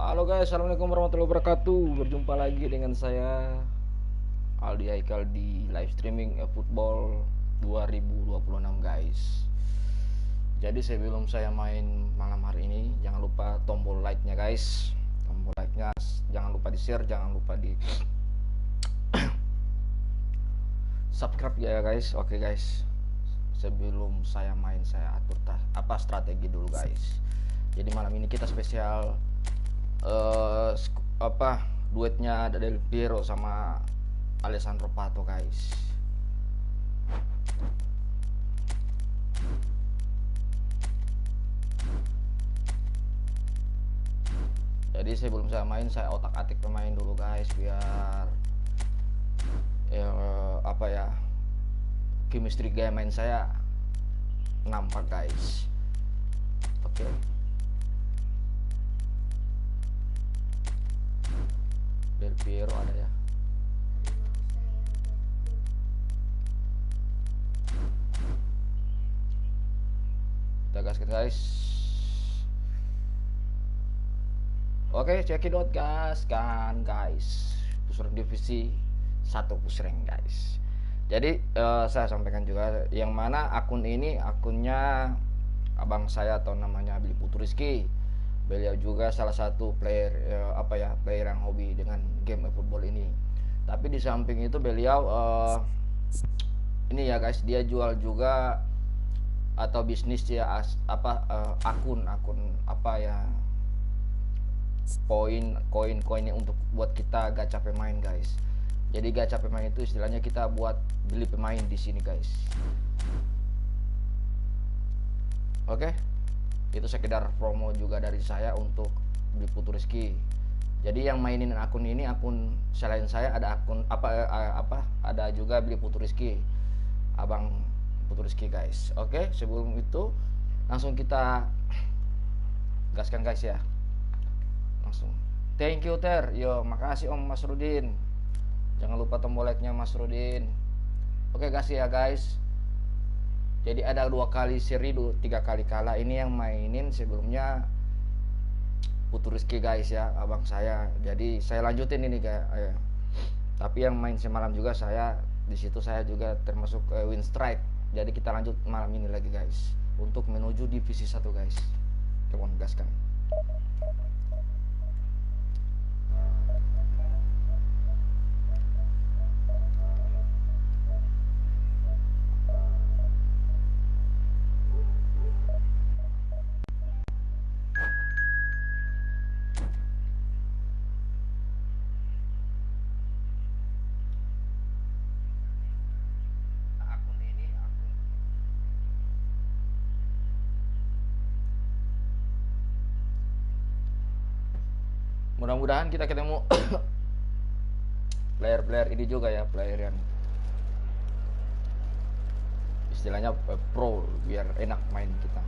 Halo guys, assalamualaikum warahmatullahi wabarakatuh. Berjumpa lagi dengan saya Aldi Haikal di live streaming football 2026 guys. Jadi sebelum saya main malam hari ini, jangan lupa tombol like-nya guys. Tombol like-nya jangan lupa di share, jangan lupa di subscribe ya guys. Oke guys, sebelum saya main saya atur strategi dulu guys. Jadi malam ini kita spesial duetnya ada DELPIERO sama PATO guys. Jadi sebelum saya main saya otak-atik pemain dulu guys biar chemistry game main saya nampak guys. Oke. DELPIERO ada ya. Kita gaskan guys. Oke, cekidot gas kan guys. Pusreng divisi 1 pusreng guys. Jadi saya sampaikan juga yang mana akun ini akunnya abang saya atau namanya Billy Putu Rizky. Beliau juga salah satu player player yang hobi dengan game football ini. Tapi di samping itu beliau ini ya guys, dia jual juga atau bisnis ya akun koin untuk buat kita gacha pemain guys. Jadi gacha pemain itu istilahnya kita buat beli pemain di sini guys. Oke. Itu sekedar promo juga dari saya untuk Billy Putu Rizky. Jadi yang mainin akun ini, akun selain saya ada akun ada juga Billy Putu Rizky, abang Putu Rizky guys. Oke, sebelum itu langsung kita gaskan guys ya. Langsung thank you Ter, yo makasih Om Mas Rudin, jangan lupa tombol like nya Mas Rudin. Oke kasih ya guys. Jadi ada 2 kali seri, 3 kali kalah. Ini yang mainin sebelumnya Putu Rizky guys ya, abang saya. Jadi saya lanjutin ini guys. Tapi yang main semalam juga saya di situ, saya juga termasuk win strike. Jadi kita lanjut malam ini lagi guys untuk menuju divisi 1 guys. Come on gaskan. Mudah-mudahan kita ketemu player-player ini juga ya, player yang istilahnya pro biar enak main kita.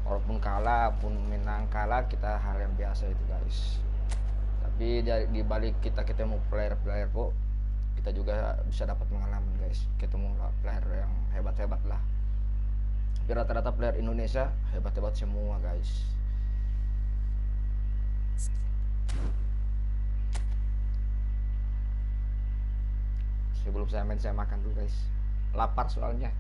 Walaupun kalah, pun menang kalah kita hal yang biasa itu guys. Tapi di balik kita ketemu player-player kok kita juga bisa dapat pengalaman guys. Ketemu player yang hebat-hebat lah. Tapi rata-rata player Indonesia hebat-hebat semua guys. Sebelum saya main saya makan dulu guys, lapar soalnya.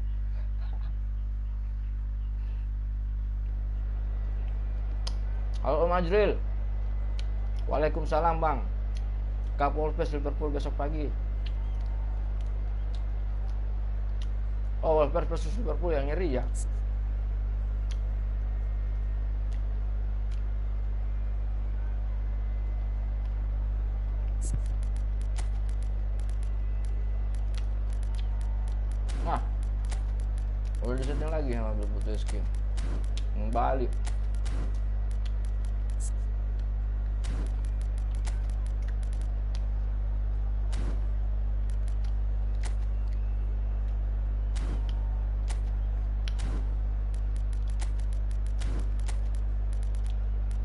Halo Om Ajril. Waalaikumsalam bang. Kapolpes Liverpool besok pagi. Oh, Wolves versus Liverpool yang ngeri ya. Nah, udah disetting lagi sama Billy Putu Rizky. Balik.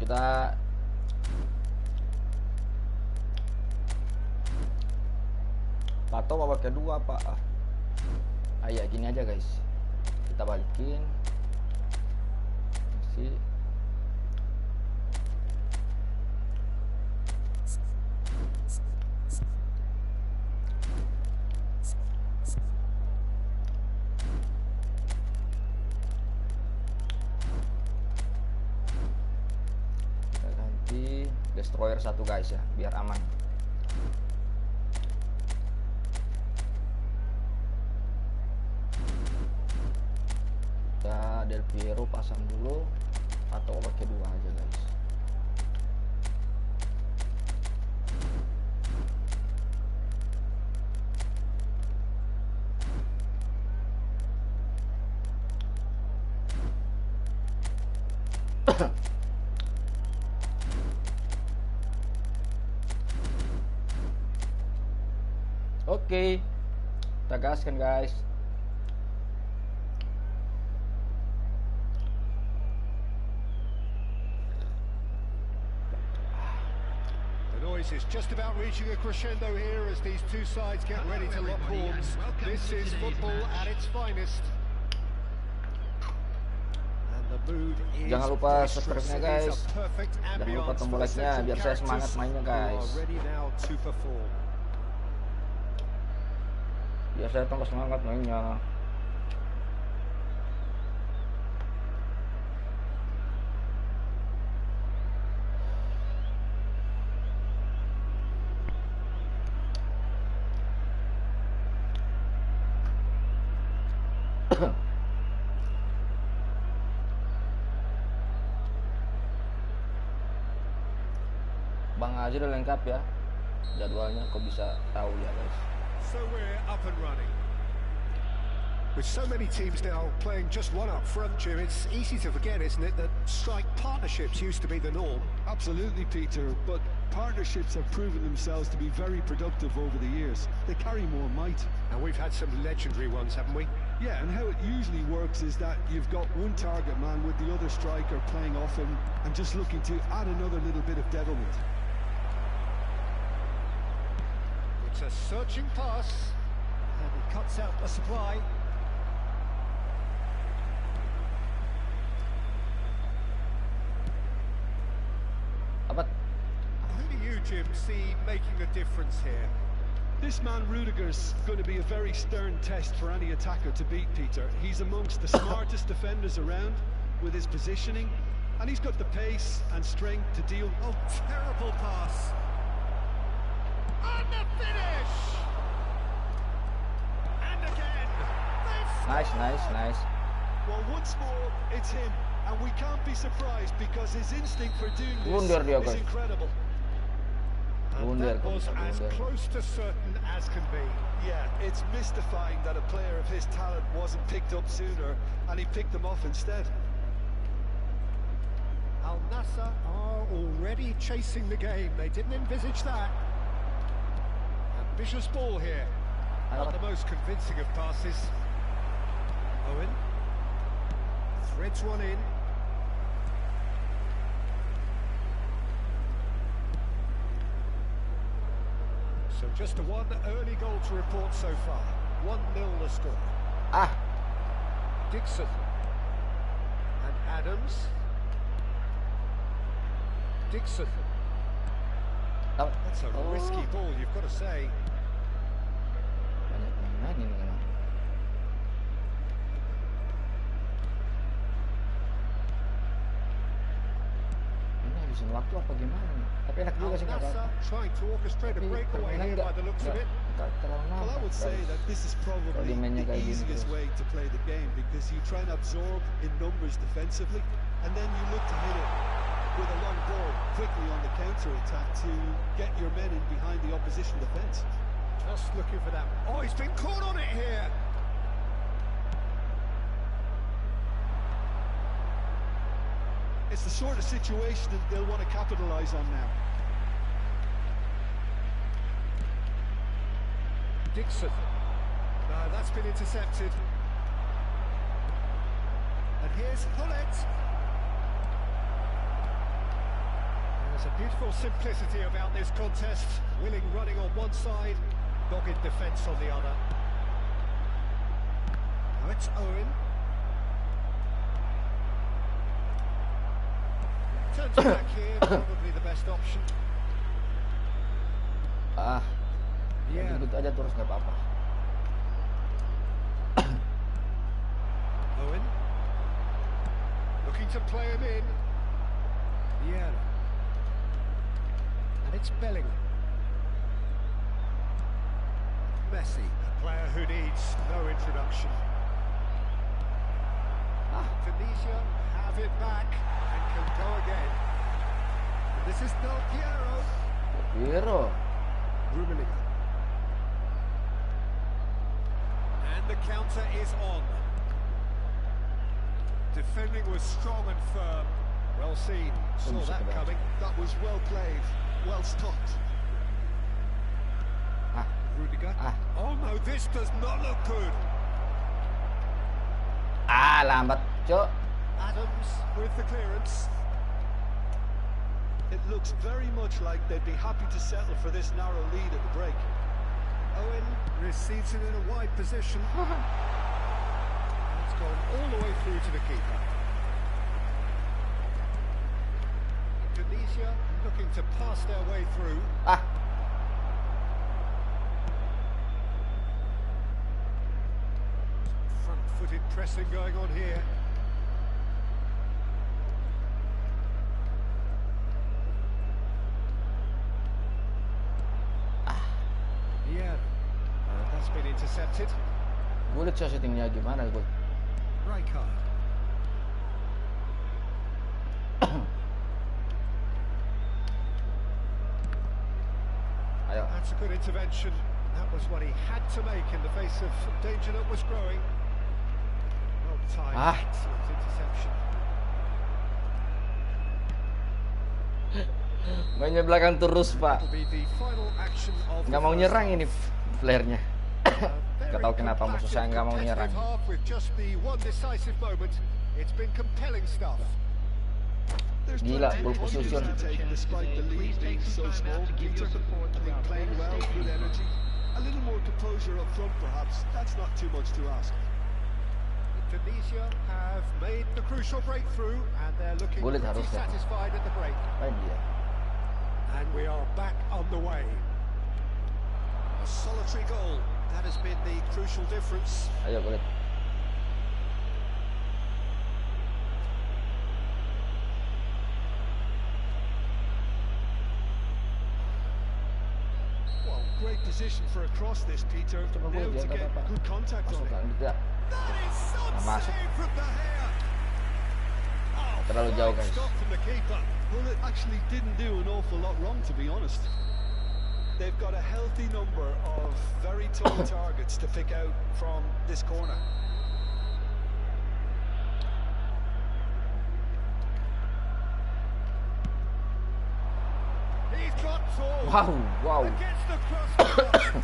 Kita PATO babak kedua pak. Ya gini aja guys, kita balikin si di destroyer satu guys ya, biar aman. Kita DELPIERO pasang dulu atau pakai 2 aja guys. Oke, kita gaskan guys. The noise is just about reaching a crescendo here as these two sides get ready to lock horns. This is football at its finest. And the mood is Jangan lupa subscribe-nya guys. Jangan lupa tombol like-nya biar saya semangat mainnya guys. Biar saya tambah semangat mainnya. Bang Aji udah lengkap ya jadwalnya, kok bisa tahu ya guys. So we're up and running. With so many teams now playing just one up front, Jim, it's easy to forget, isn't it, that strike partnerships used to be the norm? Absolutely, Peter, but partnerships have proven themselves to be very productive over the years. They carry more might. And we've had some legendary ones, haven't we? Yeah, and how it usually works is that you've got one target man with the other striker playing off him and just looking to add another little bit of devilment. It's a searching pass, and he cuts out the supply. Who do you, Jim, see making a difference here? This man Rudiger's going to be a very stern test for any attacker to beat, Peter. He's amongst the smartest defenders around with his positioning, and he's got the pace and strength to deal. Oh, terrible pass. And the finish! And again, Nice. Well, once more, it's him, and we can't be surprised because his instinct for doing this is incredible. And that was as close to certain as can be. Yeah, it's mystifying that a player of his talent wasn't picked up sooner, and he picked them off instead. Al Nassr are already chasing the game. They didn't envisage that. Ambitious ball here. Not the most convincing of passes. Owen threads one in. So just a one early goal to report so far. 1-0 the score. Dixon and Adams. Dixon. That's a risky ball, you've got to say. Banyak mainan ini kan. Ini habisin waktu apa gimana nih? Tapi enak juga sih nggak apa-apa. Trying to orchestrate a breakaway here by the looks of it. Well, I would say that this is probably the easiest way to play the game because you try and absorb in numbers defensively, and then you look to hit it with a long ball quickly on the counter-attack to get your men in behind the opposition defence. Just looking for that. Oh, he's been caught on it here. It's the sort of situation that they'll want to capitalise on now. Dixon. No, that's been intercepted. And here's Hullet. There's a beautiful simplicity about this contest. Willing running on one side, dogged defence on the other. Now it's Owen. Turns back here, probably the best option. Yeah. Gitu aja terus nggak apa-apa. Owen. Looking to play him in. Yeah. And it's Bellingham. Messi, a player who needs no introduction. Tunisia have it back and can go again. This is DELPIERO. DELPIERO. Rummenigge. And the counter is on. Defending was strong and firm. Well seen. Saw that coming. That was well played. Well stopped. Rudiger. Oh no, this does not look good. Lambat, Cok. Adams with the clearance. It looks very much like they'd be happy to settle for this narrow lead at the break. Owen receives it in a wide position. It's gone all the way through to the keeper. Indonesia looking to pass their way through. Front-footed pressing going on here. Yeah, that's been intercepted. Gue liat settingnya gimana gue. Rijkaard. Ayo. That's a good intervention. That was what he had to make in the face of danger that was growing. Well timed, excellent interception. Mainnya belakang terus, Pak. Nggak mau nyerang ini playernya. Gak tahu kenapa musuh saya nggak mau nyerang. Gila, ball position. Indonesia have made the crucial breakthrough and they're looking pretty satisfied at the break. And we are back on the way. A solitary goal. That has been the crucial difference. Ayo, boleh. Well, great position for a cross this, Peter. Nailed to get good contact on it. That is some save from the hair. Terlalu jauh, guys. Stop from the keeper. Well, it actually didn't do an awful lot wrong, to be honest. They've got a healthy number of very tough targets to pick out from this corner. He's got tall. Wow. Against the crossbar.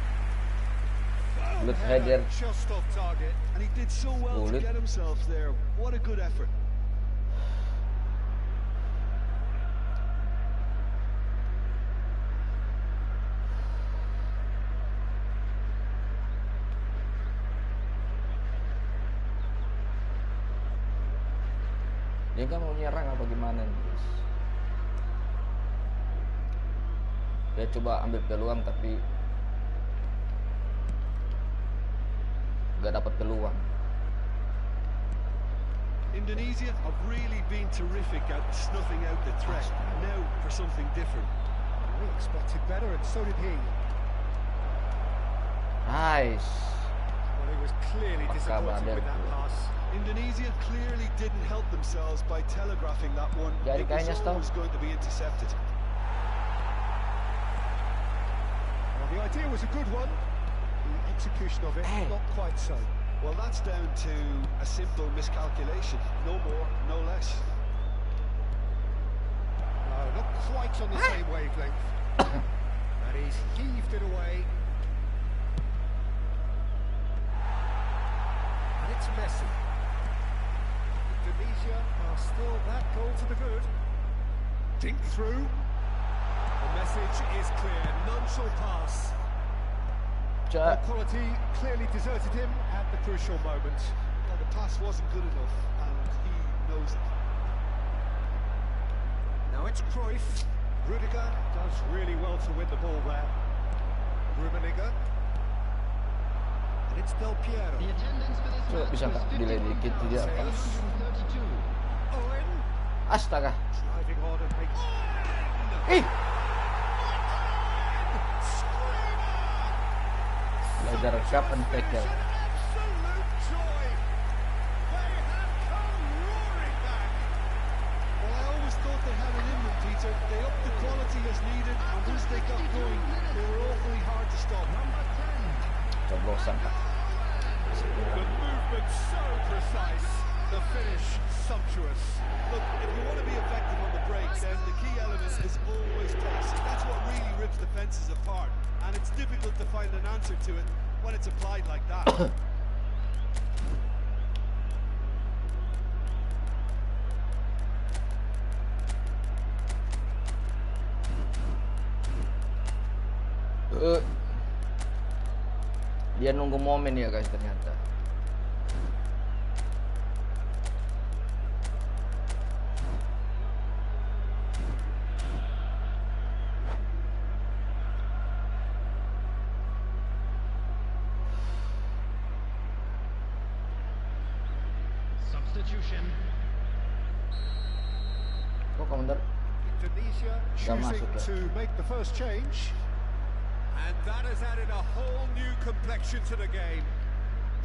Good header. Just off target. And he did so well to get himself there. What a good effort. Dia kan mau nyerang apa gimana nih, guys? Dia coba ambil peluang tapi nggak dapat peluang. Indonesia have really been terrific at snuffing out the threat. Now for something different. We expected better, and so did he. Nice. Well, he was clearly disappointed with that pass. Indonesia clearly didn't help themselves by telegraphing that one. It was always going to be intercepted. Well, the idea was a good one. The execution of it, not quite so. Well, that's down to a simple miscalculation. No more, no less. No, not quite on the same wavelength. And he's heaved it away. And it's Messi. Indonesia are still that goal to the good. Dink through. The message is clear. None shall pass. The quality clearly deserted him at the crucial moment. Well, the pass wasn't good enough, and he knows it. Now it's Cruyff. Rudiger does really well to win the ball there. Rummenigge. And it's DELPIERO. Coba bisa nggak delay dikit dia pas. Owen. Astaga. Driving on and making... Ih. Laser cup and tackle. They upped the quality as needed, and once they got going, they were awfully hard to stop. Coblosan, Pak. The movement so precise, the finish sumptuous. Look, if you want to be effective on the break, then the key element is always pace. That's what really rips defenses apart, and it's difficult to find an answer to it when it's applied like that. Dia nunggu momen ya guys ternyata. Substitution. Kok komentar? Indonesia choosing to make the first change. And that has added a whole new complexion to the game.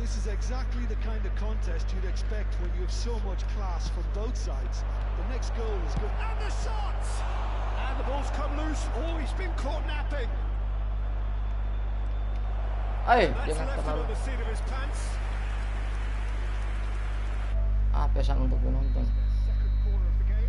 This is exactly the kind of contest you'd expect when you have so much class from both sides. The next goal is good. And the shots! And the ball's come loose. Oh, he's been caught napping. Ay, That's jangan left him terlalu. on the seat of his pants. Pesan untuk penonton. Second corner of the game.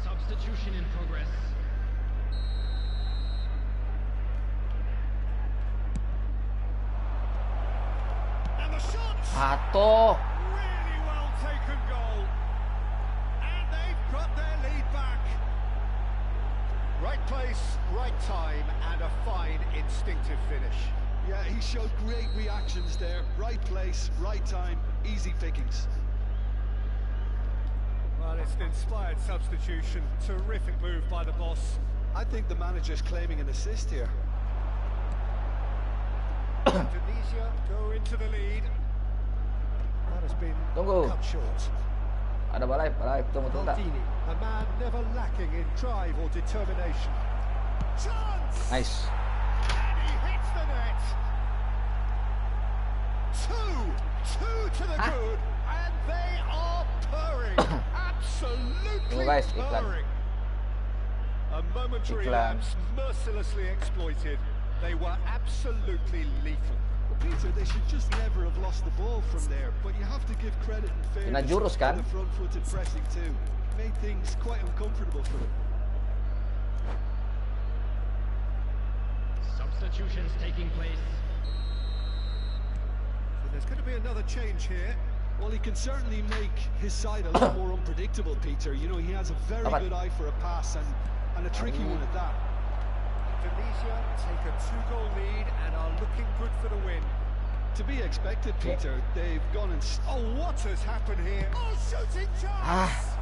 Substitution in progress. And the shot! PATO. Really well taken goal. And they've got their lead back. Right place, right time, and a fine instinctive finish. Yeah, he showed great reactions there. Right place, right time, easy pickings. Well, it's an inspired substitution. Terrific move by the boss. I think the manager's claiming an assist here. Indonesia go into the lead. That has been cut short. Ada balai, tunggu tak? Maldini, a man never lacking in drive or determination. Chance! Nice. And he hits the net. Two to the good, and they are purring. Absolutely purring. A momentary lapse mercilessly exploited. They were absolutely lethal. Well, Peter, they should just never have lost the ball from there, but you have to give credit and fairness to the front-footed pressing too. Made things quite uncomfortable for them. Substitutions taking place. So there's going to be another change here. Well, he can certainly make his side a lot more unpredictable, Peter. You know, he has a very good eye for a pass and a tricky one at that. Indonesia take a 2-goal lead and are looking good for the win. To be expected, Peter. They've gone and... Oh, what has happened here? Oh, shooting chance!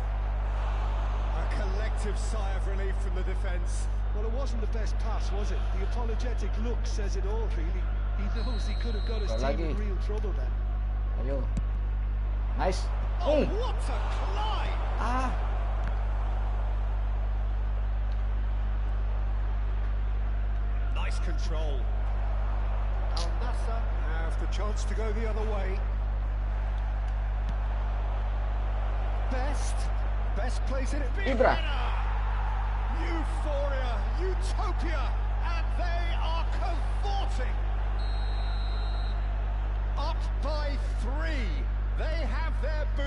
A collective sigh of relief from the defence. Well, it wasn't the best pass, was it? The apologetic look says it all, really. He knows he could have got his team in real trouble then. Ayo. Nice. Oh, what a climb! Nice control. Al Nassr have the chance to go the other way. Best place in it. Ibra. Euphoria, utopia, and they are cavorting.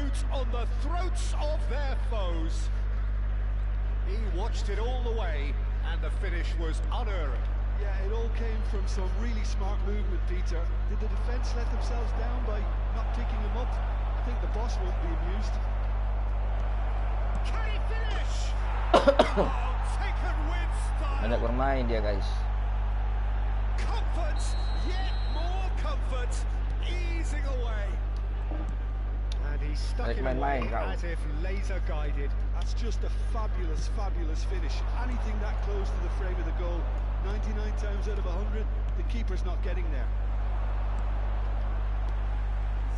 food on the throats of their foes. He watched it all the way, and the finish was unerring. Yeah, it all came from some really smart movement, Peter. Did the defence let themselves down by not picking him up? I think the boss won't be amused. Can he finish? Oh, taken with style. Banyak bermain dia, guys. Comfort, yet more comfort, easing away. And he stuck it away as if laser guided. That's just a fabulous, fabulous finish. Anything that close to the frame of the goal, 99 times out of 100, the keeper's not getting there.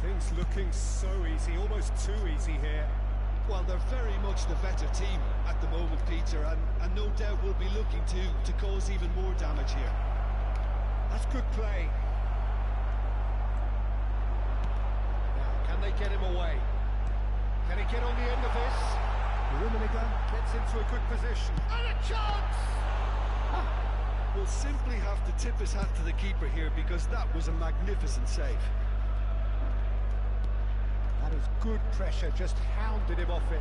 Things looking so easy, almost too easy here. Well, they're very much the better team at the moment, Peter, and no doubt will be looking to cause even more damage here. That's good play. Now, can they get him away? Can he get on the end of this? Rummenigge gets into a good position. And a chance! Will simply have to tip his hat to the keeper here, because that was a magnificent save. That is good pressure, just hounded him off it.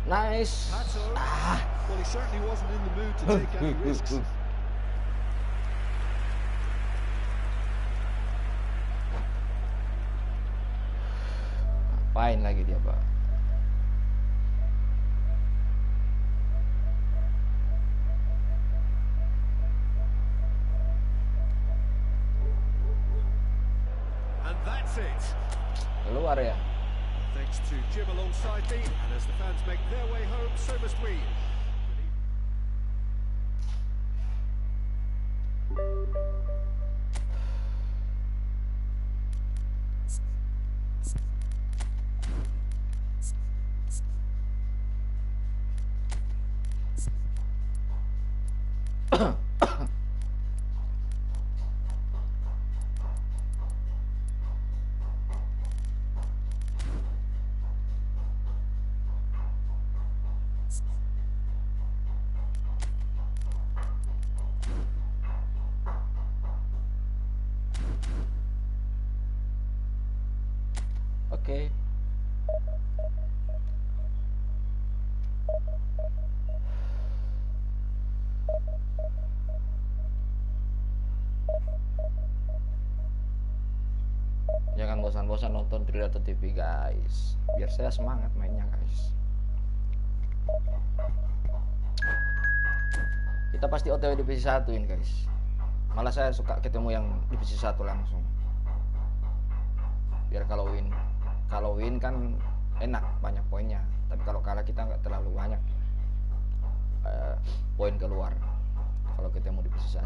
Nice. PATO. Well, he certainly wasn't in the mood to take any risks. Ngapain lagi dia, Pak? And that's it. Keluar ya. Thanks to Jim alongside me, and as the fans make their way home, so must we. Oke. Jangan bosan-bosan nonton Tridato TV, guys. Biar saya semangat mainnya, guys. Kita pasti OTW divisi 1 ini, guys. Malah saya suka ketemu yang divisi 1 langsung. Biar kalau win kan enak, banyak poinnya. Tapi kalau kalah kita nggak terlalu banyak poin keluar kalau kita mau divisi 1.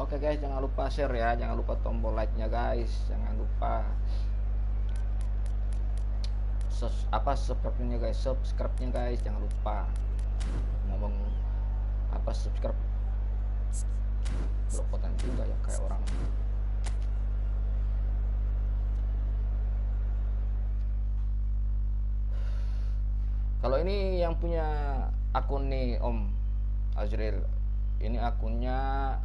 Oke guys, jangan lupa share ya, jangan lupa tombol like-nya guys, jangan lupa subscribe-nya guys, jangan lupa ngomong subscribe blokotan juga ya kayak orang. Kalau ini yang punya akun nih Om Azril, ini akunnya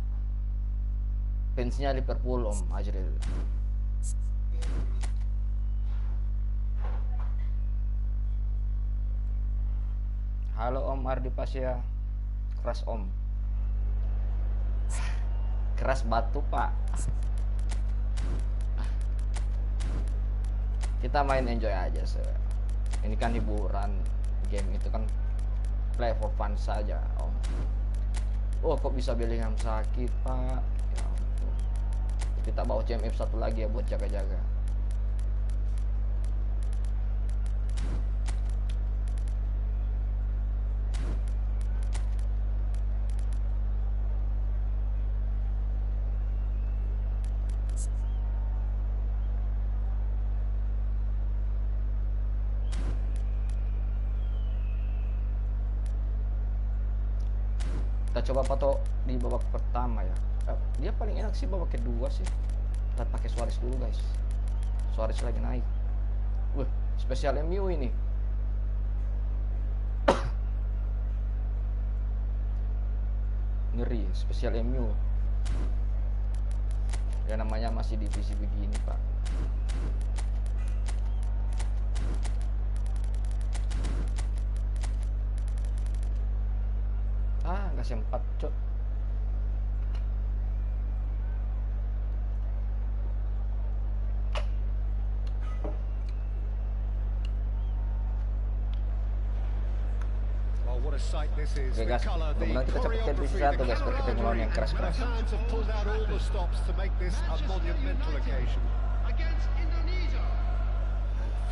fansnya Liverpool Om Azril. Halo Om Ardi Pasya, keras Om, keras batu Pak. Kita main enjoy aja ini kan hiburan, game itu kan play for fun saja Om. Oh kok bisa Bellingham sakit Pak, ya ampun. Kita bawa CMF 1 lagi ya buat jaga-jaga. Kita coba Pato di babak pertama ya. Dia paling enak sih babak kedua sih. Kita pakai Suarez dulu guys. Suarez lagi naik. Spesial MU ini. Ngeri, spesial MU. Ya namanya masih divisi begini pak. Nggak sempat cok. Oke guys, kemudian kita cepet ke divisi 1 guys, biar kita ngelawan yang keras-keras.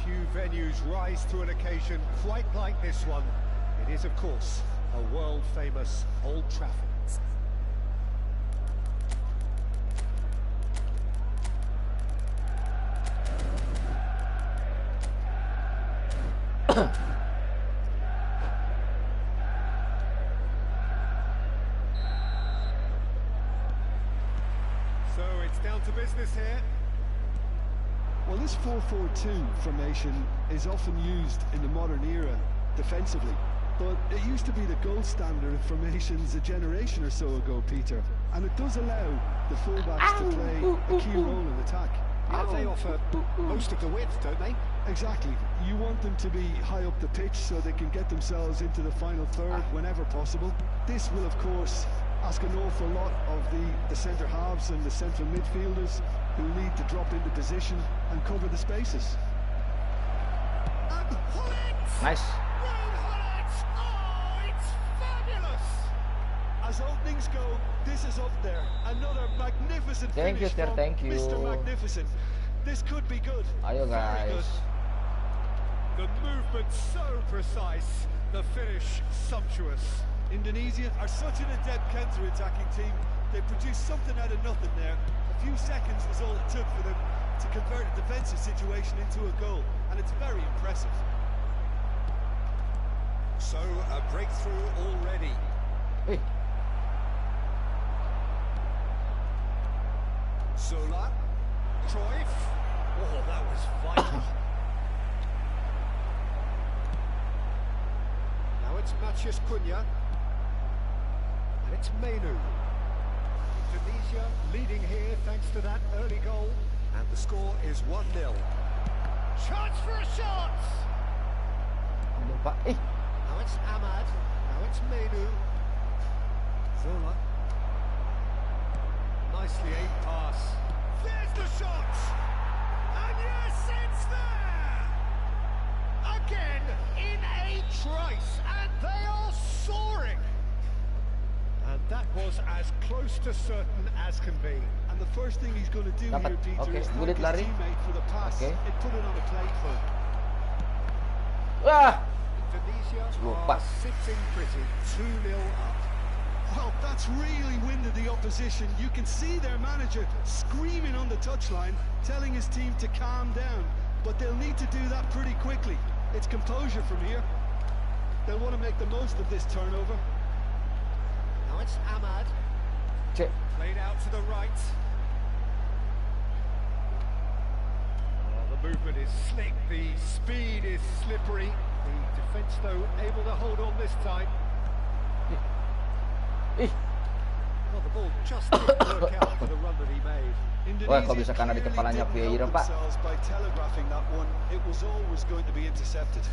Few venues rise to an occasion quite like this one. It is of course a world famous Old Trafford. So it's down to business here. Well, this 4-4-2 formation is often used in the modern era defensively, but it used to be the gold standard of formations a generation or so ago, Peter, and it does allow the fullbacks to play a key role in attack. Yeah, they offer most of the width, don't they? Exactly. You want them to be high up the pitch so they can get themselves into the final third whenever possible. This will, of course, ask an awful lot of the centre halves and the central midfielders who need to drop into position and cover the spaces. Nice. Oh, it's fabulous. As openings go, this is up there. Another magnificent finish from Mr. Magnificent. This could be good. Ayo guys. The movement so precise, the finish sumptuous. Indonesia are such an adept counter-attacking team. They produced something out of nothing there. A few seconds was all it took for them to convert a defensive situation into a goal, and it's very impressive. So, a breakthrough already. Hey. Zola, Cruyff. Oh, that was vital. Now it's Matheus Cunha. And it's Menu. Indonesia leading here thanks to that early goal. And the score is 1-0. Chance for a shot! Now it's Ahmad. Now it's Menu. Zola. Nicely aimed pass. There's the shot! And yes, it's there! Again, in a trice, and they are soaring! And that was as close to certain as can be. And the first thing he's going to do here, Peter, is thank his teammate for the pass. It put it on a plate for him. Indonesia are sitting pretty, 2-0 up. Well, that's really winded the opposition. You can see their manager screaming on the touchline, telling his team to calm down. But they'll need to do that pretty quickly. It's composure from here. They'll want to make the most of this turnover. Now it's Ahmad. Played out to the right. The movement is slick, the speed is slippery. The defence, though, able to hold on this time. Well, the ball just didn't work out for the run that he made. Wah, kalau bisa karena di kepalanya DELPIERO, Pak. By telegraphing that one, it was always going to be intercepted.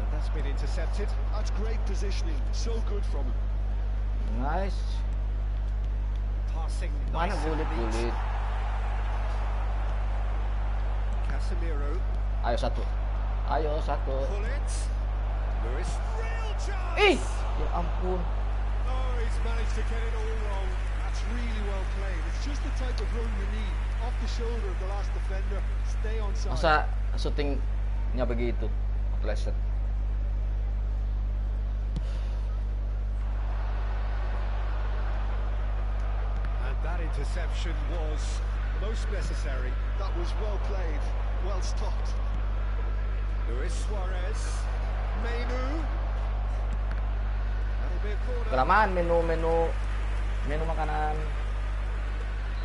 That's been intercepted. That's great positioning. So good from him. Nice. Passing Mana bulit-bulit. Casemiro. Ayo satu. Ayo satu. Lewis. Real chance. Ya ampun. Oh, he's managed to get it all wrong. That's really well played. It's just the type of run you need. Off the shoulder of the last defender. Stay on side. Masa shootingnya begitu? Pleasure. And that interception was most necessary. That was well played. Well stopped. Luis Suarez. Menu. Kelamaan menu makanan.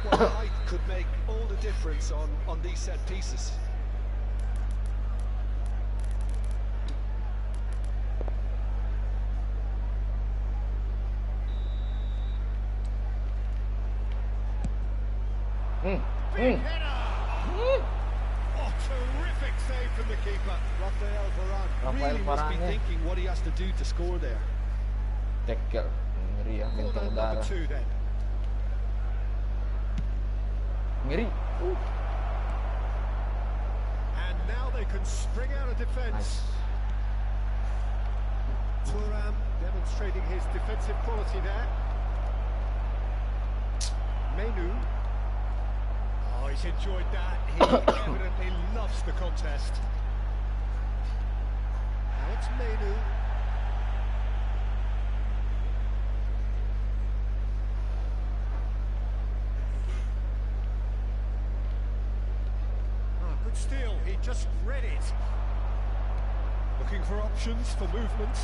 Well, height could make all the difference on these set pieces. Big header! Oh, terrific save from the keeper. Rafael Varane really must be thinking what he has to do to score there. Tackle, ngeri ya, bintang udara. Ngeri. And now they can spring out of defence. Thuram demonstrating his defensive quality there. Menu. Oh, he's enjoyed that. He evidently loves the contest. Now it's Menu. Oh, good steal. He just read it. Looking for options for movement.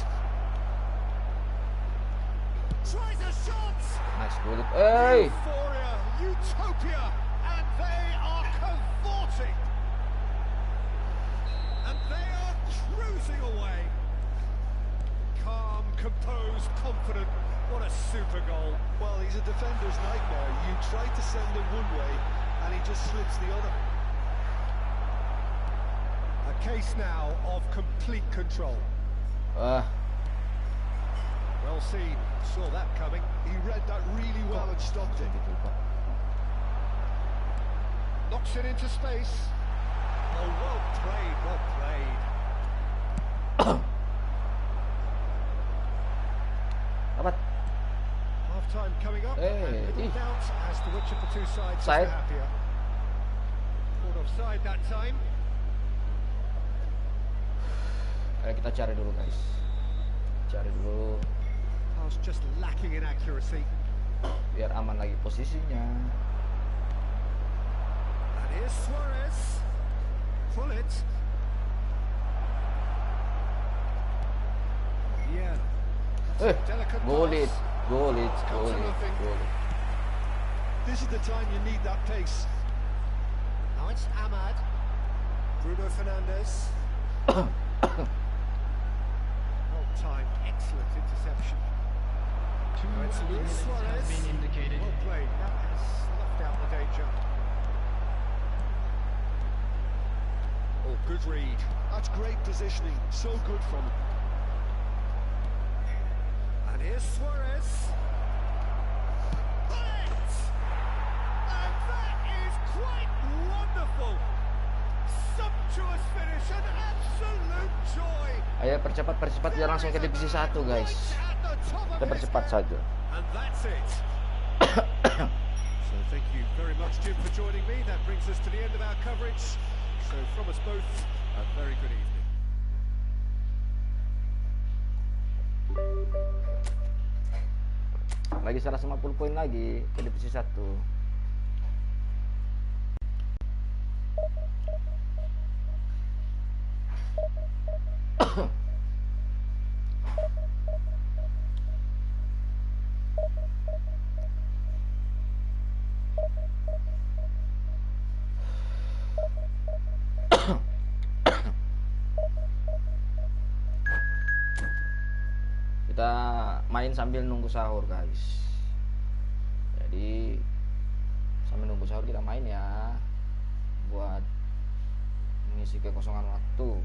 Tries a shot. Nice goal. Hey! Euphoria, utopia, and they are cavorting. And they are cruising away. Calm, composed, confident. What a super goal. Well, he's a defender's nightmare. You try to send him one way, and he just slips the other. A case now of complete control. Well seen. Saw that coming. He read that really well and stopped it. Knocks it into space. Oh, well played, well played. Dapat. Half-time coming up, and little doubt as to which of the two sides is the happier. Caught offside that time. Ayo kita cari dulu guys. Cari dulu. Pass just lacking in accuracy. Biar aman lagi posisinya. And here's Suarez. Pull it. Yeah. Goal it. This is the time you need that pace. Now it's Ahmad. Bruno Fernandes. Well-timed, excellent interception. Now it's Luis Suarez. Well played. That has left out the danger. Oh, good read. That's great positioning. So good from him. And here's Suarez. Bullet! And that is quite wonderful. Sumptuous finish, an absolute joy. Ayo percepat biar langsung ke divisi 1 guys. Kita percepat saja. And that's it. So thank you very much, Jim, for joining me. That brings us to the end of our coverage. So from us both, a very good evening. Lagi 150 poin lagi ke divisi 1. Kita main sambil nunggu sahur guys. Jadi sambil nunggu sahur kita main ya, buat mengisi kekosongan waktu.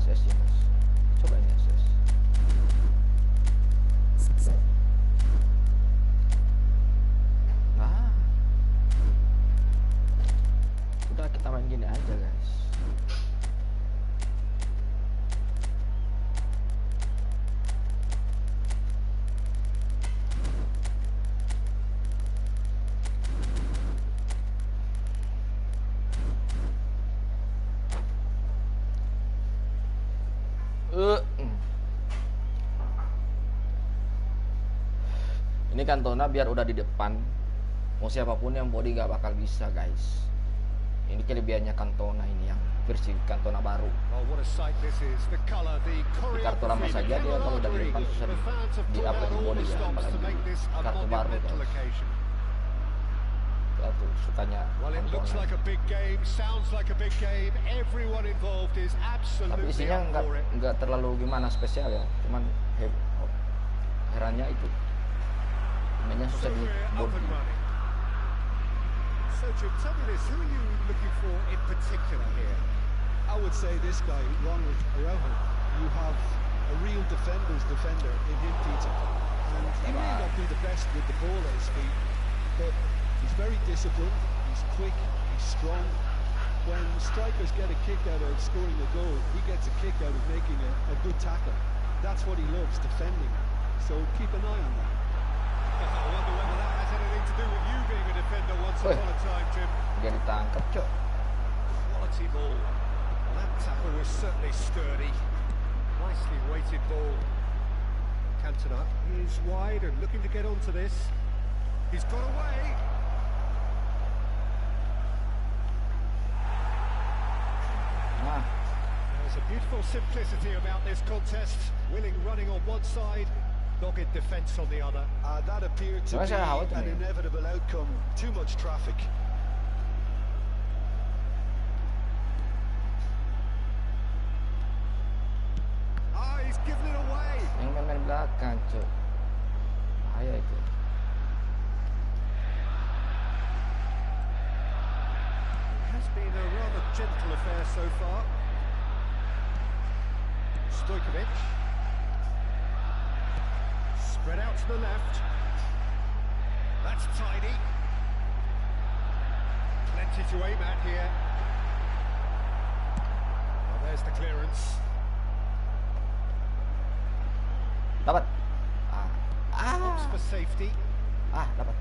SS ya guys. Coba ini SS. Nah, udah kita main gini aja guys. Ini Cantona biar udah di depan, mau siapapun yang body gak bakal bisa guys. Ini kelebihannya Cantona ini, yang versi Cantona baru. Di kartu lama saja dia kalau udah di depan susah di upgrade di body ya, apalagi kartu baru guys. Ya tuh sukanya Cantona. Tapi isinya nggak terlalu gimana spesial ya, cuman herannya itu mainnya susah di body. So Jim, tell me this, who are you looking for in particular here? I would say this guy, Ronald Araujo. You have a real defender's defender in him, Peter. And he may not be the best with the ball at his feet, but he's very disciplined, he's quick, he's strong. When strikers get a kick out of scoring a goal, he gets a kick out of making a good tackle. That's what he loves, defending. So keep an eye on that. I wonder whether that has anything to do with you being a defender once upon a time, Jim. Dia ditangkap, Cok. Quality ball. Well, that tackle was certainly sturdy. Nicely weighted ball. Cantona is wide and looking to get onto this. He's got away. There's a beautiful simplicity about this contest. Willing running on one side, dogged defence on the other. That appeared to be an inevitable outcome. Too much traffic. He's given it away. Yang main belakang, Cok. Bahaya itu. It has been a rather gentle affair so far. Stojkovic. Spread out to the left. That's tidy. Plenty to aim at here. Well, there's the clearance. Dapat. Opts for safety. Dapat.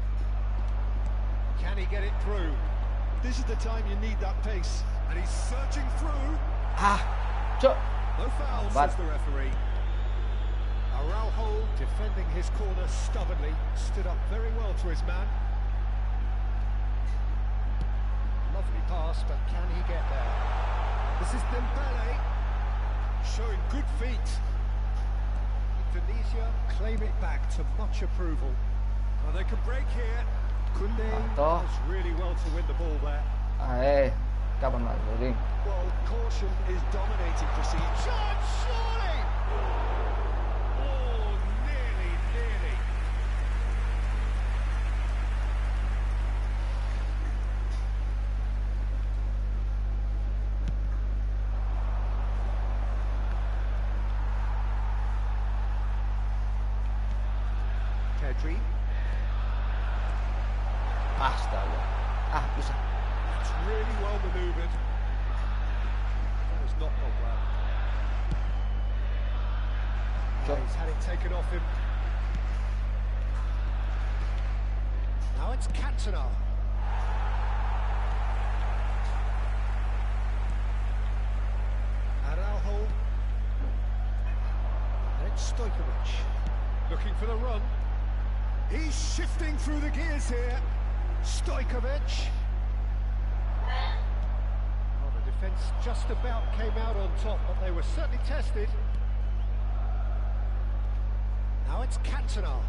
Can he get it through? This is the time you need that pace. And he's searching through. Cok. No foul, says the referee. Araujo defending his corner stubbornly, stood up very well to his man. Lovely pass, but can he get there? This is Dembele, showing good feet. Indonesia claim it back to much approval. Well, they can break here. Kunde does really well to win the ball there. Kapan lagi? Well, caution is dominating procedure. Shot, surely! Oh, nearly. Pedri. Astaga. Bisa. It's really well manoeuvred. That has not gone well. He's had it taken off him. Now it's Cantona. Araujo. And it's Stojkovic. Looking for the run. He's shifting through the gears here. Stojkovic. Well, the defence just about came out on top, but they were certainly tested. Now it's Cantona.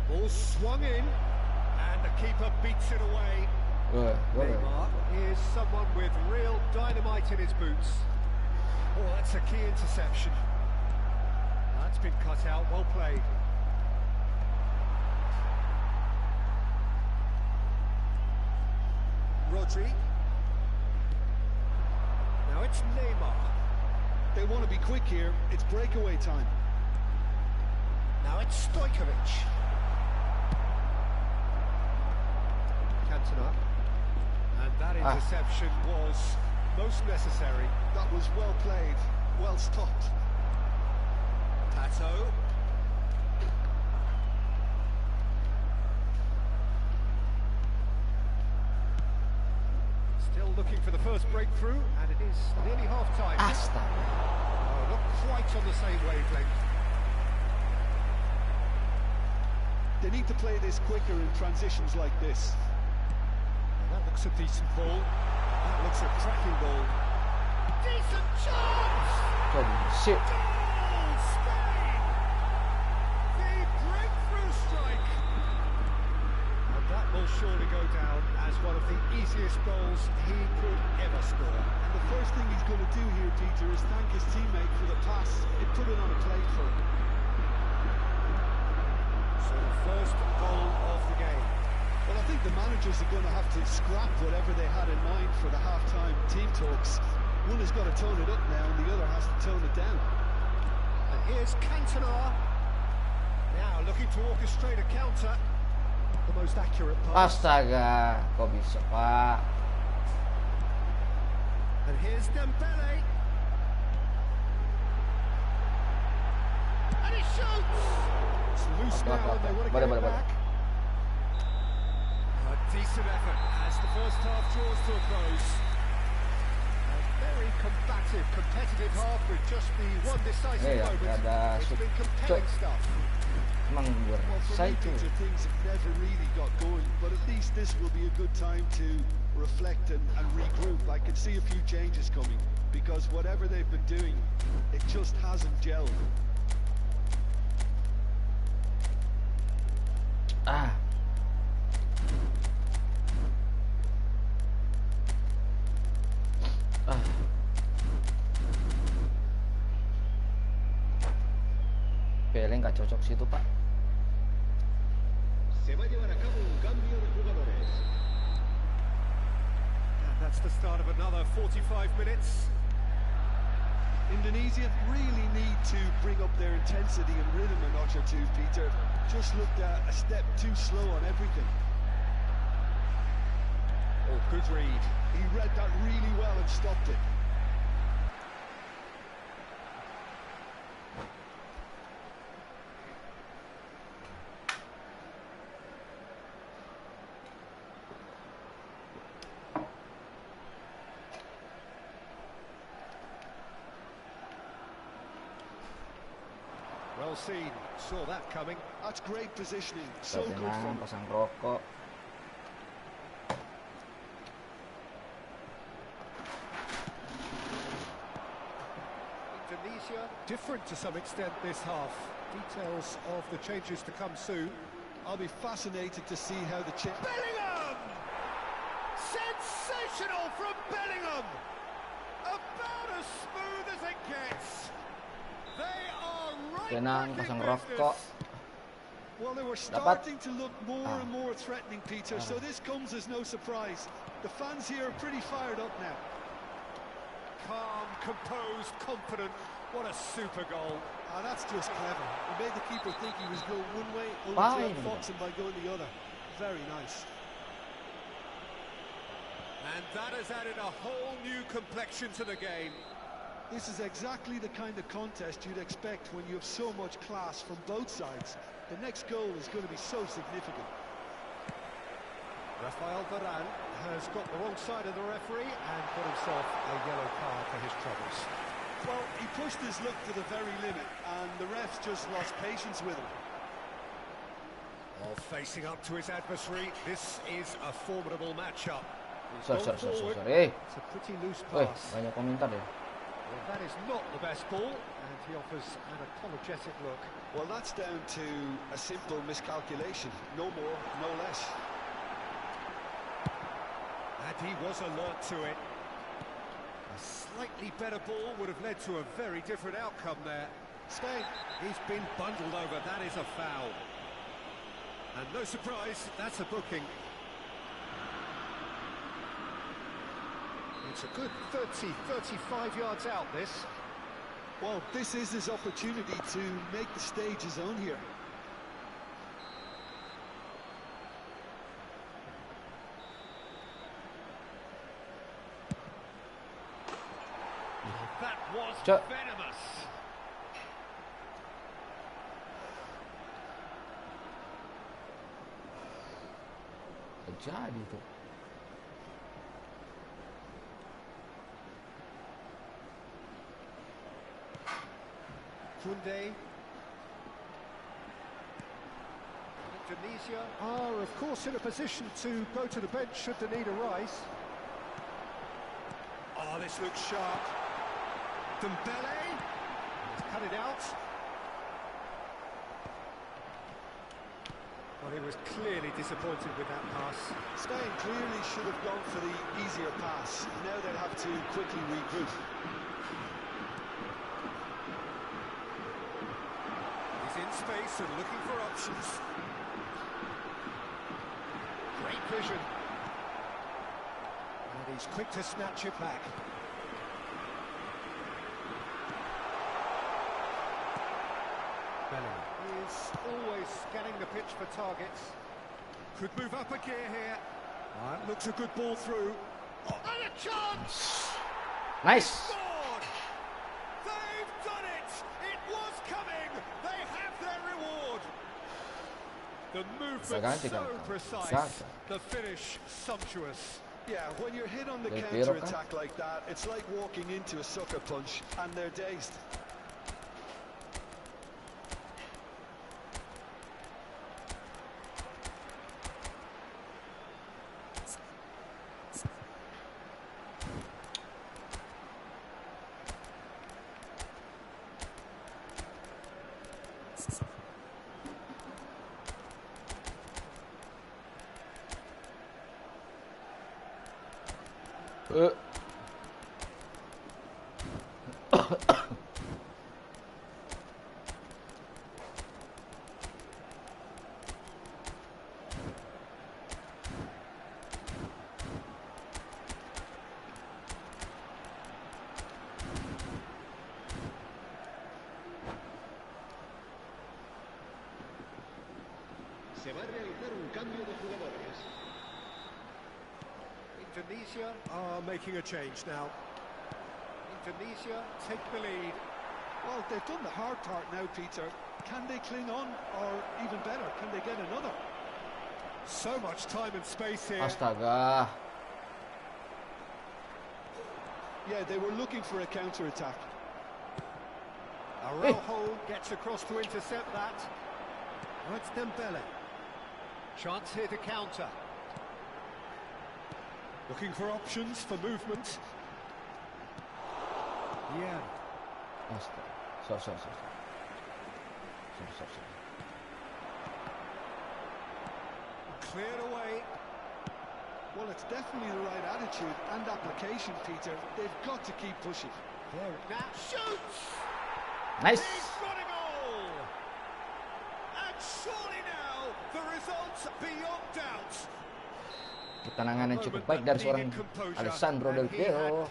Ball swung in, and the keeper beats it away. Neymar is someone with real dynamite in his boots. Oh, that's a key interception. That's been cut out, well played. Rodri. Now it's Neymar. They want to be quick here. It's breakaway time. Now it's Stojkovic. Cantona. And that interception was most necessary. That was well played, well stopped. PATO. Still looking for the first breakthrough, and it is nearly half-time. Oh, not quite on the same wavelength. They need to play this quicker in transitions like this. Well, that looks a decent ball. That looks a cracking ball. Decent chance! Shit. Goal, Spain! The breakthrough strike! And that will surely go down as one of the easiest goals he could ever score. And the first thing he's going to do here, Peter, is thank his teammate for the pass. It put it on a plate for him. So the first goal of the game. Well, I think the managers are going to have to scrap whatever they had in mind for the half-time team talks. One has got to tone it up now, and the other has to tone it down. And here's Cantona. Now looking to orchestrate a counter. The most accurate pass. Astaga, kok bisa, Pak? And here's Dembele. And he shoots! It's loose now, and they want to get it back. A decent effort as the first half draws to a close. A very combative, competitive half with just the one decisive moment. It's been compelling stuff. Well, for me, Peter, things have never really got going, but at least this will be a good time to reflect and regroup. I can see a few changes coming, because whatever they've been doing, it just hasn't gelled. Pele nggak cocok situ, Pak. And that's the start of another 45 minutes. Indonesia really need to bring up their intensity and rhythm a notch or two, Peter. Just looked a step too slow on everything. Oh, good read. He read that really well and stopped it. Well seen, saw that coming. That's great positioning, so good from pasang rokok. Indonesia, different to some extent this half. Details of the changes to come soon. I'll be fascinated to see how the Bellingham! Sensational from Bellingham! About as smooth as it gets. They are right Tenang, back in pasang business. rokok. Well, they were starting to look more and more threatening, Peter, so this comes as no surprise. The fans here are pretty fired up now. Calm, composed, confident. What a super goal. And that's just clever. He made the keeper think he was going one way, only to outfox him by going the other. Very nice. And that has added a whole new complexion to the game. This is exactly the kind of contest you'd expect when you have so much class from both sides. The next goal is going to be so significant. Rafael Varane has got the wrong side of the referee and got himself a yellow card for his troubles. Well, he pushed his luck to the very limit, and the refs just lost patience with him. While facing up to his adversary, this is a formidable matchup. Sorry. It's a pretty loose pass. Banyak komentar ya. Well, that is not the best ball, and he offers an apologetic look. Well, that's down to a simple miscalculation. No more, no less. And he was alert to it. A slightly better ball would have led to a very different outcome there. Spain, he's been bundled over. That is a foul. And no surprise, that's a booking. It's It's a good 30, 35 yards out, this. Well, this is his opportunity to make the stage his own here. That was venomous. Jadi tuh. Tunde. Indonesia are, of course, in a position to go to the bench should the need arise. Oh, this looks sharp. Dembele. He's cut it out. Well, he was clearly disappointed with that pass. Spain clearly should have gone for the easier pass. Now they'll have to quickly regroup. He's in space and looking for options. Great vision. And he's quick to snatch it back. He's always scanning the pitch for targets. Could move up a gear here. Looks a good ball through. Oh, and a chance! Nice! Scored! They've done it! It was coming! They have their reward! The movement so precise. The finish sumptuous. Yeah, when you're hit on the counter-attack like that, it's like walking into a sucker punch and they're dazed. Se va a realizar un cambio de jugadores. Indonesia are making a change now. Indonesia take the lead. Well, they've done the hard part now, Peter. Can they cling on, or even better, can they get another? So much time and space here. Astaga. Yeah, they were looking for a counter-attack. Araujo gets across to intercept that. Oh, it's Dembele. Chance here to counter. Looking for options for movement. Yeah. Sorry. Cleared away. Well, it's definitely the right attitude and application, Peter. They've got to keep pushing. Now shoots! Nice! He's got a goal! And surely now, the results beyond doubt. Ketenangan yang cukup baik dari seorang Alessandro Del Piero.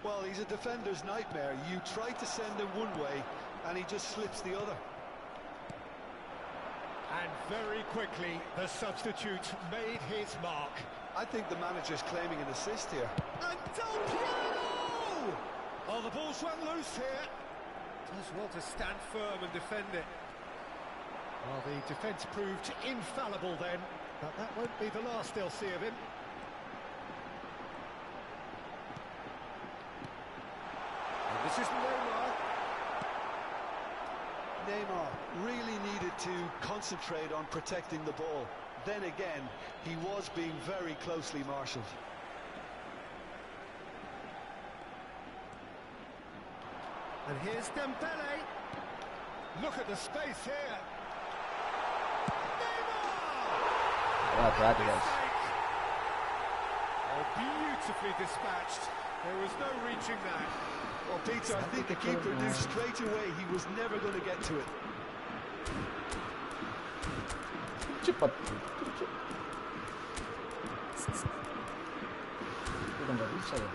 Well, he's a defender's nightmare. You try to send him one way, and he just slips the other. And very quickly, the substitute made his mark. I think the manager's claiming an assist here. And DELPIERO! Oh, the ball's run loose here. Does well to stand firm and defend it. Well, the defence proved infallible then, but that won't be the last they'll see of him. And this is Neymar. Neymar really needed to concentrate on protecting the ball. Then again, he was being very closely marshalled. And here's Dembele. Look at the space here. Hati-hati guys. Oh, beautifully dispatched. There was no reaching that. Well, Peter, I think the keeper knew straight away he was never going to get to it. Cepat. Udah nggak bisa ya.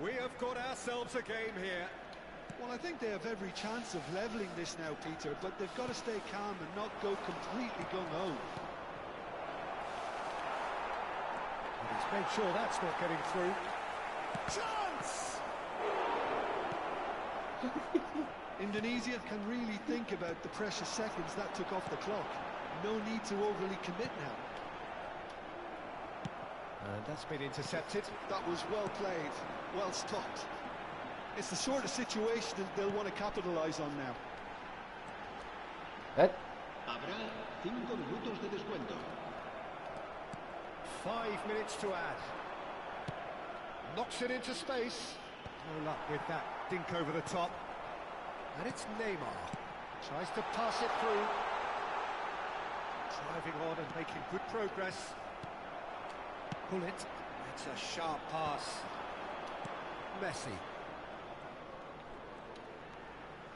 We have got ourselves a game here. Well, I think they have every chance of levelling this now, Peter, but they've got to stay calm and not go completely gung-ho. He's made sure that's not getting through. Chance! Indonesia can really think about the precious seconds that took off the clock. No need to overly commit now. And that's been intercepted. That was well played, well stopped. It's the sort of situation that they'll want to capitalise on now. Habrá 5 minutos de descuento. 5 minutes to add. Knocks it into space. No luck with that dink over the top. And it's Neymar. Tries to pass it through. Driving on and making good progress. Pull it. It's a sharp pass. Messi.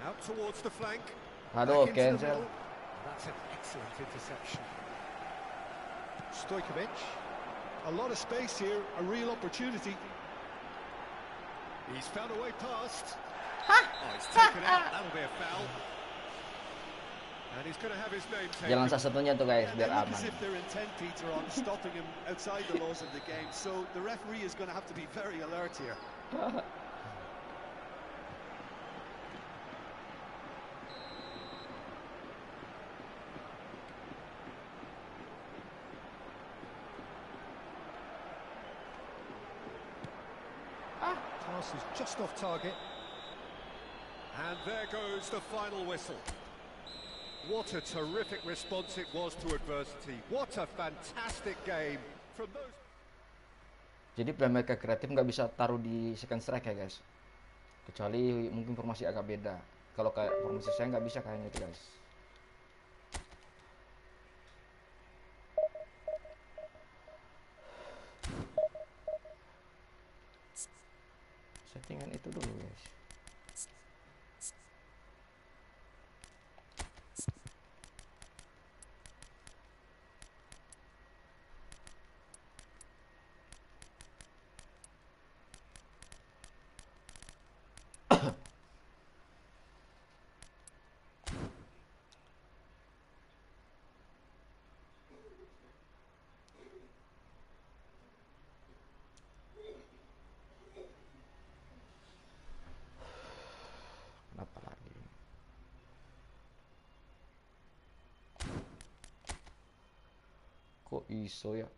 Out towards the flank. Aduh, Back into the cancel. middle. That's an excellent interception. Stojkovic. A lot of space here, a real opportunity. He's found a way past. Oh, he's taken out. That'll be a foul. And he's going to have his name taken. Jalan satu-satunya tuh guys, They biar look aman. as if they're intent, Peter, on stopping him outside the laws of the game. So the referee is going to have to be very alert here. Pass is just off target. And there goes the final whistle. What a terrific response it was to adversity. What a fantastic game from those. Jadi playmaker kreatif nggak bisa taruh di second strike ya guys, kecuali mungkin formasi agak beda. Kalau kayak formasi saya nggak bisa kayaknya itu guys. Settingan itu dulu guys. Kenapa lagi? Kok iso ya?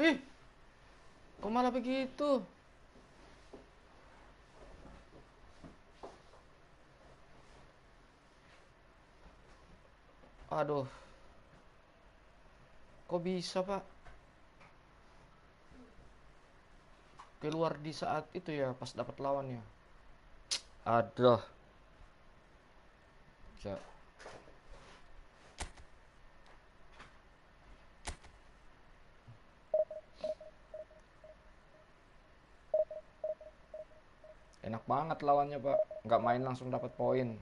Ih, kok malah begitu? Aduh, kok bisa pak? Keluar di saat itu ya, pas dapat lawannya. Aduh. Enak banget lawannya pak, nggak main langsung dapat poin.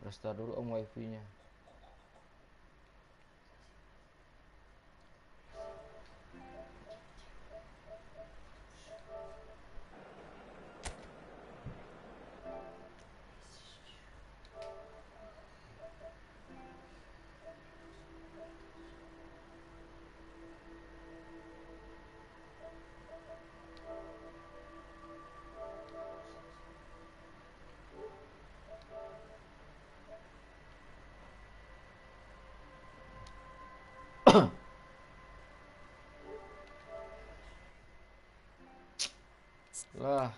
Restart dulu om wifi-nya. Lah.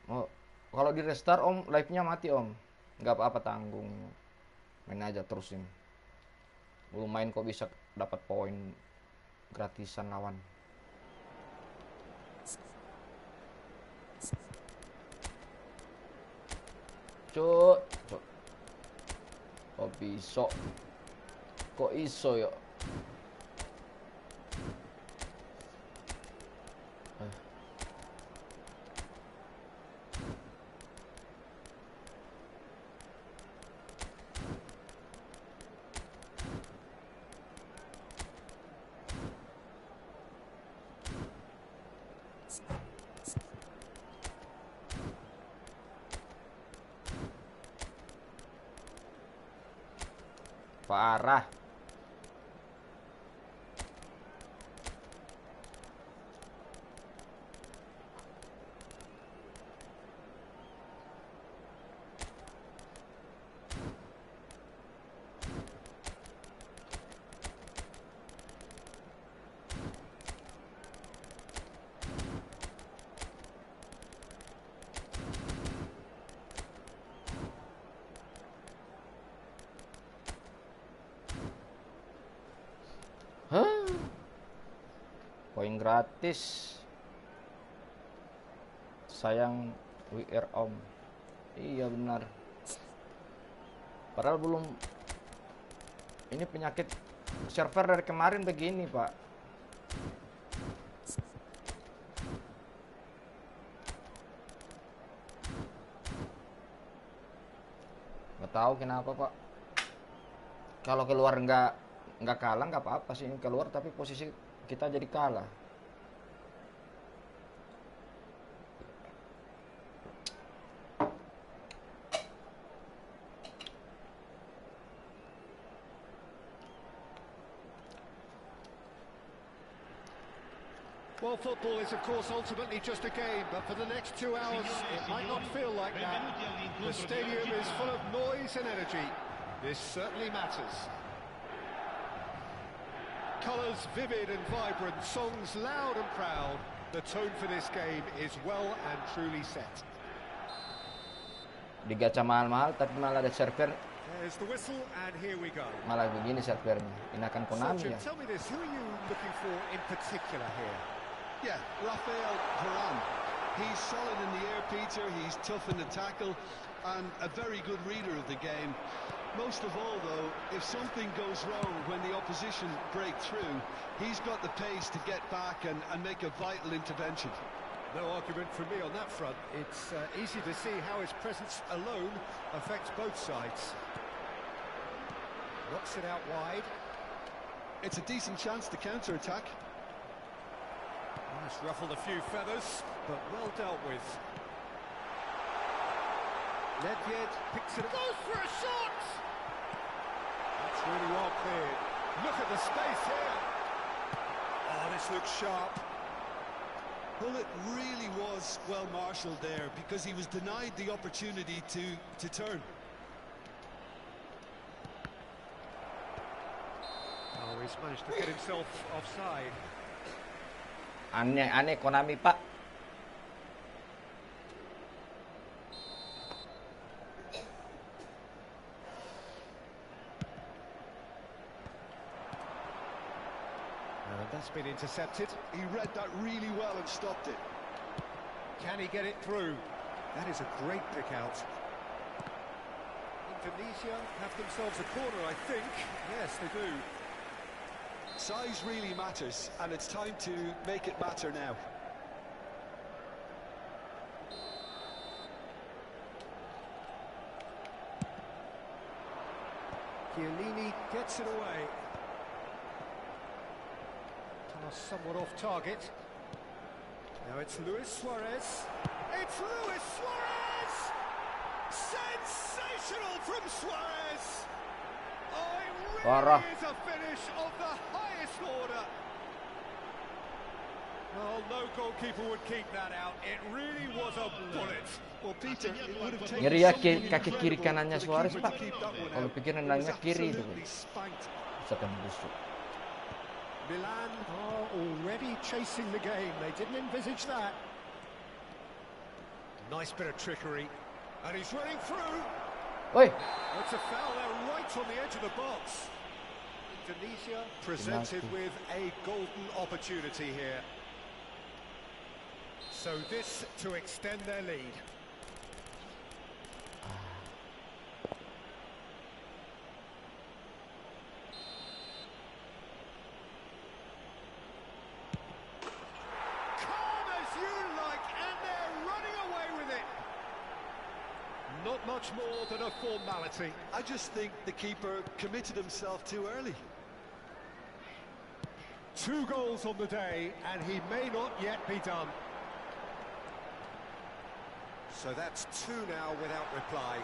Oh, kalau di restart om, live-nya mati om. Nggak apa-apa, tanggung. Main aja terusin. Belum main kok bisa dapat poin gratisan lawan. Cuk. Kok bisa? Kok iso ya? Parah. Poin gratis. Sayang WR om. Iya benar. Padahal belum. Ini penyakit server dari kemarin begini pak. Nggak tahu kenapa pak. Kalau keluar nggak kalah nggak apa-apa sih, keluar tapi posisi kita jadi kalah. Well, football is, of course, ultimately just a game, but for the next 2 hours, it might not feel like that. The stadium is full of noise and energy. This certainly matters. Colours vivid and vibrant, songs loud and proud. The tone for this game is well and truly set. Digacha mahal-mahal, tapi malah ada server. There's the whistle, and here we go. Malah begini servernya. Inakan Konami ya. Tell me this, who are you looking for in particular here? Yeah, Rafael Varane. He's solid in the air, Peter. He's tough in the tackle and a very good reader of the game. Most of all, though, if something goes wrong when the opposition break through, he's got the pace to get back and make a vital intervention. No argument from me on that front. It's easy to see how his presence alone affects both sides. Knocks it out wide. It's a decent chance to counter-attack. It's ruffled a few feathers, but well dealt with. DELPIERO picks it up. Goes for a shot! That's really well cleared. Look at the space here. Oh, this looks sharp. Well, it really was well marshalled there because he was denied the opportunity to turn. Oh, he's managed to get himself offside. Aneh Konami, Pak. That's been intercepted. He read that really well and stopped it. Can he get it through? That is a great pick out. Indonesia have themselves a corner, I think. Yes, they do. Size really matters, and it's time to make it matter now. Chiellini gets it away. Somewhat off target. Now it's Luis Suarez. It's Luis Suarez! Sensational from Suarez! Oh, it really is a finish of the highest order. Well, no goalkeeper would keep that out. It really was a bullet. Well, Peter, it would have taken Ngeri ya kaki kiri kanannya Suarez, Pak. Kalau pikir nendangnya kiri itu. Bisa tembus. Milan are already chasing the game. They didn't envisage that. Nice bit of trickery. And he's running through. Oi. It's a foul there right on the edge of the box. Indonesia presented with a golden opportunity here. So this to extend their lead. Not much more than a formality. I just think the keeper committed himself too early. 2 goals on the day, and he may not yet be done. So that's 2 now without reply.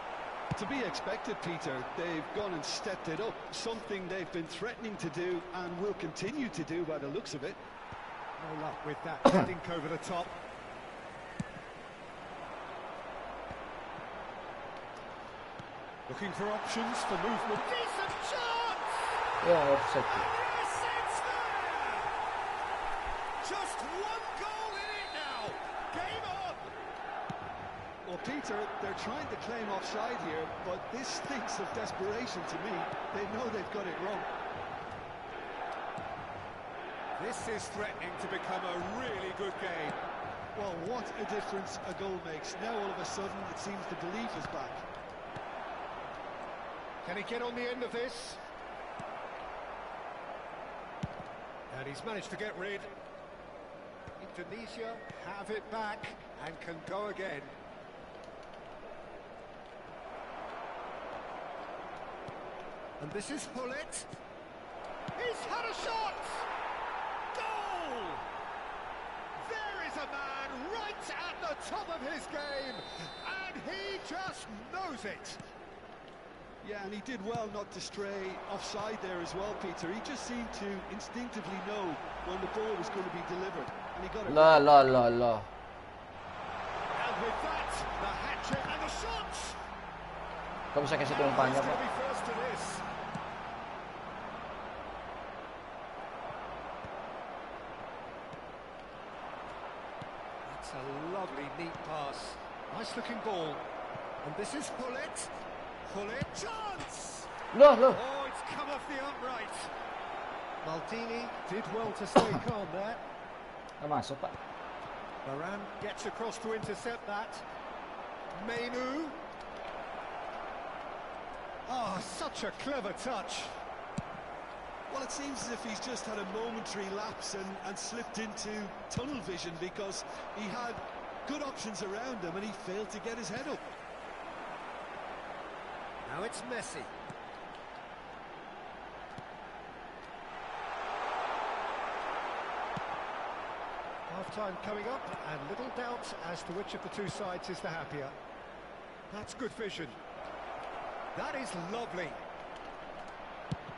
To be expected, Peter. They've gone and stepped it up, something they've been threatening to do and will continue to do by the looks of it. No luck with that dink over the top. Looking for options for movement. Decent chance! Yeah, offside. Just 1 goal in it now. Game on. Well, Peter, they're trying to claim offside here, but this stinks of desperation to me. They know they've got it wrong. This is threatening to become a really good game. Well, what a difference a goal makes. Now all of a sudden it seems the belief is back. Can he get on the end of this? And he's managed to get rid. Indonesia have it back and can go again. And this is Hullet. He's had a shot! Goal! There is a man right at the top of his game, and he just knows it. Yeah, and he did well not to stray offside there as well, Peter. He just seemed to instinctively know when the ball was going to be delivered, and he got it. La. And with that, the hat-trick and the shots. Kau bisa kasih umpannya, Pak? First to this. That's a lovely, neat pass. Nice-looking ball. And this is Hullet. Hullet, chance! Loh. Oh, it's come off the upright. Maldini did well to stay calm there. Nggak masuk, Pak. Varane gets across to intercept that. Mainu. Oh, such a clever touch. Well, it seems as if he's just had a momentary lapse and slipped into tunnel vision because he had good options around him and he failed to get his head up. Now it's Messi. Half-time coming up, and little doubt as to which of the 2 sides is the happier. That's good vision. That is lovely.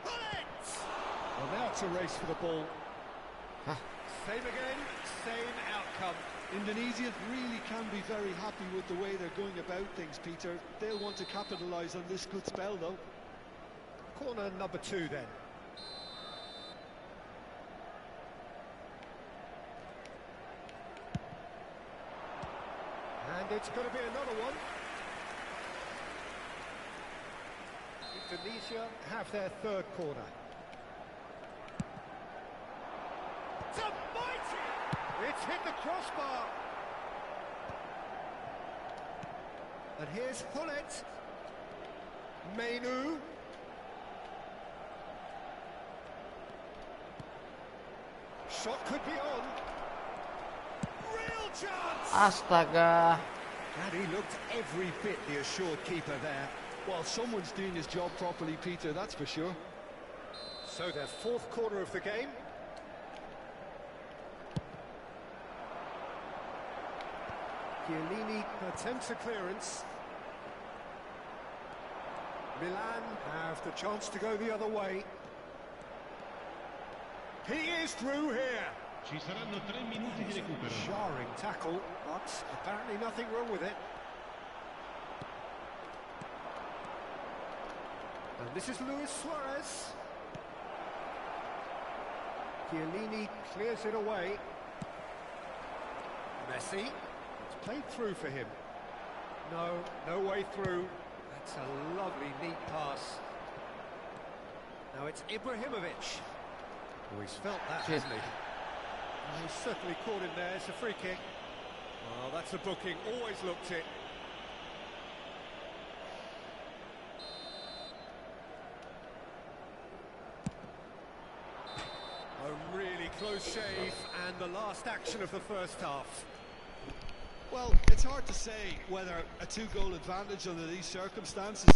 Well, now it's a race for the ball. Same again, same outcome. Indonesia really can be very happy with the way they're going about things, Peter. They'll want to capitalise on this good spell, though. Corner number 2, then. And it's going to be another one. Indonesia have their third corner. It's a mighty! It's hit the crossbar. And here's Hullet. Mainu. Shot could be on. Real chance! Astaga. And he looked every bit the assured keeper there. Well, someone's doing his job properly, Peter, that's for sure. So their fourth corner of the game. Chiellini attempts a clearance. Milan have the chance to go the other way. He is through here. Ci saranno 3 minuti di recupero. Jarring tackle, but apparently nothing wrong with it. And this is Luis Suarez. Chiellini clears it away. Messi. It's played through for him. No way through. That's a lovely, neat pass. Now it's Ibrahimovic. Oh, he's felt that, hasn't he? Well, he's certainly caught him there. It's a free kick. Well, that's a booking. Always looked it. A really close shave, and the last action of the first half. Well, it's hard to say whether a 2-goal advantage under these circumstances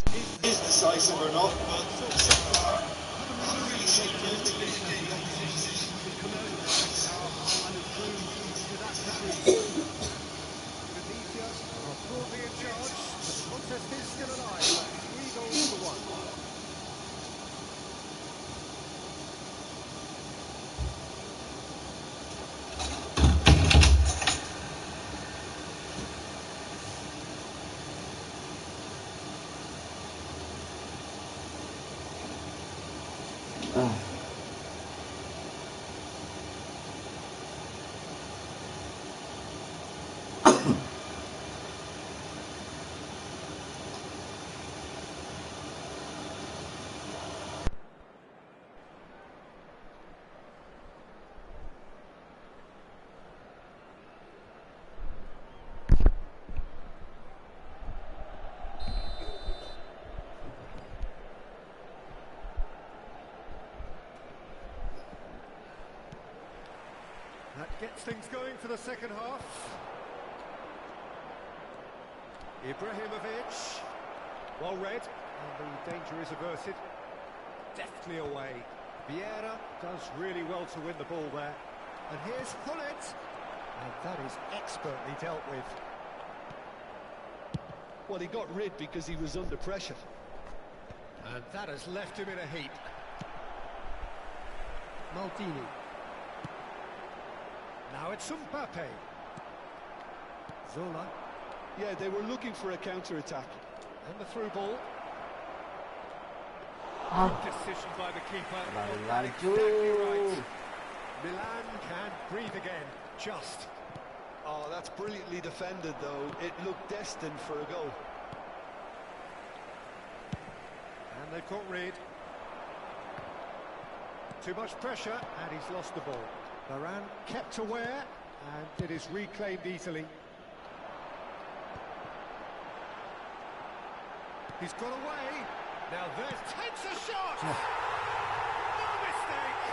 is decisive or not, but so far, haven't really shaped anything in the opposition to come out of the second half and improve to that degree. Indonesia are broadly in charge, but the contest is still alive. 3 goals to 1. That gets things going for the second half. Ibrahimovic. Well read, and the danger is averted. Deftly away. Vieira does really well to win the ball there. And here's Hullet. And that is expertly dealt with. Well, he got rid because he was under pressure. And that has left him in a heap. Maldini. Now it's Mbappe. Zola. Yeah, they were looking for a counter-attack. And the through ball. Decision by the keeper. Exactly right. Milan can breathe again. Just. Oh, that's brilliantly defended, though. It looked destined for a goal. And they've got rid. Too much pressure, and he's lost the ball. Varane kept aware, and it is reclaimed easily. He's got away. Now there's takes a shot. No mistake.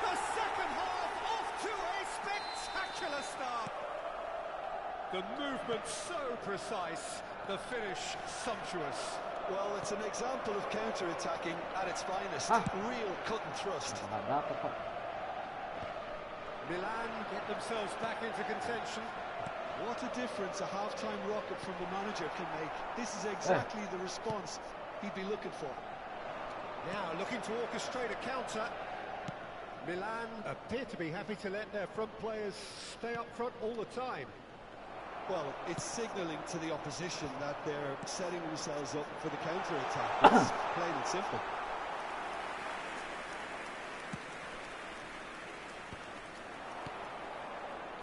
The second half off to a spectacular start. The movement so precise, the finish sumptuous. Well, it's an example of counter-attacking at its finest. Real cut and thrust. Milan get themselves back into contention. What a difference a half-time rocket from the manager can make. This is exactly the response he'd be looking for. Now looking to orchestrate a counter. Milan appear to be happy to let their front players stay up front all the time. Well, it's signalling to the opposition that they're setting themselves up for the counter-attack. It's plain and simple.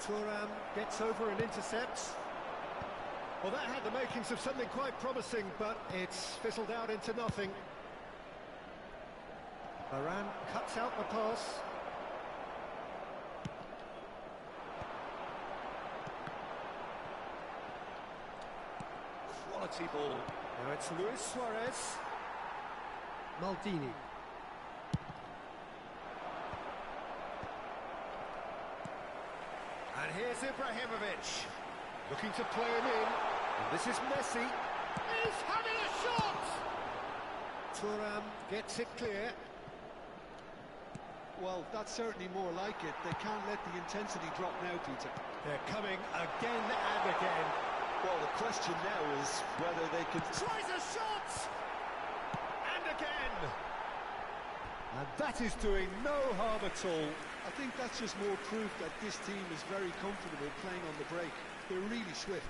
Thuram gets over and intercepts. Well, that had the makings of something quite promising, but it's fizzled out into nothing. Varane cuts out the pass. Quality ball. Now it's Luis Suarez. Maldini. And here's Ibrahimovic. Looking to play him in. And this is Messi. He's having a shot! Thuram gets it clear. Well, that's certainly more like it. They can't let the intensity drop now, Peter. They're coming again and again. Well, the question now is whether they can... Tries a shot! And again! And that is doing no harm at all. I think that's just more proof that this team is very comfortable playing on the break. They're really swift.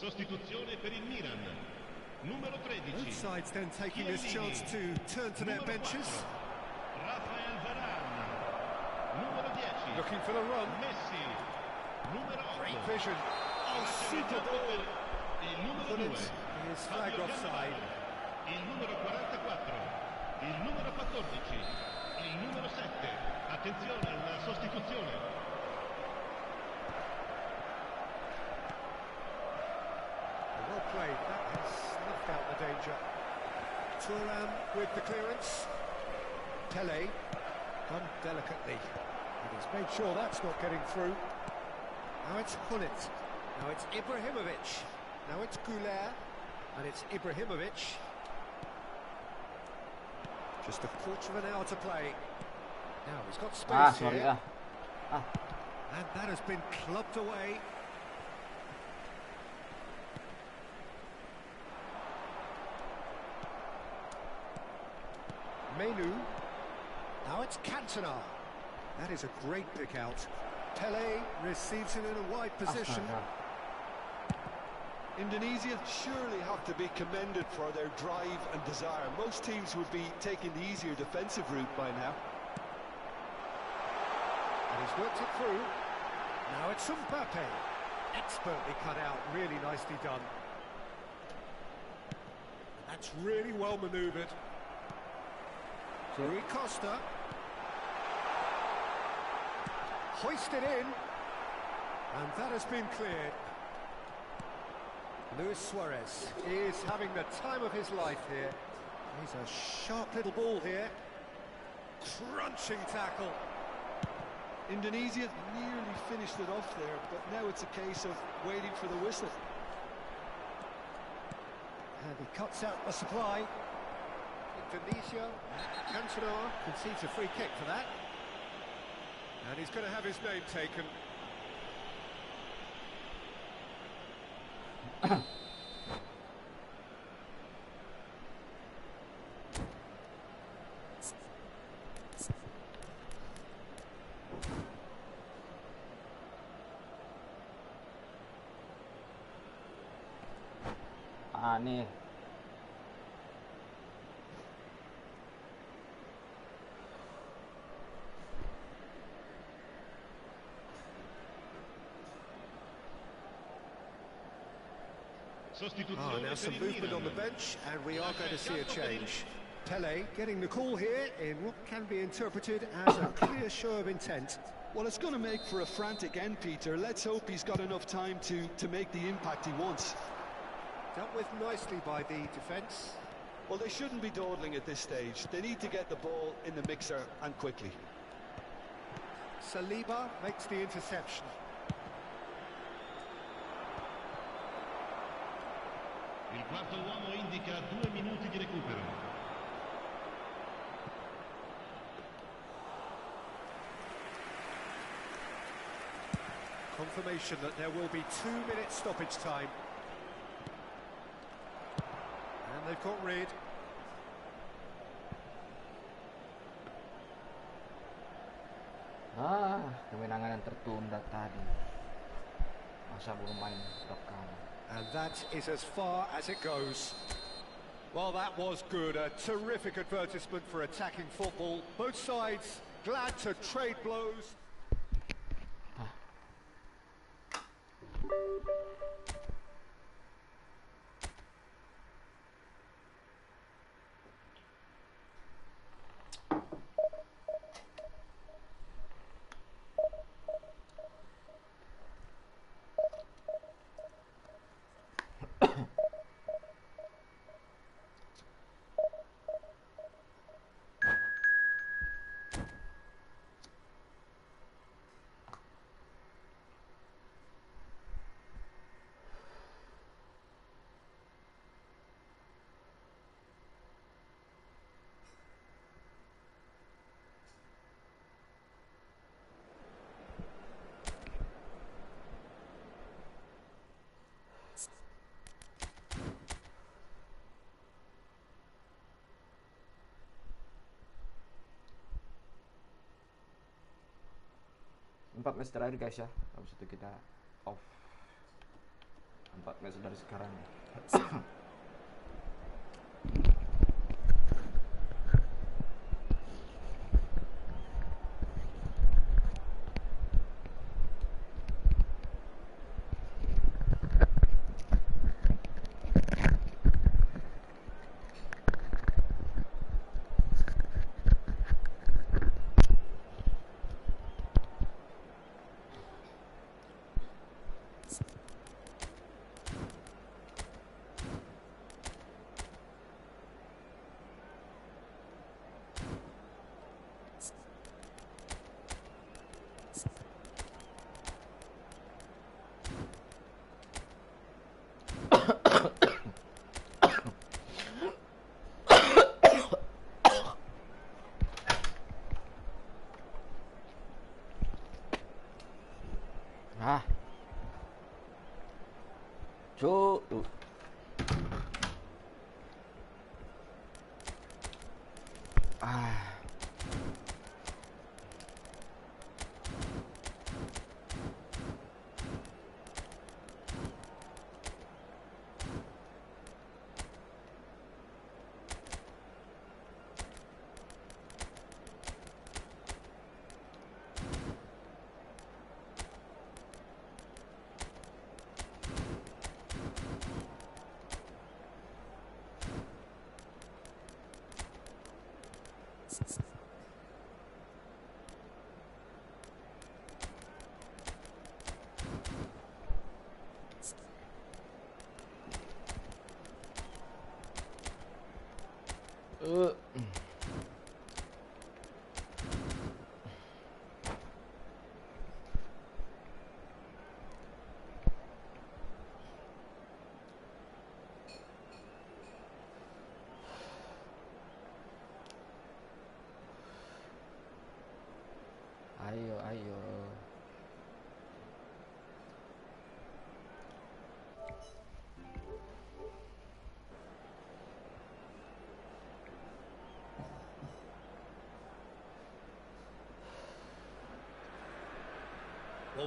Sostituzione per il Milan. Numero 13. Both sides then taking this chance to turn to their benches. Rafael Varane. Numero 10. Looking for the run. Messi. Numero 8. Great vision. Oh, super ball. Il numero But 2. it's flagged offside. Il numero 44. Il numero 14. Il numero 7. Attenzione alla sostituzione. Well played, that has snuffed out the danger. Thuram with the clearance. Pele, done delicately. And he's made sure that's not getting through. Now it's Hullet. Now it's Ibrahimovic. Now it's Goulet. And it's Ibrahimovic. Just a quarter of an hour to play. Now he's got space here. And that has been clubbed away. Menu. Now it's Cantona. That is a great pick out. Pele receives it in a wide position. Indonesia surely have to be commended for their drive and desire. Most teams would be taking the easier defensive route by now. And he's worked it through. Now it's Mbappe. Expertly cut out, really nicely done. That's really well manoeuvred. Rui Costa. Hoisted in. And that has been cleared. Luis Suarez is having the time of his life here. He's a sharp little ball here. Crunching tackle. Indonesia nearly finished it off there, but now it's a case of waiting for the whistle. And he cuts out the supply. Indonesia. Cantona concedes a free kick for that. And he's going to have his name taken. Nih. Now some movement on the bench, and we are going to see a change. Pele getting the call here in what can be interpreted as a clear show of intent. Well, it's going to make for a frantic end, Peter. Let's hope he's got enough time to make the impact he wants. Dealt with nicely by the defence. Well, they shouldn't be dawdling at this stage. They need to get the ball in the mixer, and quickly. Saliba makes the interception. Il quarto uomo indica 2 minuti di recupero. Confirmation that there will be 2 minutes stoppage time. And they've got rid. Kemenangan yang tertunda tadi. Masa belum main tekan. And that is as far as it goes. Well, that was good. A terrific advertisement for attacking football. Both sides glad to trade blows. Empat match terakhir guys ya, habis itu kita off. 4 match dari sekarang. Tuh.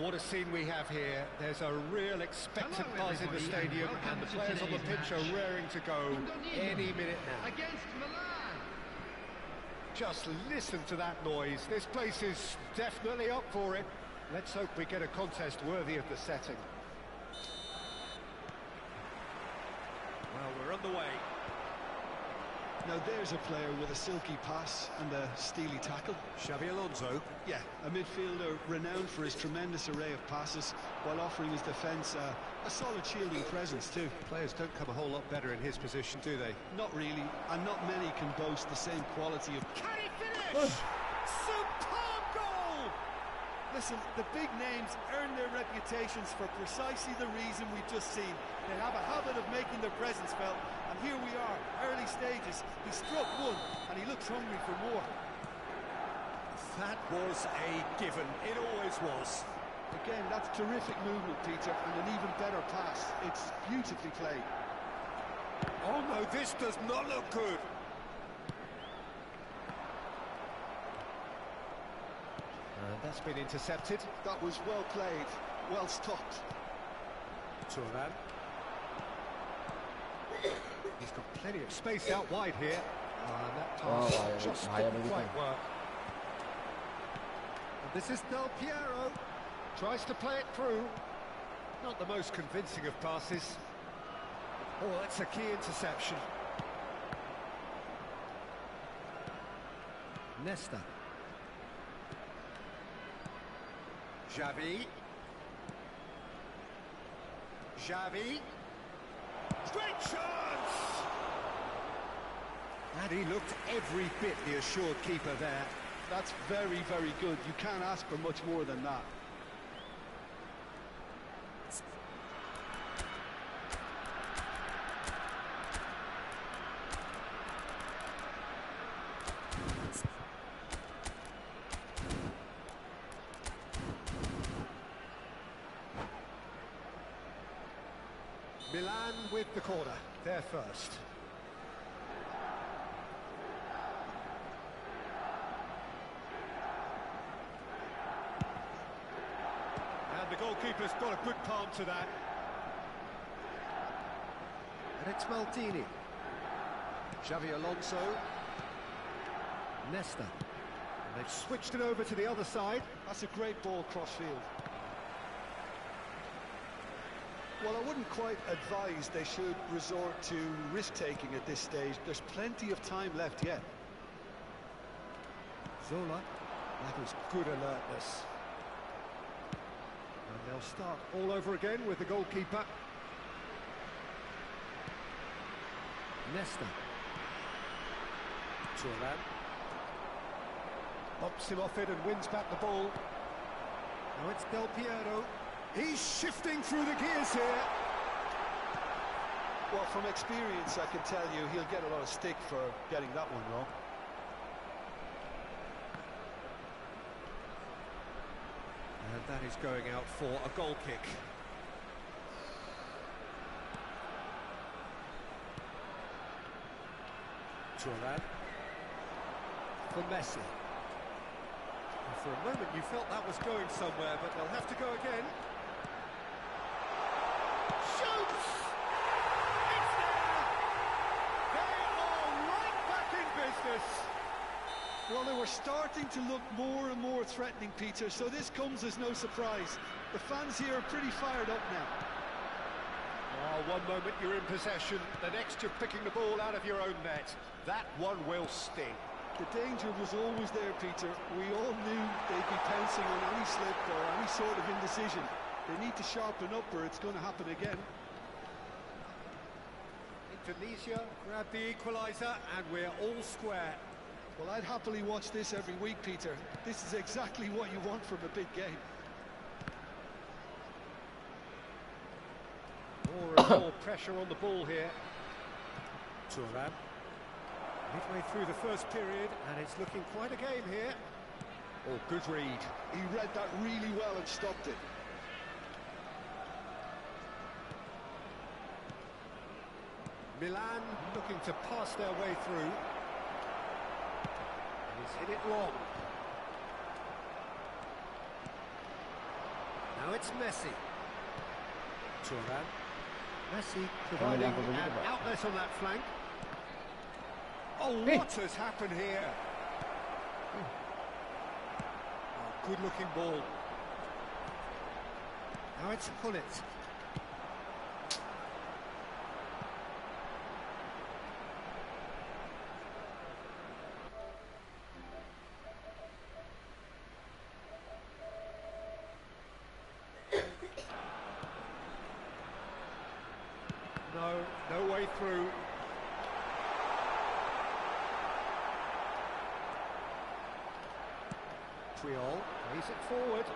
what a scene we have here. There's a real expectant buzz in the stadium, and the players on the pitch are raring to go any minute now. Against Milan. Just listen to that noise. This place is definitely up for it. Let's hope we get a contest worthy of the setting. Well, we're on the way. Now there's a player with a silky pass and a steely tackle. Xabi Alonso. Yeah, a midfielder renowned for his tremendous array of passes while offering his defence a solid shielding presence too. Players don't come a whole lot better in his position, do they? Not really, and not many can boast the same quality of... Can he finish? Superb goal! Listen, the big names earn their reputations for precisely the reason we've just seen. They have a habit of making their presence felt, and here we are, early stages. He struck one, and he looks hungry for more. That was a given. It always was. Again, that's terrific movement, Peter, and an even better pass. It's beautifully played. Oh no, this does not look good. That's been intercepted. That was well played, well stopped. Turan. He's got plenty of space out wide here. And that pass just didn't quite work. And this is DELPIERO. Tries to play it through. Not the most convincing of passes. Oh, that's a key interception. Nesta. Xavi. Great chance! And he looked every bit the assured keeper there. That's very, very good. You can't ask for much more than that. Milan with the corner, they're first. And the goalkeeper's got a good palm to that. And it's Maldini. Xabi Alonso. Nesta. And they've switched it over to the other side. That's a great ball cross-field. Well, I wouldn't quite advise they should resort to risk-taking at this stage. There's plenty of time left yet. Zola, that was good alertness. And they'll start all over again with the goalkeeper. Nesta. Turan. Bumps him off it and wins back the ball. Now it's DELPIERO. He's shifting through the gears here. Well, from experience, I can tell you he'll get a lot of stick for getting that one wrong. And that is going out for a goal kick. Turan. For Messi. And for a moment you felt that was going somewhere, but they'll have to go again. Shoots! It's there! They are right back in business! Well, they were starting to look more and more threatening, Peter, so this comes as no surprise. The fans here are pretty fired up now. Oh, one moment you're in possession, the next you're picking the ball out of your own net. That one will sting. The danger was always there, Peter. We all knew they'd be pouncing on any slip or any sort of indecision. They need to sharpen up or it's going to happen again. Indonesia grab the equaliser and we're all square. Well, I'd happily watch this every week, Peter. This is exactly what you want from a big game. More and more pressure on the ball here. Turan. Midway through the first period, and it's looking quite a game here. Oh, good read. He read that really well and stopped it. Milan looking to pass their way through. And he's hit it long. Now it's Messi. Turan. Messi providing an outlet on that flank. Oh, what has happened here? Oh, good-looking ball. Now it's Hullet. No way through. Triol plays it forward.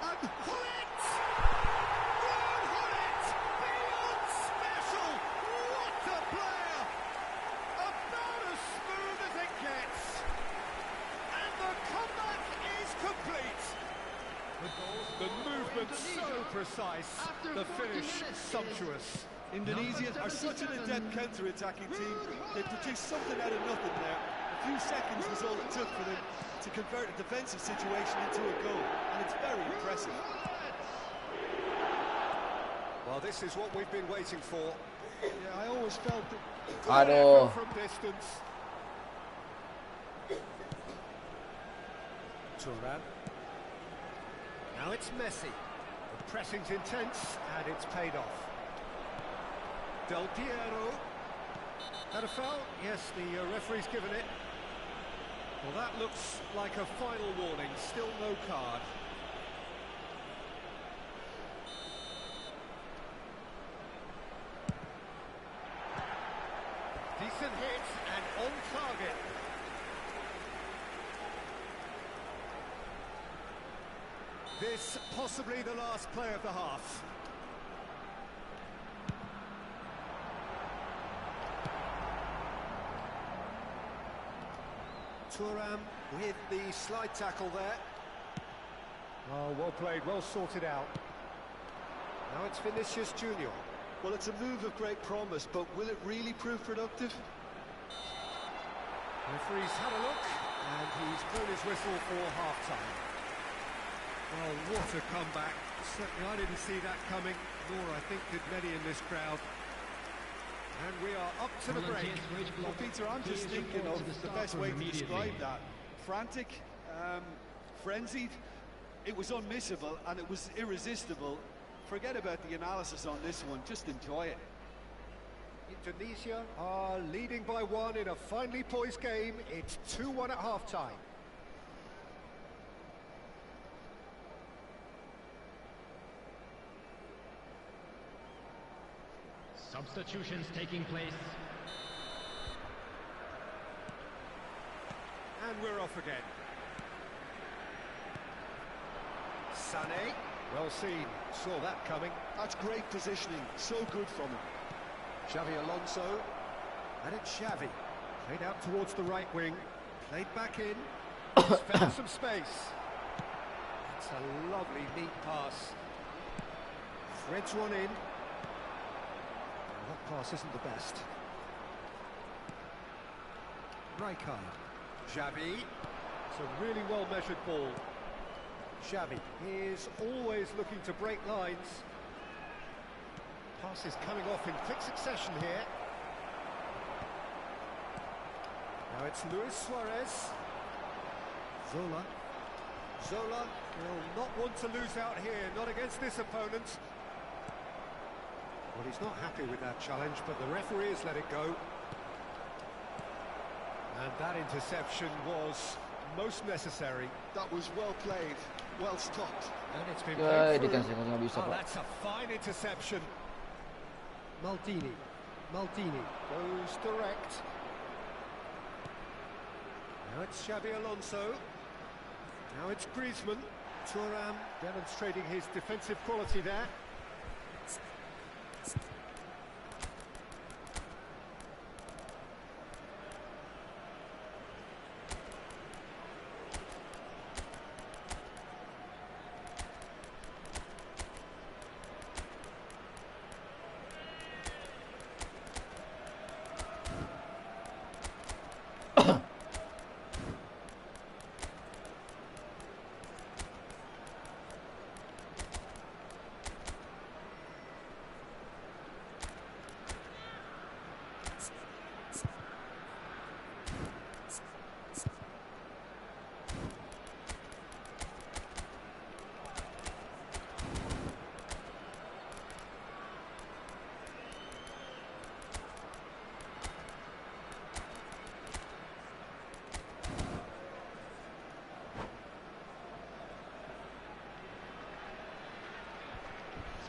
And Hullet! Ron Hullet! Beyond special! What a player! About as smooth as it gets. And the comeback is complete. The movement so precise, the finish sumptuous. Indonesia are such an adept counter-attacking team. They produced something out of nothing there. A few seconds was all it took for them to convert a defensive situation into a goal, and it's very impressive. Well, this is what we've been waiting for. Yeah, I always felt that. Aduh. From distance. Turan. Now it's Messi. The pressing's intense, and it's paid off. DELPIERO. Had a foul? Yes, the referee's given it. Well, that looks like a final warning. Still no card. Decent hit and on target. This possibly the last play of the half. Thuram with the slide tackle there. Oh, well played, well sorted out. Now it's Vinicius Junior. Well, it's a move of great promise, but will it really prove productive? Referee's had a look, and he's blown his whistle for half-time. Well, what a comeback. Certainly I didn't see that coming, nor I think did many in this crowd. And we are up to the break. Well, Peter, I'm just thinking of the best way to describe that. Frantic, frenzied, it was unmissable and it was irresistible. Forget about the analysis on this one, just enjoy it. Indonesia are leading by 1 in a finely poised game. It's 2-1 at half-time. Substitutions taking place. And we're off again. Sané, well seen, saw that coming. That's great positioning, so good from him. Xavi Alonso, and it's Xavi. Played out towards the right wing, played back in, he's found some space. It's a lovely, neat pass. Threads one in. That pass isn't the best. Rijkaard. Xavi. It's a really well-measured ball. Xavi is always looking to break lines. Pass is coming off in quick succession here. Now it's Luis Suarez. Zola. Zola will not want to lose out here, not against this opponent. Well, he's not happy with that challenge, but the referee has let it go. And that interception was most necessary. That was well played, well stopped. And it's been played through. Bisa, Oh, that's a fine interception. Maldini. Maldini goes direct. Now it's Xabi Alonso. Now it's Griezmann. Thuram demonstrating his defensive quality there.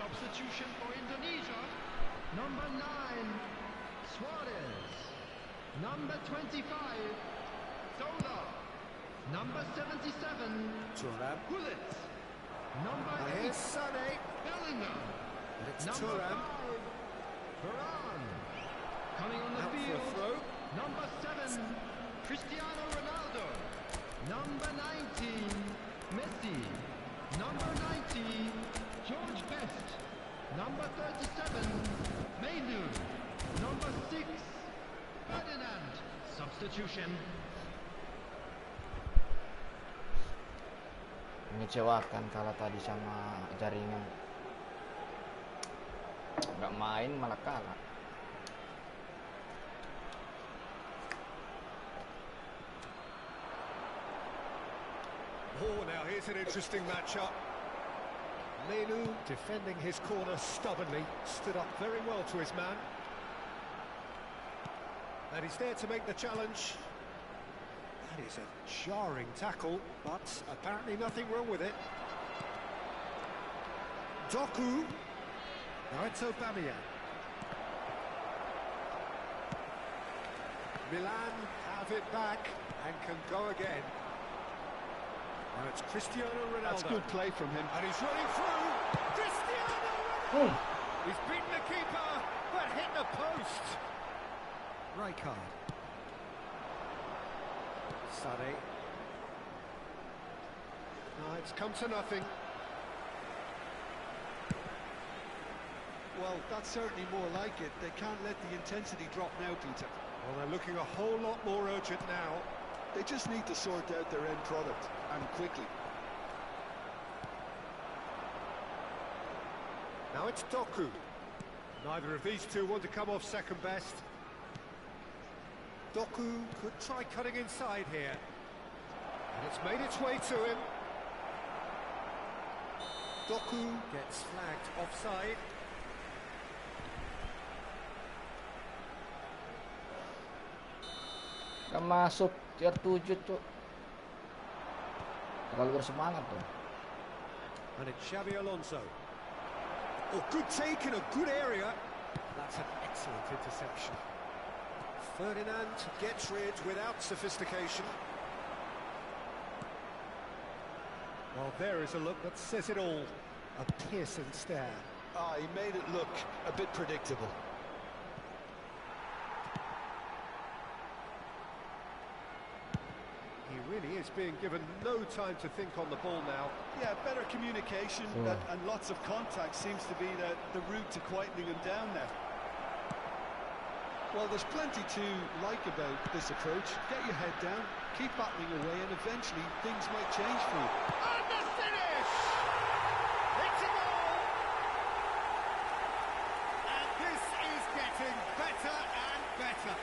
Substitution for Indonesia. Number 9, Suarez. Number 25, Zola. Number 77, Thuram. Gullit. Number 8, Here's Sané. Bellingham. It's Number Thuram. 5, Varane. Coming on the Out for a field, throw. number 7, Cristiano Ronaldo. Number 19, Messi. Number 90, George Best. Number 37, Mainu. Number 6, Ferdinand. Substitution. Mengecewakan kalah tadi sama jaringan. Nggak main malah kalah. Oh, now here's an interesting matchup. Mainu defending his corner stubbornly, stood up very well to his man. And he's there to make the challenge. That is a jarring tackle, but apparently nothing wrong with it. Doku. Now it's Aubameyang. Milan have it back and can go again. Now it's Cristiano Ronaldo. That's good play from him. And he's running through. Cristiano Ronaldo! He's beaten the keeper, but hit the post. Rijkaard. Sané. No, it's come to nothing. Well, that's certainly more like it. They can't let the intensity drop now, Peter. Well, they're looking a whole lot more urgent now. They just need to sort out their end product, and quickly. Now it's Doku. Neither of these two want to come off second best. Doku could try cutting inside here. And it's made its way to him. Doku gets flagged offside. Gak masuk tier 7 tuh. Terlalu bersemangat tuh. And it's Xabi Alonso. Oh, good take in a good area. That's an excellent interception. Ferdinand gets rid without sophistication. Well, there is a look that says it all. A piercing stare. Ah, he made it look a bit predictable. He really is being given no time to think on the ball now. Yeah, better communication and lots of contact seems to be the route to quietening him down now. Well, there's plenty to like about this approach. Get your head down, keep battling away, and eventually things might change for you. And the finish! It's a goal! And this is getting better and better.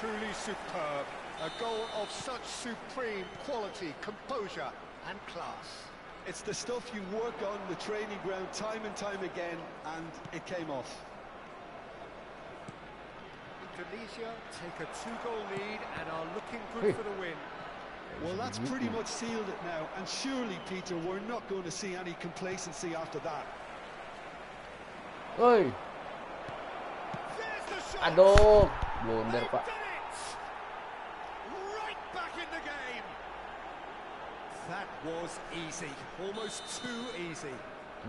Truly superb. A goal of such supreme quality, composure and class. It's the stuff you work on the training ground time and time again, and it came off. Indonesia take a 2-goal lead and are looking good for the win. Well, that's pretty much sealed it now, and surely, Peter, we're not going to see any complacency after that. Oi. There's the shot! Aduh, blunder, They've Pak. done it! Right back in the game! That was easy, almost too easy.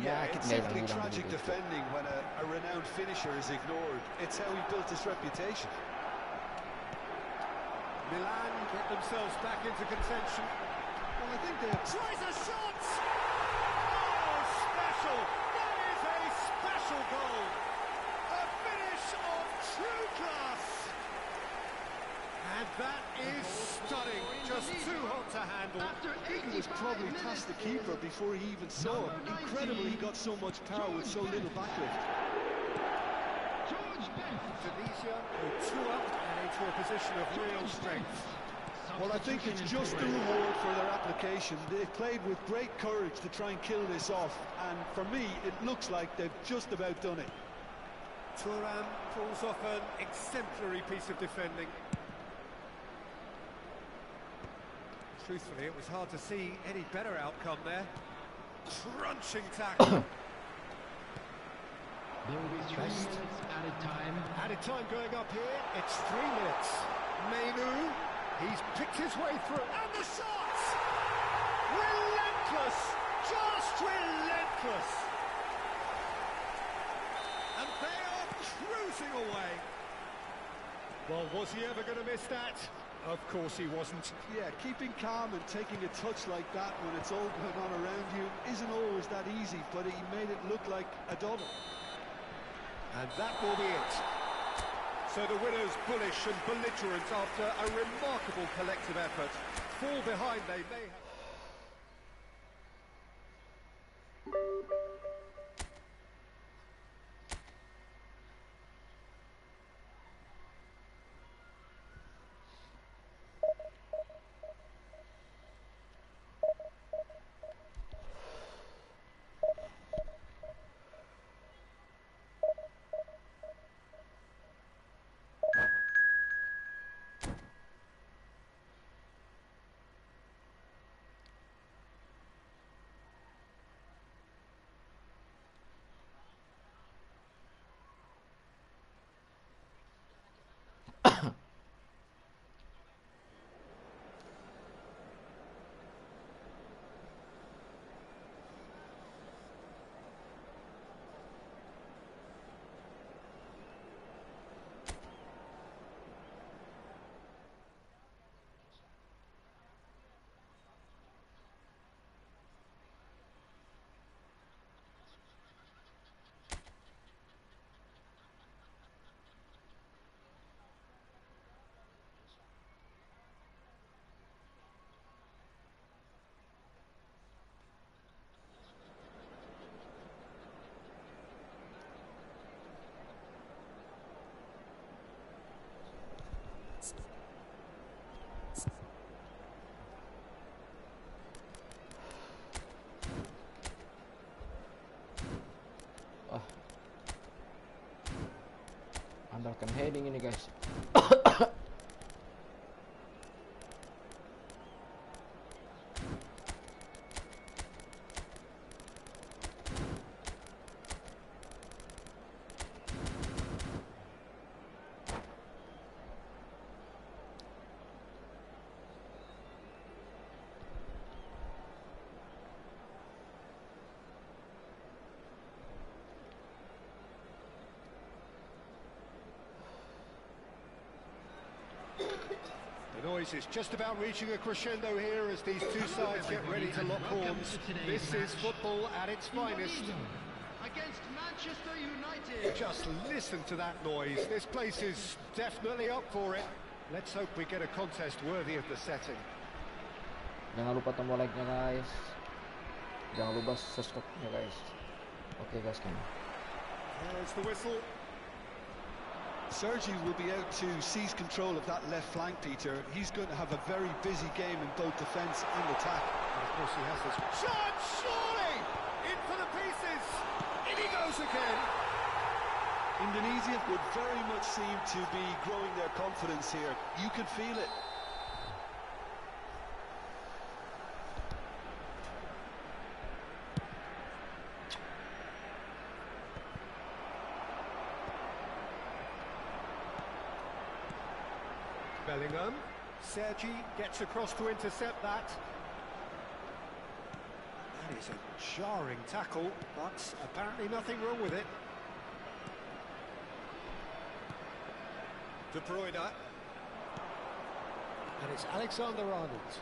Yeah, Penyakit it's nggak simply hilang tragic begitu. defending when a renowned finisher is ignored. It's how he built his reputation. Milan get themselves back into contention. Well, I think they have... Tries a shot! Oh, special! That is a special goal! A finish of true class! And that is stunning, just too hot to handle. I think it was probably past the keeper before he even saw him. Incredible he got so much power with so little backlift. Tunisia go 2 up and into a position of real strength. Well, I think it's just the reward for their application. They've played with great courage to try and kill this off, and for me, it looks like they've just about done it. Thuram pulls off an exemplary piece of defending. Truthfully, it was hard to see any better outcome there. Crunching tackle. There will be 3 minutes added time. Added time going up here. It's 3 minutes. Mainu, he's picked his way through, and the shots! Relentless, just relentless. And they are cruising away. Well, was he ever going to miss that? Of course he wasn't. Yeah, keeping calm and taking a touch like that when it's all going on around you isn't always that easy, but he made it look like a double. And that will be it. So the winners bullish and belligerent after a remarkable collective effort. Fall behind they may have... Andalkan heading ini guys. The noise is just about reaching a crescendo here as these two sides get ready to lock horns. This is football at its finest. Against Manchester United. Just listen to that noise. This place is definitely up for it. Let's hope we get a contest worthy of the setting. Jangan lupa tombol like-nya guys. Jangan lupa subscribe-nya guys. Oke guys kan. There's the whistle. Sergi will be out to seize control of that left flank, Peter. He's going to have a very busy game in both defence and attack. And of course he has this shot, surely! In for the pieces! In he goes again! Indonesia would very much seem to be growing their confidence here. You can feel it. Bellingham. Sergi gets across to intercept that. That is a jarring tackle, but apparently nothing wrong with it. De Bruyne. And it's Alexander-Arnold.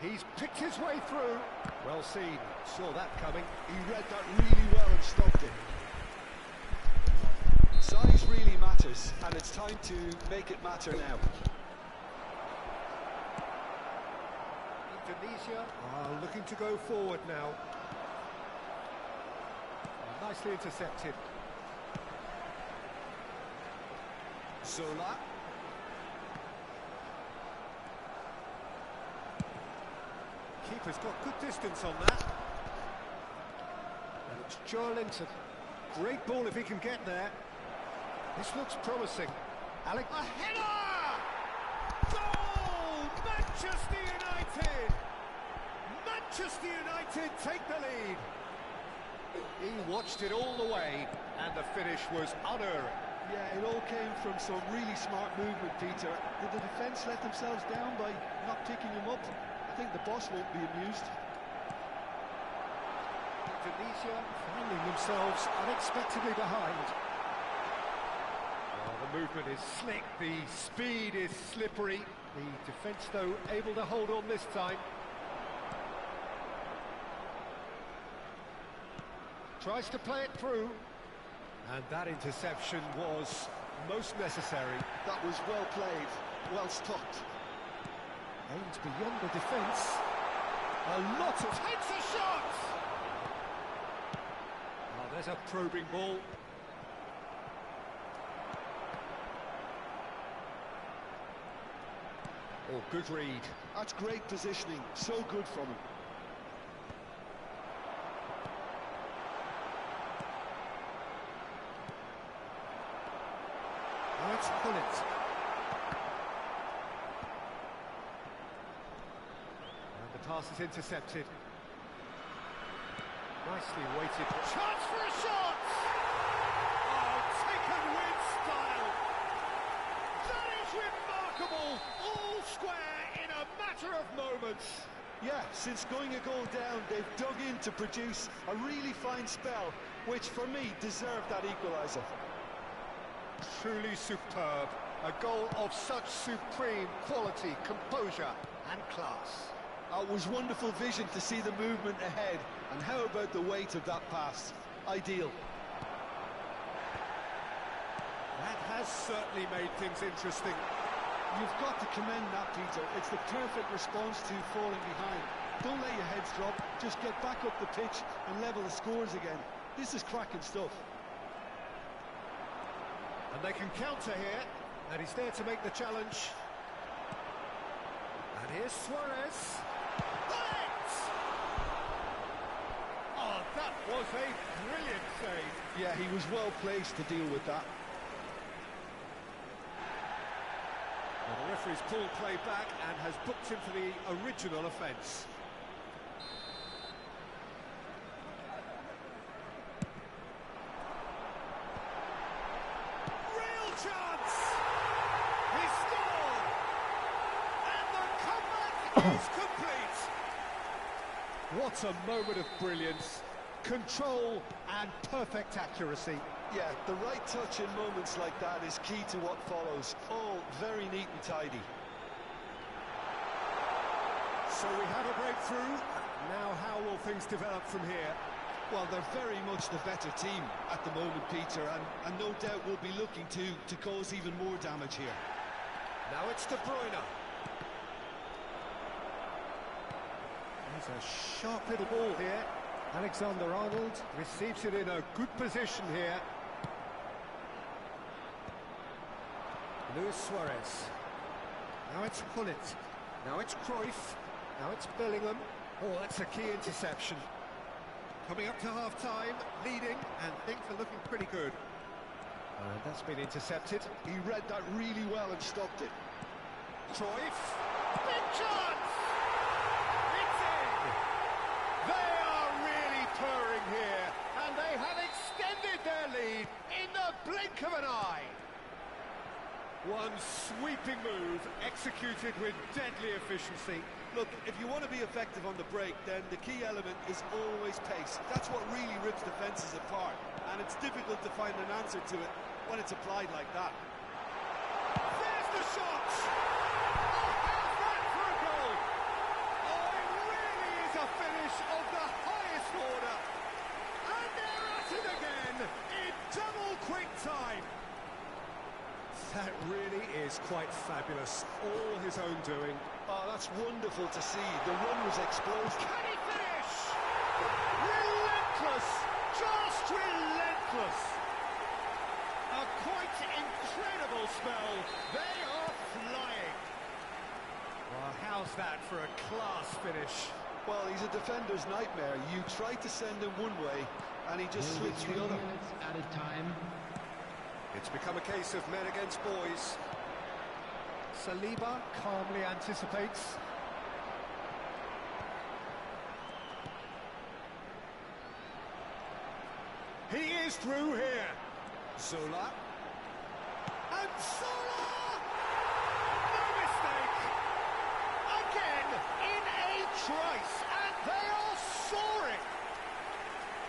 He's picked his way through. Well seen. Saw that coming. He read that really well and stopped it. Size really matters, and it's time to make it matter now. Indonesia are looking to go forward now. Nicely intercepted. Zola. Keeper's got good distance on that. And it's Joelinton. Great ball if he can get there. This looks promising. A header! Goal! Manchester United! Manchester United take the lead. He watched it all the way, and the finish was unerring. Yeah, it all came from some really smart movement, Peter. Did the defence let themselves down by not picking him up? I think the boss won't be amused. Tunisia finding themselves unexpectedly behind. Oh, the movement is slick, the speed is slippery. The defence, though, able to hold on this time. Tries to play it through. And that interception was most necessary. That was well played, well stopped. Aims beyond the defence. A lot of... Takes a shot! Oh, there's a probing ball. Oh, good read. That's great positioning, so good from him. Now it's Pullet. And the pass is intercepted. Nicely weighted. Chance for a shot! Oh, taken with style. That is remarkable. All square in a matter of moments. Yeah, since going a goal down, they've dug in to produce a really fine spell, which for me deserved that equaliser. Truly superb. A goal of such supreme quality, composure and class. It was wonderful vision to see the movement ahead, and how about the weight of that pass? Ideal. That has certainly made things interesting. You've got to commend that, Peter. It's the perfect response to falling behind. Don't let your heads drop, just get back up the pitch and level the scores again. This is cracking stuff. And they can counter here, and he's there to make the challenge. And here's Suarez. Brilliant! Oh, that was a brilliant save. Yeah, he was well placed to deal with that. Well, the referee's pulled play back and has booked him for the original offence. Real chance! He scored! And the comeback is complete! What a moment of brilliance, control and perfect accuracy. Yeah, the right touch in moments like that is key to what follows. All very neat and tidy. So we have a breakthrough. Now how will things develop from here? Well, they're very much the better team at the moment, Peter, and no doubt will be looking to cause even more damage here. Now it's De Bruyne. There's a sharp little ball here. Alexander-Arnold receives it in a good position here. Luis Suarez. Now it's Pullet. Now it's Cruyff. Now it's Bellingham. Oh, that's a key interception. Coming up to half-time, leading, and things are looking pretty good. And that's been intercepted. He read that really well and stopped it. Cruyff. Big chance! It's in! They are really purring here, and they have extended their lead in the blink of an eye. One sweeping move, executed with deadly efficiency. Look, if you want to be effective on the break, then the key element is always pace. That's what really rips defences apart, and it's difficult to find an answer to it when it's applied like that. There's the shot! Oh, how's that for a goal? Oh, it really is a finish of the highest order. And they're at it again in double quick time. That really is quite fabulous. All his own doing. Oh, that's wonderful to see. The run was explosive. Can he finish? Relentless! Just relentless! A quite incredible spell. They are flying. Well, how's that for a class finish? Well, he's a defender's nightmare. You try to send him one way, and he just slips the other. At a time. It's become a case of men against boys. Saliba calmly anticipates. He is through here. Zola. And Zola! No mistake! Again, in a trice, and they are soaring!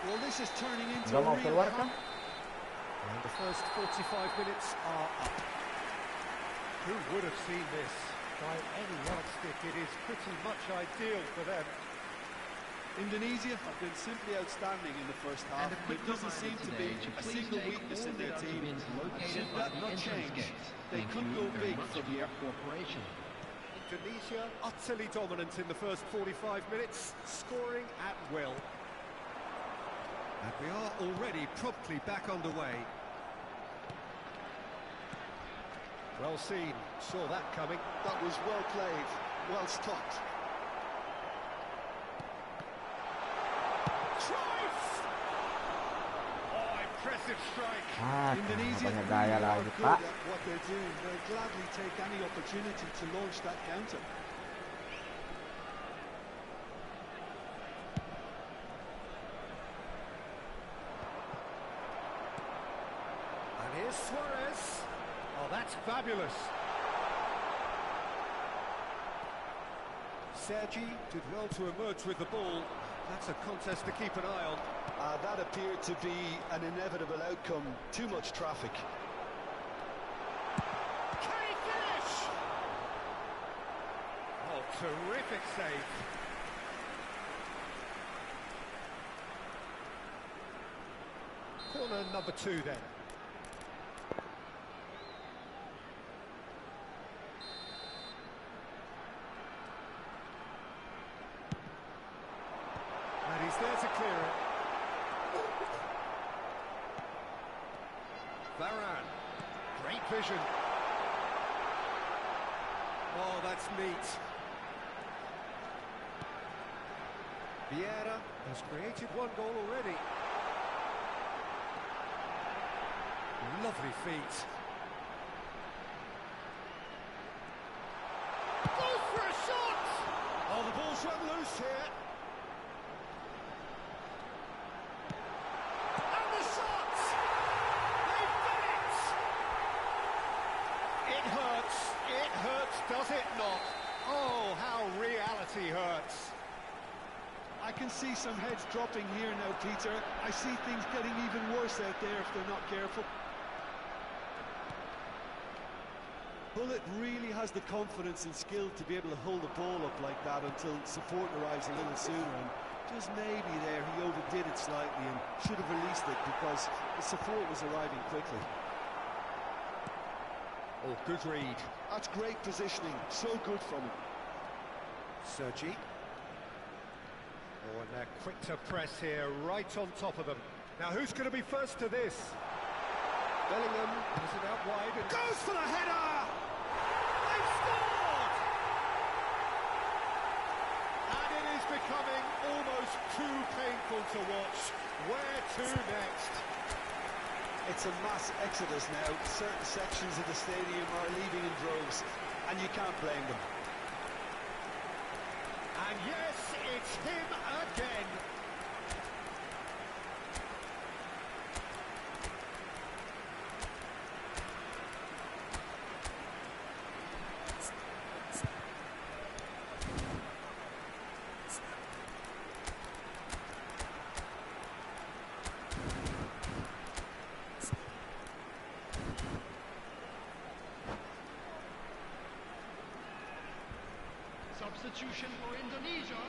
Well, this is turning into a real... And the first 45 minutes are up. Who would have seen this? By any yardstick, it is pretty much ideal for them. Indonesia have been simply outstanding in the first half. There doesn't seem to be a single weakness in their team. Should that not change, they could go big from here. Indonesia utterly dominant in the first 45 minutes, scoring at will. And we are already promptly back underway. Well seen, saw that coming. That was well played, well stopped. Impressive strike. Indonesia really are good at what they're doing. They'll gladly take any opportunity to launch that counter. And here's Suarez. Oh, that's fabulous. Sergi did well to emerge with the ball. That's a contest to keep an eye on. That appeared to be an inevitable outcome. Too much traffic. Can he finish? Oh, terrific save. Corner number 2 then. And he's there to clear it. Varane, great vision. Oh, that's neat. Vieira has created one goal already. Lovely feet. Goes for a shot! Oh, the ball's run loose here. And the shot! They've done it! It hurts, does it not? Oh, how reality hurts. I can see some heads dropping here now, Peter. I see things getting even worse out there if they're not careful. Bullet really has the confidence and skill to be able to hold the ball up like that until support arrives a little sooner, and just maybe there he overdid it slightly and should have released it because the support was arriving quickly. Oh, good read. That's great positioning, so good from him. Sergi. Oh, and they're quick to press here, right on top of them. Now, who's going to be first to this? Bellingham has it out wide and goes for the header! They've scored! And it is becoming almost too painful to watch. Where to next? It's a mass exodus now. Certain sections of the stadium are leaving in droves, and you can't blame them. And yes, it's him again. Substitution for Indonesia,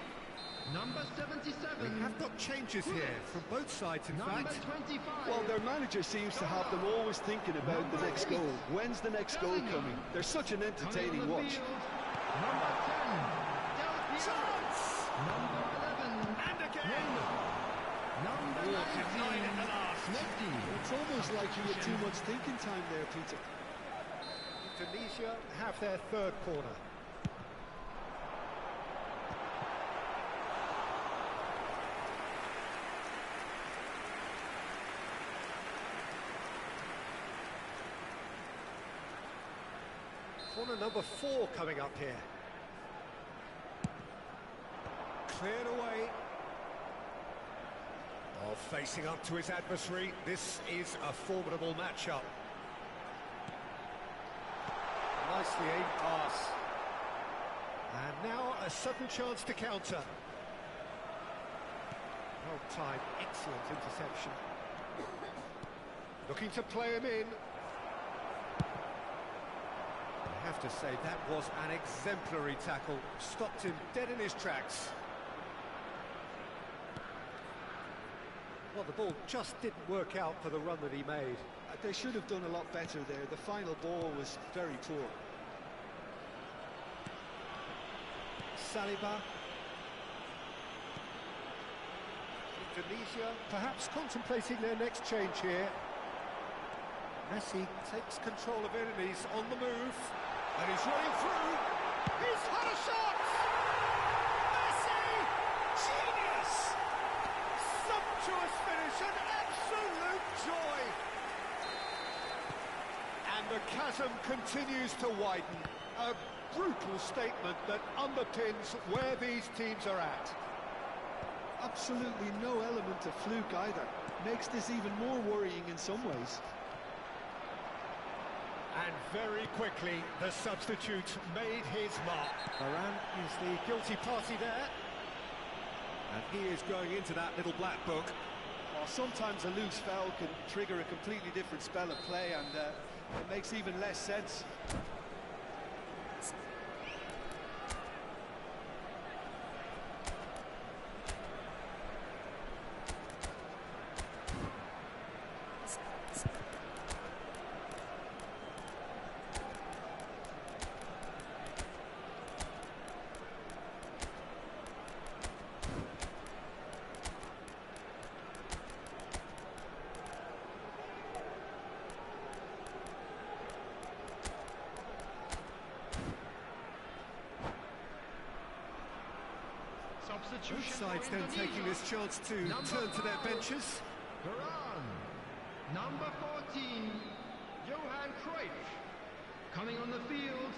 number 77. We have got changes here from both sides, in number fact. 25. Well, their manager seems to have them always thinking about the next goal. When's the next goal coming? They're such an entertaining watch. Number 10, DELPIERO. Number 11, And again. number 19, at the last. It's almost like you had too much thinking time there, Peter. Indonesia have their third corner. Corner number 4 coming up here. Cleared away. Well, facing up to his adversary, this is a formidable matchup. Nicely aimed pass. And now a sudden chance to counter. Well-timed, excellent interception. Looking to play him in. I have to say, that was an exemplary tackle. Stopped him dead in his tracks. Well, the ball just didn't work out for the run that he made. They should have done a lot better there. The final ball was very poor. Saliba. Indonesia perhaps contemplating their next change here. Messi takes control of enemies on the move, and he's running through. He's had a shot! Messi! Genius! Sumptuous finish, an absolute joy! And the chasm continues to widen. A brutal statement that underpins where these teams are at. Absolutely no element of fluke either. Makes this even more worrying in some ways. And very quickly, the substitute made his mark. Varane is the guilty party there. And he is going into that little black book. Well, sometimes a loose foul can trigger a completely different spell of play, and it makes even less sense. Both sides then taking this chance to turn to their benches. Varane, number 14, Johan Cruyff. Coming on the field,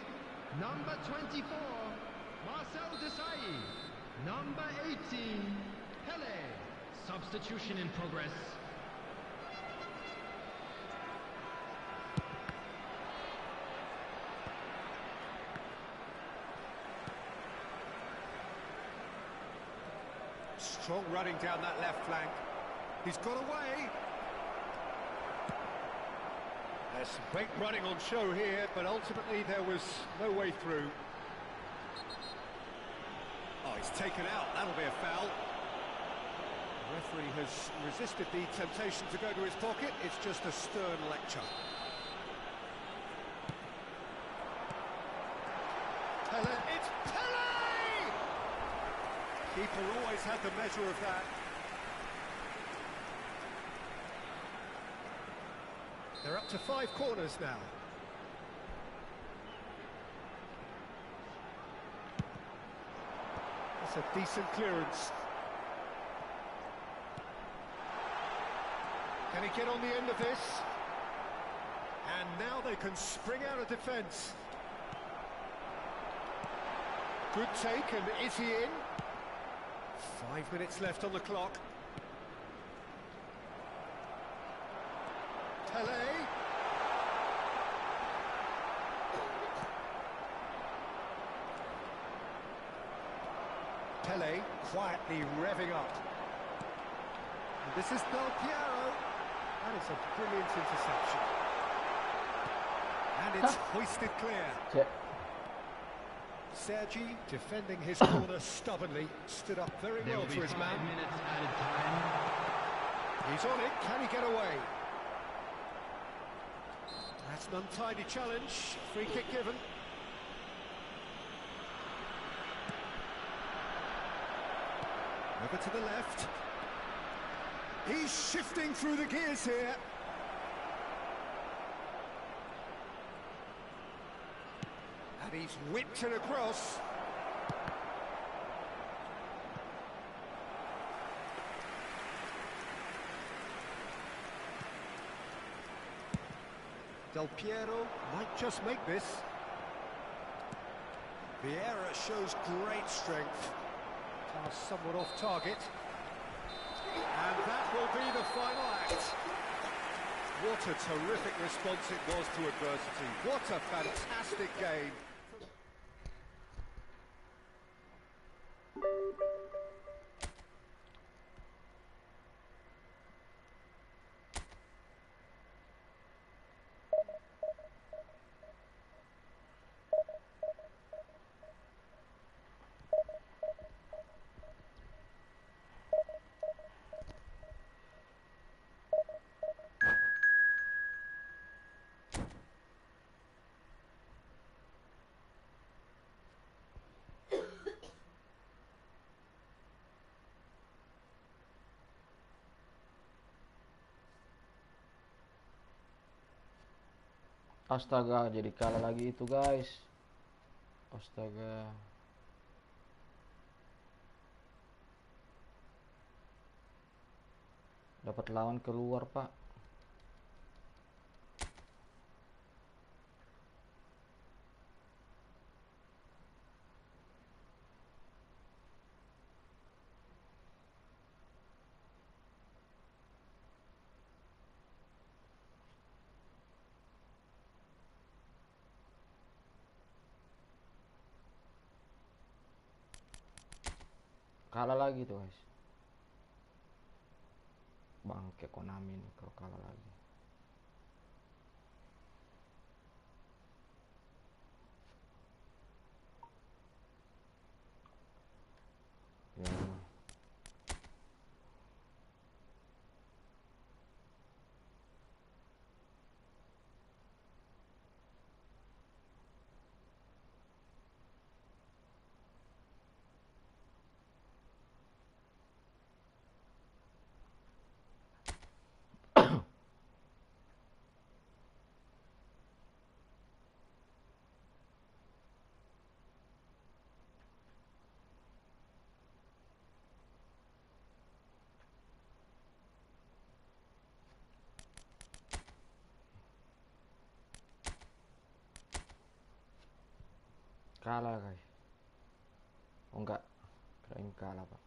number 24, Marcel Desailly. Number 18, Pele. Substitution in progress. Strong running down that left flank. He's got away. There's some great running on show here, but ultimately there was no way through. Oh, he's taken out. That'll be a foul. The referee has resisted the temptation to go to his pocket. It's just a stern lecture. Pele, it's Pele! Keeper always had the measure of that. They're up to 5 corners now. That's a decent clearance. Can he get on the end of this? And now they can spring out of defence. Good take, and is he in? 5 minutes left on the clock. Pele. Pele quietly revving up. And this is DELPIERO. That is a brilliant interception. And it's hoisted clear. Sergi, defending his corner stubbornly, stood up very well for his man. 5 minutes added time. He's on it, can he get away? That's an untidy challenge, free kick given. Over to the left. He's shifting through the gears here. And he's whipped it across. DELPIERO might just make this. Vieira shows great strength. Pass somewhat off target. And that will be the final act. What a terrific response it was to adversity. What a fantastic game. Astaga, jadi kalah lagi itu guys. Astaga. Dapat lawan keluar, Pak. Kalah lagi tuh guys. Bangke Konami nih kalau kalah lagi. Ya. Kalah guys. Oh enggak, kirain kalah Pak.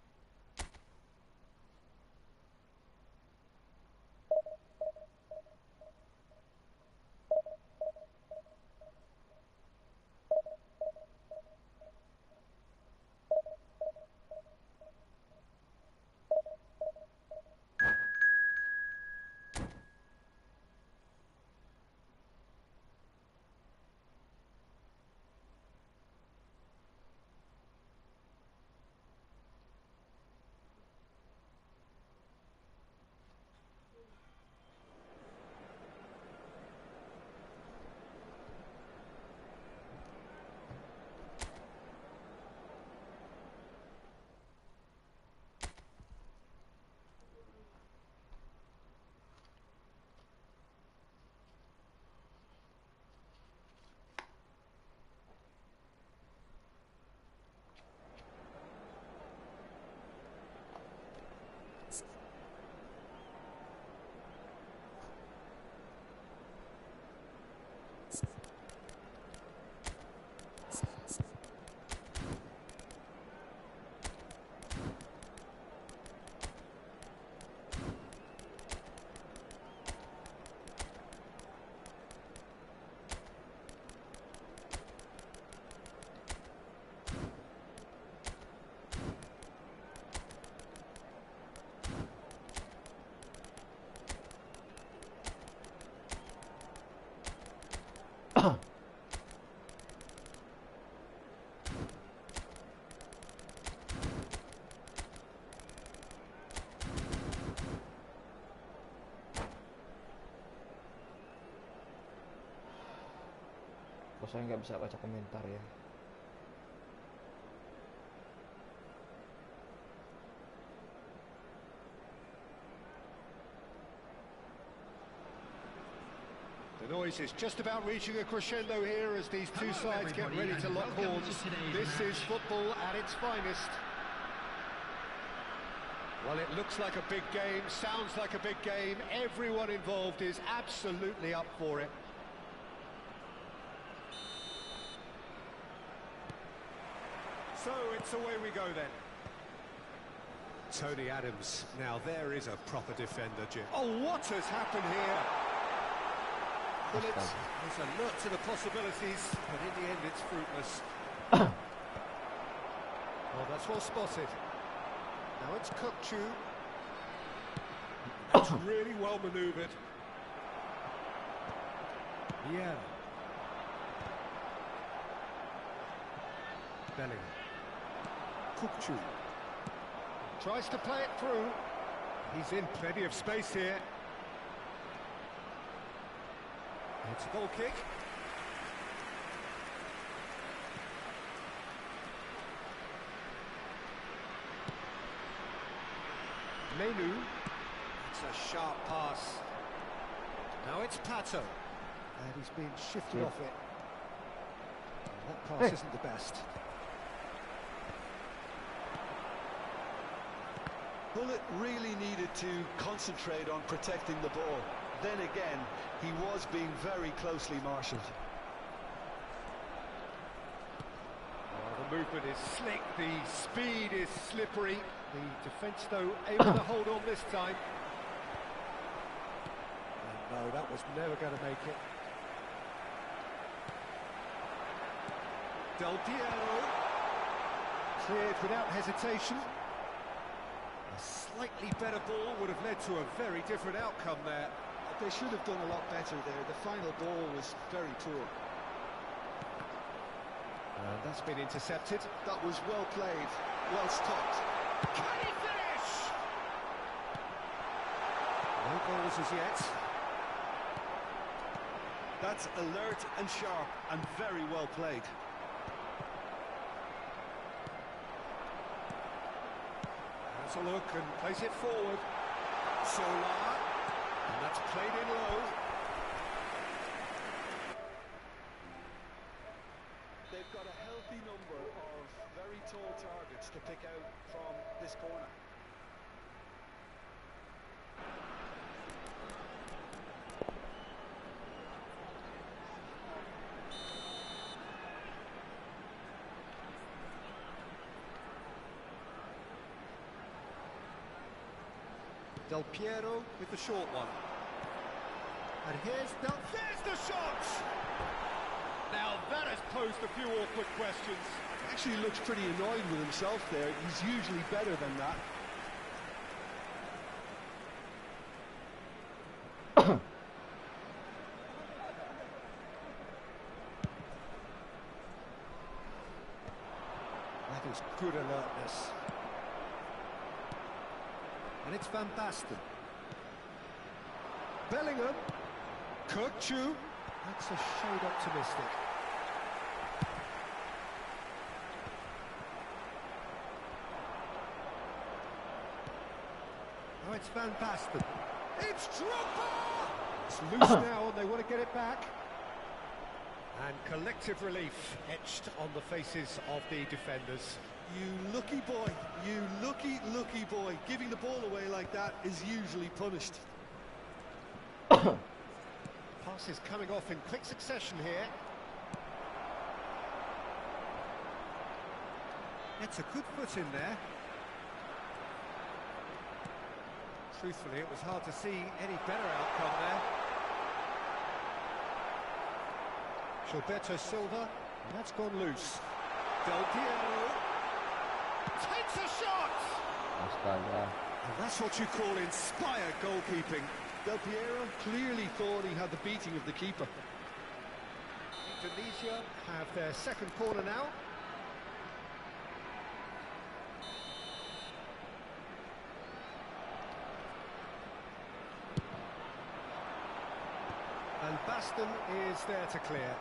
Saya nggak bisa baca komentar ya. The noise is just about reaching a crescendo here as these two sides get ready to lock horns. This is football at its finest. Well, it looks like a big game, sounds like a big game. Everyone involved is absolutely up for it. So it's away we go then. Tony Adams. Now there is a proper defender, Jim. Oh, what has happened here? Well, it's alert to the possibilities, but in the end it's fruitless. Well, that's well spotted. Now it's Kukchu. That's really well manoeuvred. Yeah. Bellingham. Kukchu. Tries to play it through. He's in plenty of space here. It's a goal kick. Menu. It's a sharp pass. Now it's Pato. And he's been shifted off it. That pass isn't the best. Bullet really needed to concentrate on protecting the ball. Then again, he was being very closely marshalled. Well, the movement is slick, the speed is slippery. The defence, though, able to hold on this time. And no, that was never going to make it. DELPIERO. Cleared without hesitation. A slightly better ball would have led to a very different outcome there. They should have done a lot better there. The final ball was very poor. And that's been intercepted. That was well played, well stopped. Can he finish? No goals as yet. That's alert and sharp and very well played. Has a look and plays it forward. Solar. And that's played in low. They've got a healthy number of very tall targets to pick out from this corner. DELPIERO with the short one. And there's the shot! Now that has posed a few awkward questions. Actually looks pretty annoyed with himself there. He's usually better than that. That is good alertness. And it's Van Basten. Bellingham. Kukchu. That's a shade optimistic. Now it's Van Basten. It's Drogba! It's loose now and they want to get it back. And collective relief etched on the faces of the defenders. You lucky boy, you lucky boy. Giving the ball away like that is usually punished. Passes coming off in quick succession here. It's a good foot in there. Truthfully, it was hard to see any better outcome there. Gilberto Silva, and that's gone loose. DELPIERO takes a shot! And that's what you call inspired goalkeeping. DELPIERO clearly thought he had the beating of the keeper. Indonesia have their second corner now. And Basten is there to clear.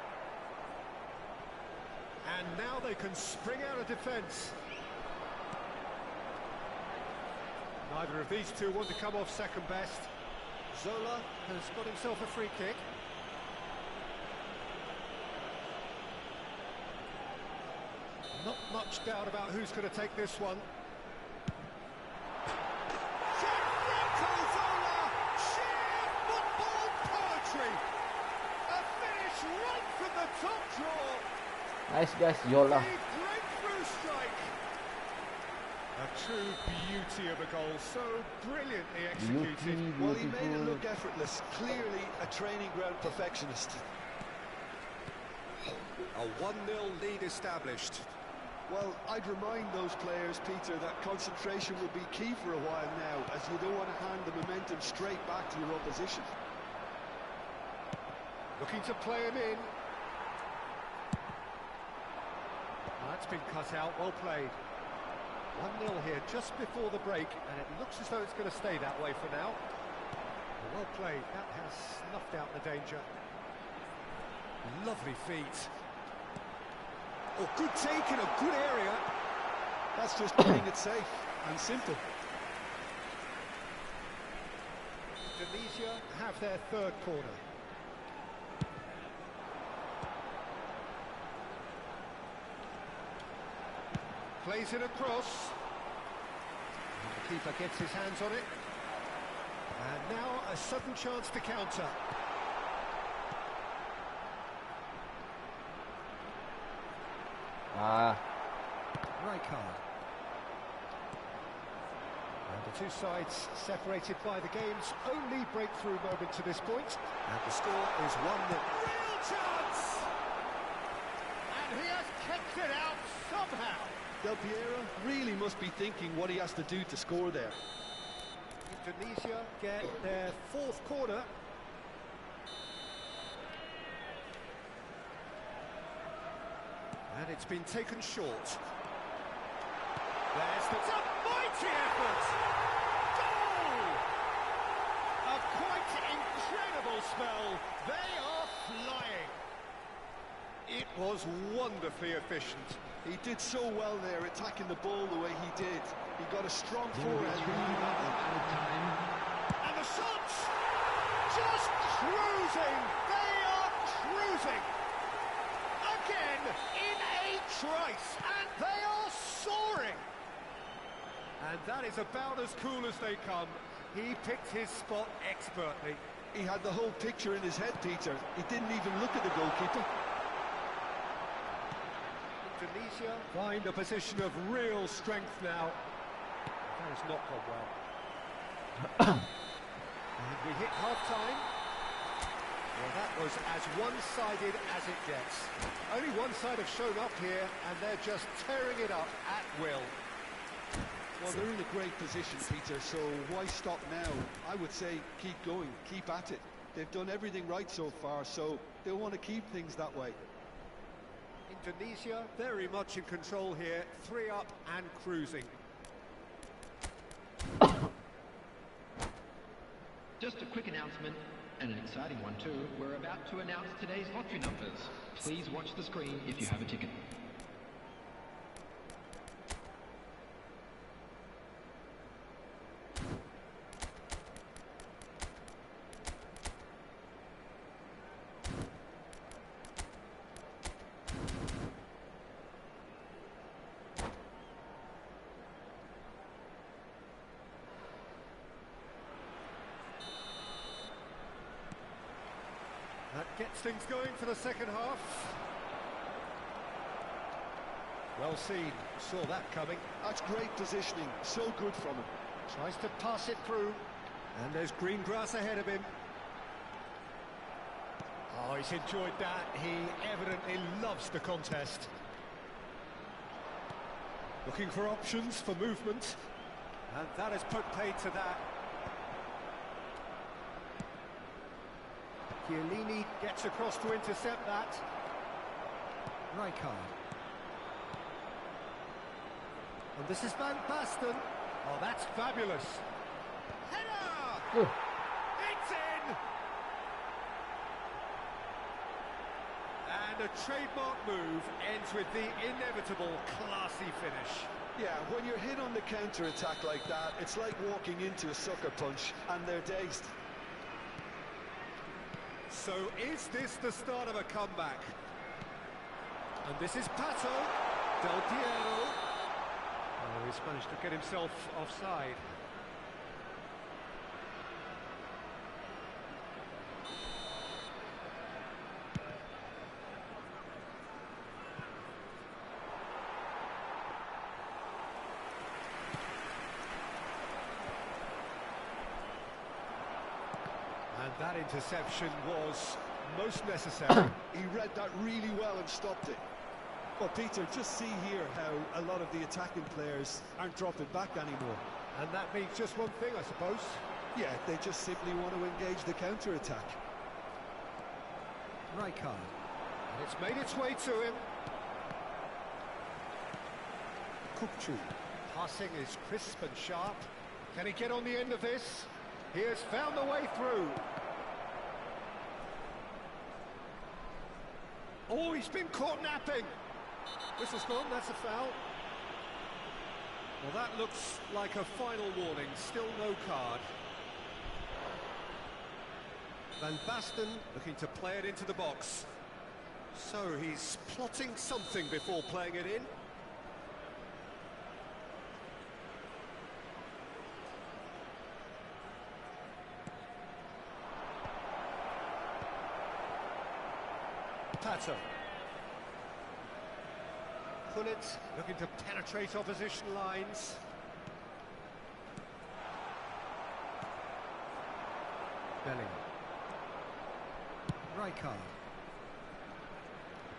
And now they can spring out of defence. Neither of these two want to come off second best. Zola has got himself a free kick. Not much doubt about who's going to take this one. Zola! Sheer football poetry! A finish right from the top draw! Nice guys, Zola. A breakthrough strike! A true beauty of a goal, so brilliantly executed. Well, he made it look effortless. Clearly a training ground perfectionist. A 1-0 lead established. Well, I'd remind those players, Peter, that concentration will be key for a while now, as you don't want to hand the momentum straight back to your opposition. Looking to play him in. That's been cut out, well played. 1-0 here just before the break, and it looks as though it's going to stay that way for now. Well played, that has snuffed out the danger. Lovely feet. Oh, good take in a good area. That's just playing it safe and simple. Tunisia have their third corner. Plays it across. And the keeper gets his hands on it. And now a sudden chance to counter. Right card. And the two sides separated by the game's only breakthrough moment to this point. And the score is 1-0. Real chance! And he has kicked it out somehow. DELPIERO really must be thinking what he has to do to score there. Tunisia get their fourth corner. And it's been taken short. There's a mighty effort! Goal! A quite incredible spell. They are flying. It was wonderfully efficient. He did so well there, attacking the ball the way he did. He got a strong forehand. And the shots! Just cruising! They are cruising! Again, in a trice, and they are soaring! And that is about as cool as they come. He picked his spot expertly. He had the whole picture in his head, Peter. He didn't even look at the goalkeeper. Tunisia find a position of real strength now. That has not gone well. And we hit half-time. Well, that was as one-sided as it gets. Only one side have shown up here, and they're just tearing it up at will. Well, they're in a great position, Peter, so why stop now? I would say keep going, keep at it. They've done everything right so far, so they'll want to keep things that way. Indonesia very much in control here, 3 up and cruising. Just a quick announcement, and an exciting one too. We're about to announce today's lottery numbers. Please watch the screen if you have a ticket. That gets things going for the second half. Well seen, saw that coming. That's great positioning, so good from him. Tries to pass it through, and there's green grass ahead of him. Oh, he's enjoyed that. He evidently loves the contest. Looking for options for movement, and that has put paid to that. Chiellini gets across to intercept that. Rijkaard. And this is Van Basten. Oh, that's fabulous. Header! It's in! And a trademark move ends with the inevitable classy finish. Yeah, when you're hit on the counter-attack like that, it's like walking into a sucker punch, and they're dazed. So is this the start of a comeback? And this is PATO, DELPIERO. Oh, he's managed to get himself offside. That interception was most necessary. He read that really well and stopped it. Well, Peter, just see here how a lot of the attacking players aren't dropping back anymore. And that means just one thing, I suppose. Yeah, they just simply want to engage the counter-attack. Rijkaard. And it's made its way to him. Kupchu. Passing is crisp and sharp. Can he get on the end of this? He has found the way through. Oh, he's been caught napping. Whistle's gone, that's a foul. Well, that looks like a final warning. Still no card. Van Basten looking to play it into the box. So he's plotting something before playing it in. PATO. Pullet looking to penetrate opposition lines. Bellingham. Rijkaard.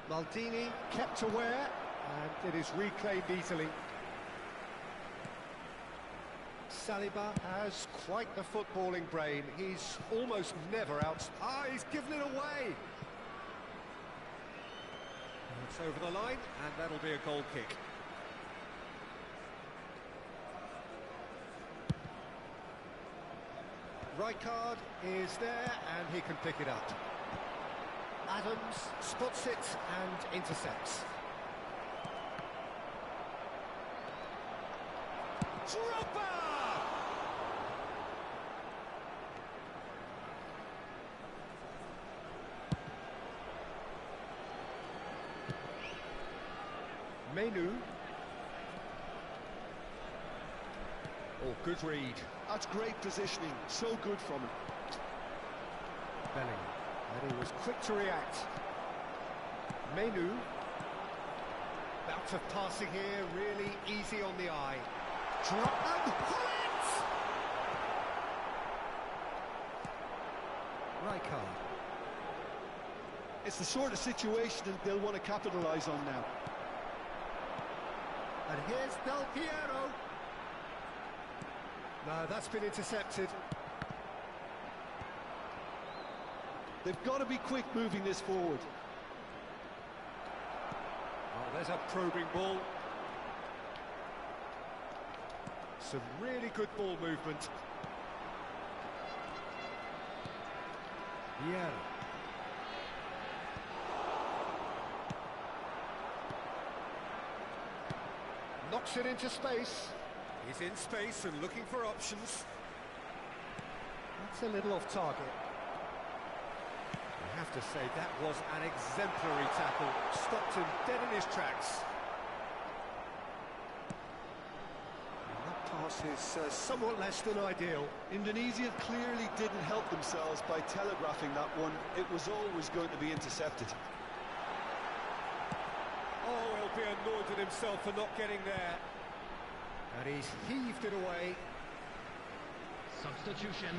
Maldini kept aware, and it is reclaimed easily. Saliba has quite the footballing brain. He's almost never out. Ah, he's given it away. It's over the line, and that'll be a goal kick. Rijkaard is there, and he can pick it up. Adams spots it and intercepts. Drogba! Menu. Oh, good read. That's great positioning. So good from him. Bellingham. And he was quick to react. Menu. Bout of passing here, really easy on the eye. Drop and pull it! Rijkaard. It's the sort of situation that they'll want to capitalise on now. And here's DELPIERO. No, that's been intercepted. They've got to be quick moving this forward. Oh, there's a probing ball. Some really good ball movement. Yeah. Knocks it into space. He's in space and looking for options. That's a little off target. I have to say that was an exemplary tackle. Stopped him dead in his tracks. And that pass is somewhat less than ideal. Indonesia clearly didn't help themselves by telegraphing that one. It was always going to be intercepted. Oh, he'll be annoyed at himself for not getting there. And he's heaved it away. Substitution.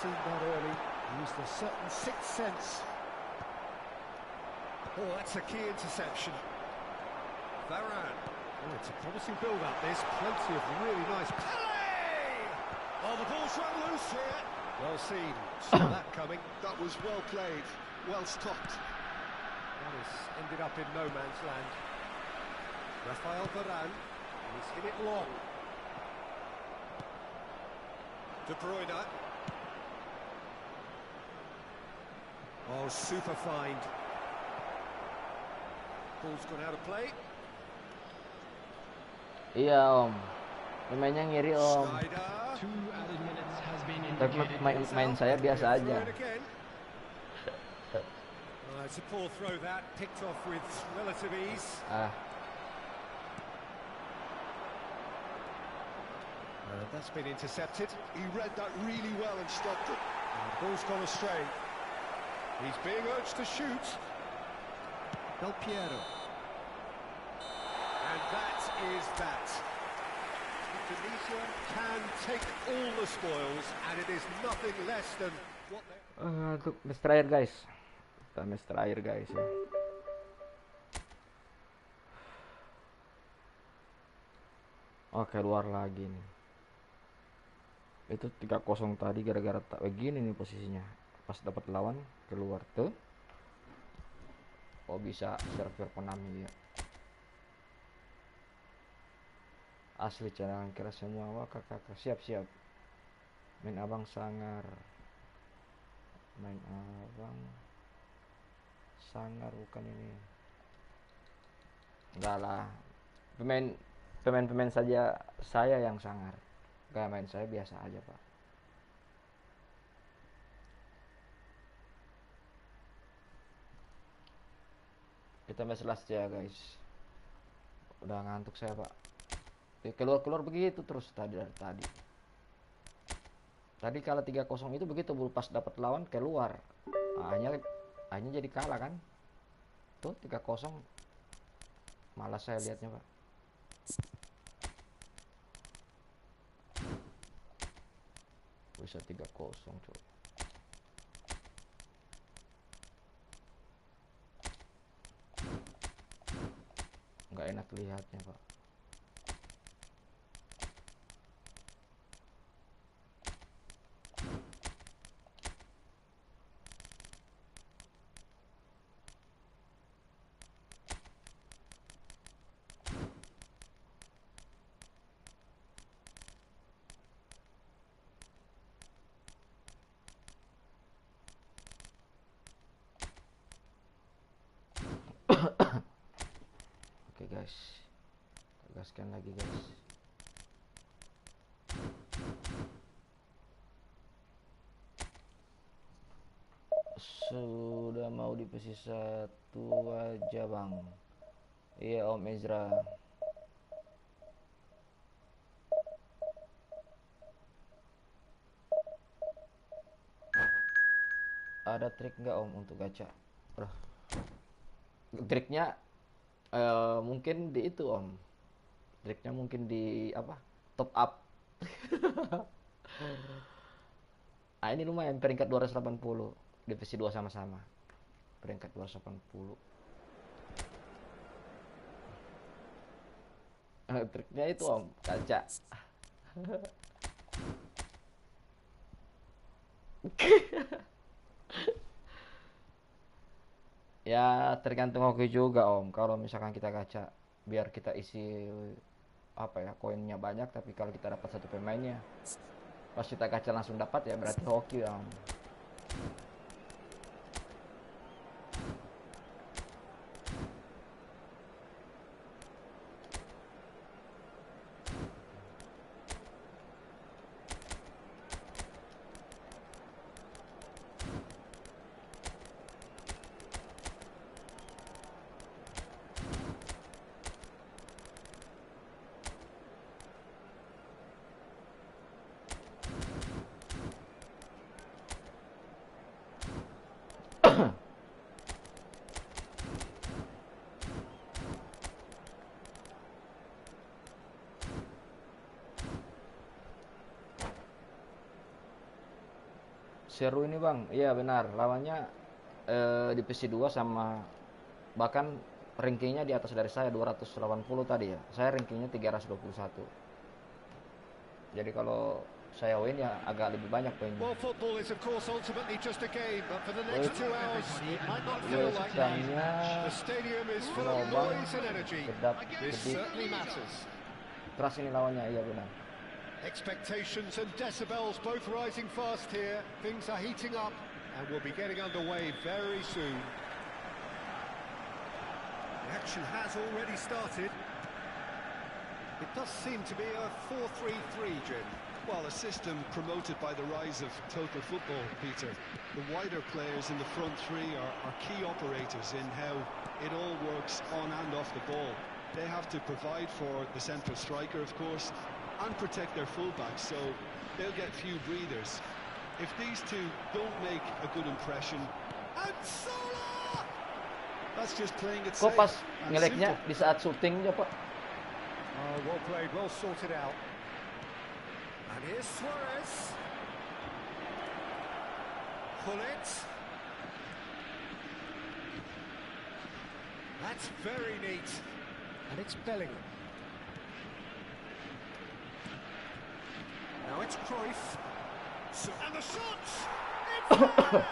Seen that early, used a certain sixth sense. Oh, that's a key interception. Varane. Oh, it's a promising build-up, this. Plenty of really nice... Pele! Oh, the ball's run loose here. Well seen. Saw that coming. That was well played, well stopped. That has ended up in no man's land. Rafael Varane. He's hit it long. De Bruyne. Oh, super find. Ball's gone out of play. Iya om, pemainnya ngiri om. Tapi main saya biasa aja. It's a poor throw that, picked off with relative ease. That's been intercepted. He read that really well and stopped it. The ball's gone astray. He's being urged to shoot. DELPIERO. And that is that. Divisi can take all the spoils, and it is nothing less than what they... Untuk match terakhir guys. Kita match terakhir guys ya. Oke, keluar lagi nih. Itu 3-0 tadi gara-gara tak begini nih posisinya. Pas dapat lawan keluar tuh. Oh bisa server Konami ya. Asli jangan kira semua wah kakak siap main abang sangar bukan ini enggak lah pemain saja saya yang sangar, gak main saya biasa aja pak. Kita match last ya guys, udah ngantuk saya pak. Keluar begitu terus tadi kalau 3-0 itu begitu pas dapat lawan keluar, hanya jadi kalah kan tuh 3-0. Malas saya lihatnya pak. Bisa 3-0 coba. Nggak enak lihatnya pak. Oke guys, gaskan lagi guys. Sudah mau di posisi 1 aja bang. Iya Om Ezra. Ada trik nggak Om untuk gacha? Triknya mungkin di itu Om. Triknya mungkin di apa? Top up. Ah ini lumayan peringkat 280. Divisi 2 sama-sama. Peringkat 280. Triknya itu Om, gacha. Ya tergantung hoki juga Om. Kalau misalkan kita gacha biar kita isi apa ya koinnya banyak, tapi kalau kita dapat satu pemainnya pas kita gacha langsung dapat ya berarti hoki Om. Seru ini bang, iya benar. Lawannya divisi 2 sama bahkan rankingnya di atas dari saya 280 tadi ya. Saya rankingnya 321. Jadi kalau saya win ya agak lebih banyak poinnya. Well, football is of course ultimately just a game, but for the next 2 hours it might not feel like that. The stadium is full of noise and energy. This certainly matters. Keras ini lawannya, iya benar. Expectations and decibels both rising fast here. Things are heating up and we'll be getting underway very soon. The action has already started. It does seem to be a 4-3-3, Jim. Well, a system promoted by the rise of total football, Peter. The wider players in the front three are key operators in how it all works on and off the ball. They have to provide for the central striker, of course, and protect their fullbacks, so they'll get few breathers. If these two don't make a good impression, and Sola! That's just playing it safe. Kok pas ngeleknya di saat syutingnya, Pak? Oh, well played, well sorted out. And here's Suarez. Bullet. That's very neat. And it's Bellingham. Now it's Cruyff. And the shots! It's there!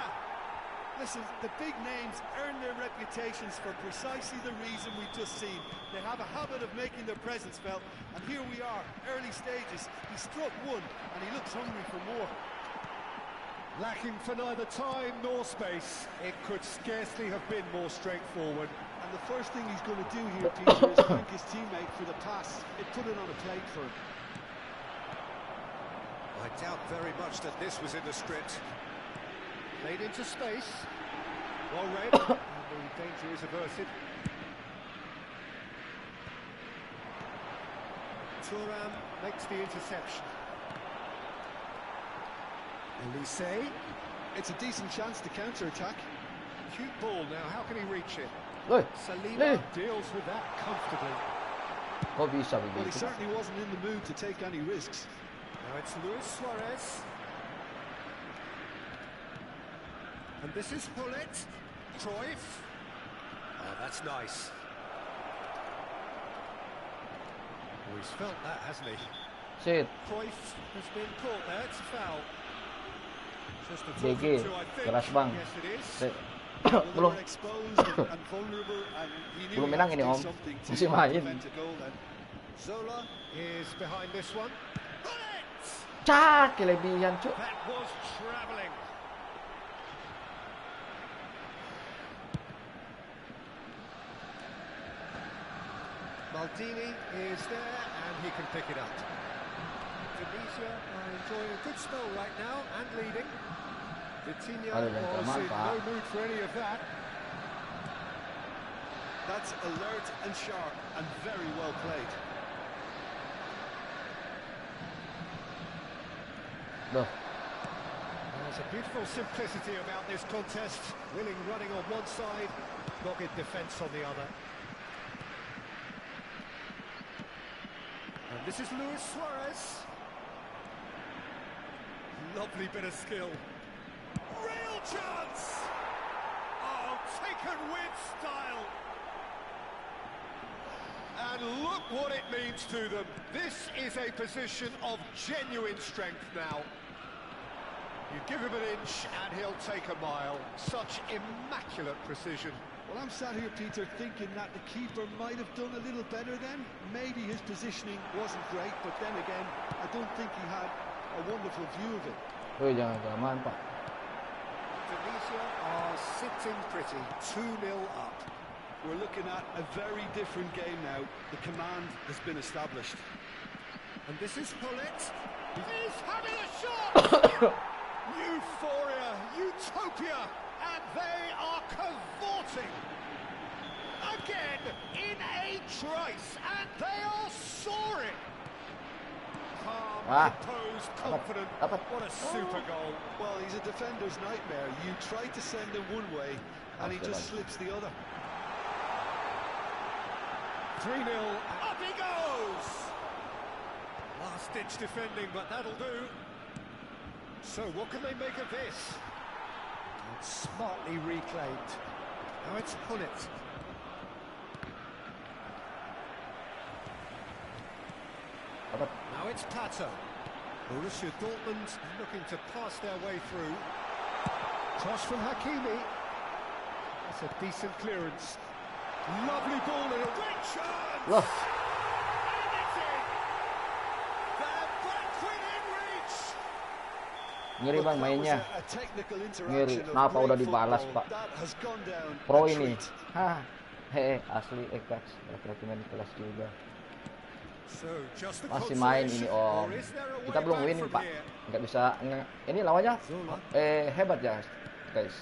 Listen, the big names earn their reputations for precisely the reason we've just seen. They have a habit of making their presence felt, and here we are, early stages. He struck one, and he looks hungry for more. Lacking for neither time nor space. It could scarcely have been more straightforward. And the first thing he's going to do here, Peter, is thank his teammate for the pass. It put it on a plate for him. I doubt very much that this was in the script. Played into space. Well read. And the danger is averted. Thuram makes the interception. Elise. It's a decent chance to counter-attack. Cute ball now. How can he reach it? Loh, Saliba deals with that comfortably. kok bisa Well, he begitu? certainly wasn't in the mood to take any risks. Now it's Luis Suarez. And this is Bullet. Cruyff. Oh, that's nice. Oh, he's felt that, hasn't he? Shit, Cruyff has been caught there. It's a foul. Just a DG, two, I think. keras bang. Yes, it is. Shit. Well, they Belum were exposed and vulnerable, and he knew belum he menang had ini, to do Om. something to Masih main. prevent a goal then. Zola is behind this one. Bullet! Cak, kelebihan, Cuk. That was travelling. Maldini is there and he can pick it up. Divisi are enjoying a good spell right now and leading. Vitinha Ada yang was in Pak. no mood for any of that. That's alert and sharp and very well played. Loh, There's a beautiful simplicity about this contest. Willing running on one side, dogged defence on the other. And this is Luis Suarez. Lovely bit of skill. Real chance! Oh, taken with style. And look what it means to them. This is a position of genuine strength now. You give him an inch and he'll take a mile. Such immaculate precision. Well, I'm sat here, Peter, thinking that the keeper might have done a little better then. Maybe his positioning wasn't great, but then again, I don't think he had a wonderful view of it. jangan kelamaan, Pak. Divisi are sitting pretty, 2-0 up. We're looking at a very different game now. The command has been established. And this is Bullet. He's having a shot! Euphoria, utopia, and they are cavorting. Again, in a trice, and they are soaring. Calm, composed, confident. What a super goal. Well, he's a defender's nightmare. You try to send him one way, and he just slips the other. 3-0, up he goes! Last-ditch defending, but that'll do. So what can they make of this? And smartly reclaimed. Now it's Hullet. Now it's Pato. Borussia Dortmund looking to pass their way through. Cross from Hakimi. That's a decent clearance. Lovely ball and a great chance! Loh, And it's in! They're back Ngeri bang mainnya. Ngeri. Kenapa udah dibalas pak? Pro ini. Hah. Asli coach. Laki-laki main kelas juga. Masih main ini om. Kita belum win pak. Nggak bisa. Ini lawannya hebat ya guys.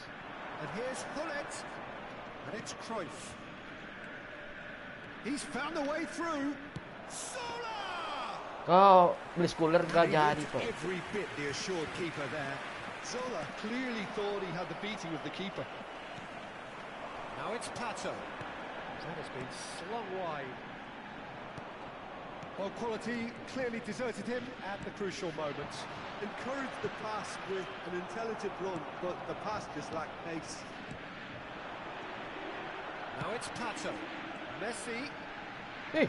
Kau beli schooler gak jadi kok. Zola clearly thought he had the beating of the keeper. Now it's PATO. That has been slung wide. Well, quality clearly deserted him at the crucial moments. Encouraged the pass with an intelligent run, but the pass just lacked pace. Now it's PATO. Messi. Hey.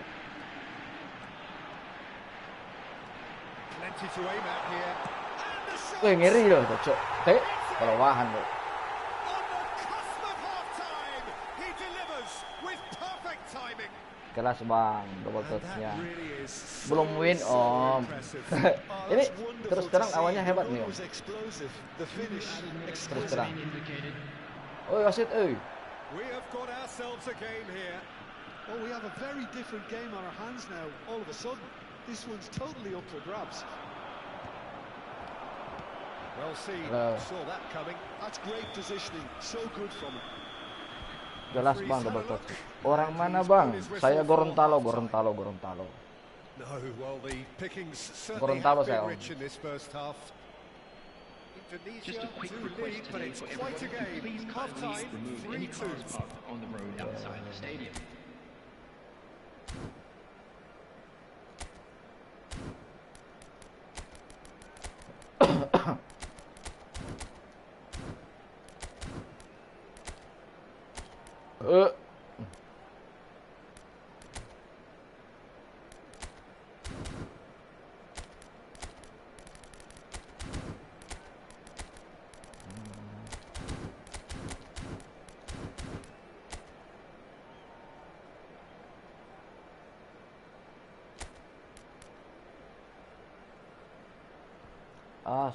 Plenty to aim at here. Ngeri loh, cocok. Keluahan loh. Kelas bang, double touch-nya. Belum win om. Ini terus terang awalnya hebat nih om. Terus terang. Oh wasit, We have got ourselves a game here. Oh, we have a very different game on our hands now. All of a sudden, this one's totally up for grabs. Well seen, saw that coming. That's great positioning, so good from him. Jelas bang double touch. Orang mana bang? Saya Gorontalo. No, well the pickings certainly have been rich in this first half. Just a quick request but it's quite a game. Please Half kindly time, remove any cars 3-2. parked on the road outside the stadium.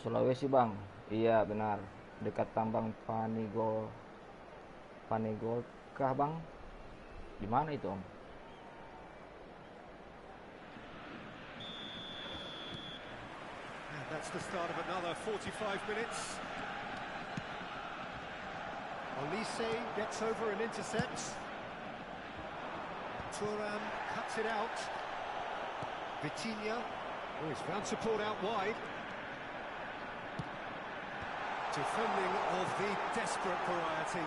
Sulawesi bang. Iya benar. Dekat tambang Panegol kah bang? Di mana itu om? And that's the start of another 45 minutes. Olise gets over and intercepts. Thuram cuts it out. Vitinha, he's found support out wide. Defending of the desperate variety.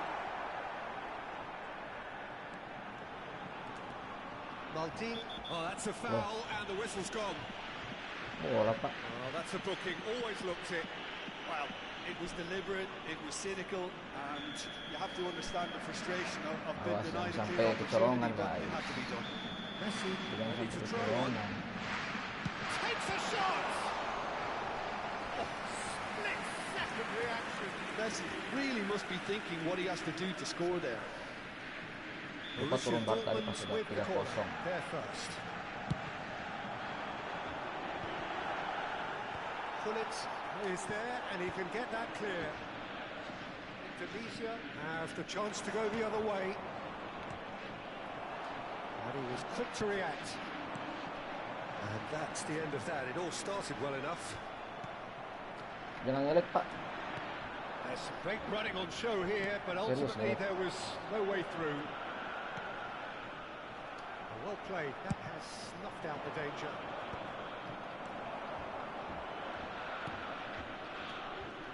Maldini, that's a foul and the whistle's gone. Oh, that's a booking, always looked it. Well, it was deliberate, it was cynical, and you have to understand the frustration of being denied a clear opportunity, but it had to be done. Messi, ready to try one. Takes a shot! Split-second reaction. Messi really must be thinking what he has to do to score there. Lupa turun bar tadi pas sudah 3-0. There first. Pulitz is there and he can get that clear. Divisi has the chance to go the other way. And he was quick to react. And that's the end of that. It all started well enough. Jangan ngelek pak. There's some great running on show here, but ultimately there was no way through. Well played, that has snuffed out the danger.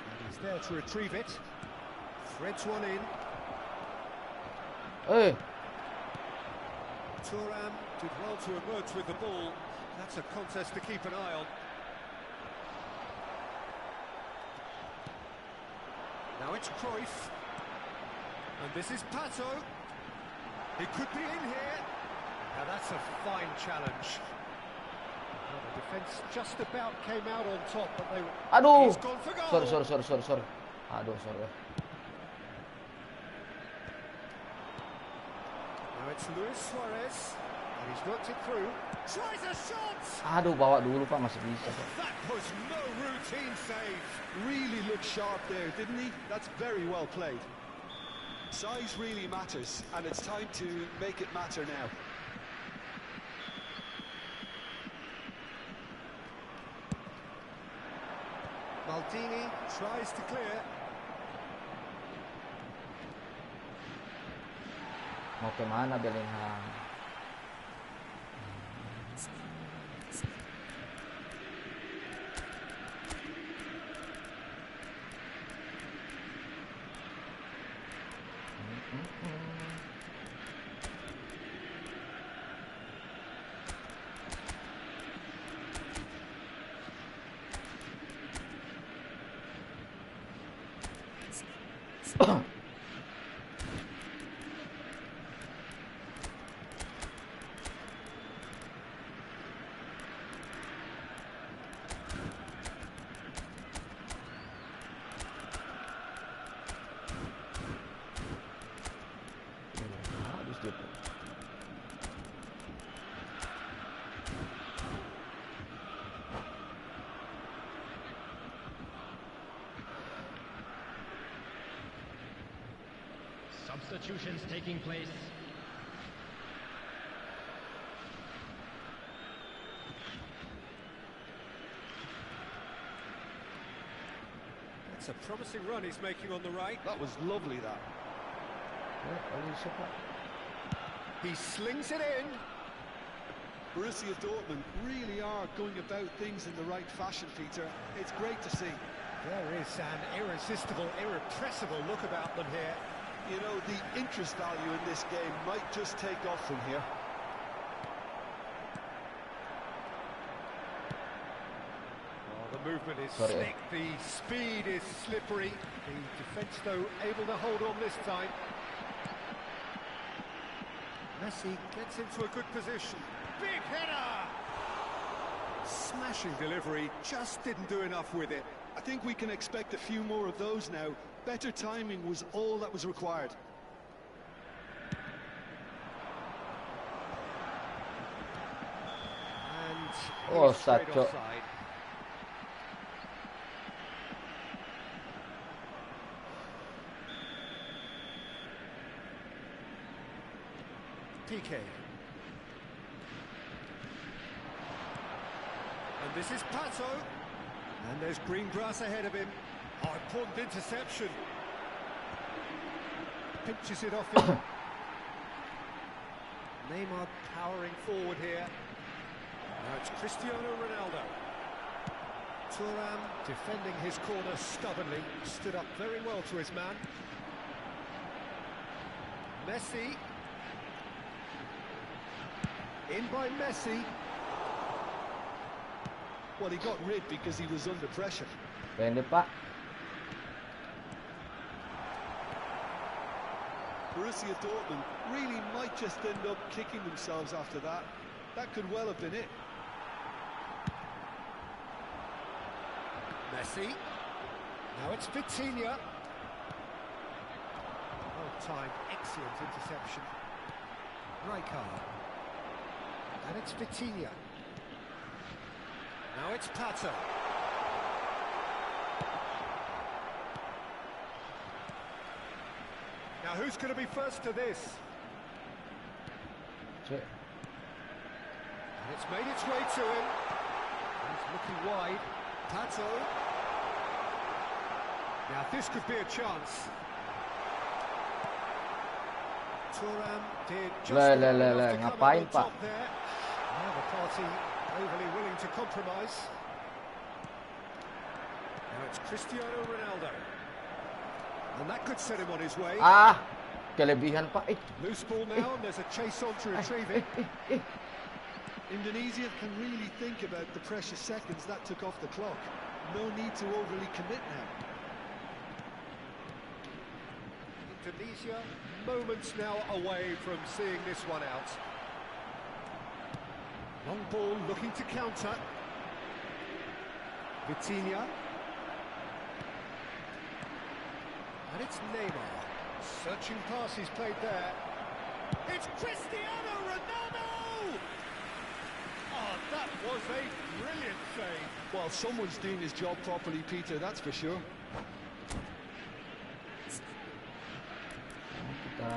And he's there to retrieve it. Threads one in. Thuram did well to emerge with the ball. That's a contest to keep an eye on. Now it's Cruyff. And this is PATO. He could be in here. Now that's a fine challenge. Well, the defence just about came out on top, but they were... Aduh! He's gone for goal. Sorry. Aduh, sorry. Now it's Luis Suarez. And he's worked it through. Tries a shot. Aduh, bawa dulu Pak, masih bisa Pak. That was no routine save. Really looked sharp there, didn't he? That's very well played. Size really matters, and it's time to make it matter now. Maldini tries to clear. Mau kemana Bellingham? Substitutions taking place. It's a promising run he's making on the right. That was lovely, that. He slings it in. Borussia Dortmund really are going about things in the right fashion, Peter. It's great to see. There is an irresistible, irrepressible look about them here. You know, the interest value in this game might just take off from here. Oh, the movement is slick, the speed is slippery. The defence, though, able to hold on this time. Messi gets into a good position. Big header! Smashing delivery, just didn't do enough with it. I think we can expect a few more of those now. Better timing was all that was required. And straight offside. PK. And this is Pato. And there's green grass ahead of him. Oh, important interception. Pinches it off him. Neymar powering forward here. Now it's Cristiano Ronaldo. Thuram defending his corner stubbornly. Stood up very well to his man. Messi. In by Messi. Well, he got rid because he was under pressure. Pendek Pak. Borussia Dortmund really might just end up kicking themselves after that. That could well have been it. Messi. Now it's Vitinha. Well-timed, excellent interception. Rijkaard. And it's Vitinha. Now it's Pato. Now who's going to be first to this? And it's made its way to him. He's looking wide. Pato. Now this could be a chance. Thuram did just enough to come on top there. Now the party overly willing to compromise. Now it's Cristiano Ronaldo. And that could set him on his way. Kelebihan Pak. Loose ball now, and there's a chase on to retrieve it. Indonesia can really think about the precious seconds that took off the clock. No need to overly commit now. Indonesia, moments now away from seeing this one out. Long ball looking to counter. Vitinha. And it's Neymar. Searching pass he's played there. It's Cristiano Ronaldo! save, brilliant save. Well, someone's doing his job properly, Peter, that's for sure. Kita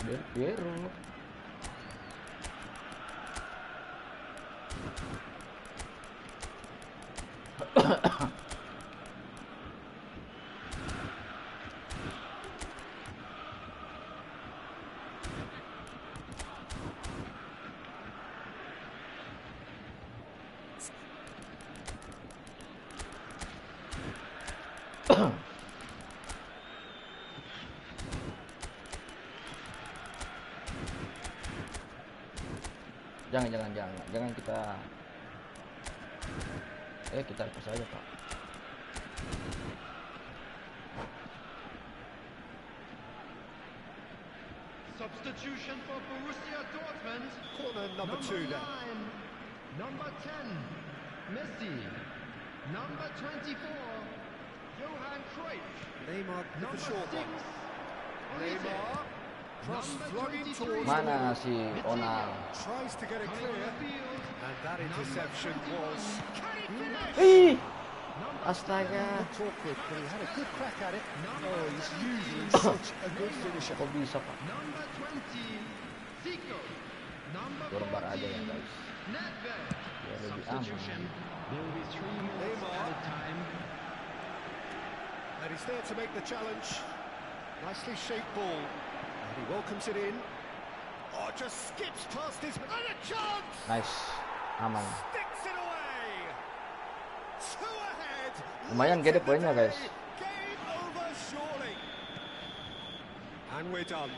DELPIERO. Jangan kita kita lepas aja, Pak. Substitution for Borussia Dortmund. Corner number 2 then. Number 10, Messi. Number 24, Johan Cruyff. Neymar with the Number short 6, one. Neymar. Cross flogging towards Mana si Onal? tries to get it clear, and that interception was. Can he finish? Ih, astaga. Looked awkward, but he had a good crack at it. Oh, he's usually such a good finisher. Kok bisa, Pak? Number 20, Zico. Number Gorbar aja ya, 14, guys. Nedved. Ya, lebih Substitution. aman. There will be 3 minutes Neymar. added time. And he's there to make the challenge. Nicely shaped ball. And he welcomes it in. Oh, just skips past his... And a chance! Nice, aman. Sticks it away! Two ahead! Lumayan gede poinnya, guys. Game over surely. And we're done.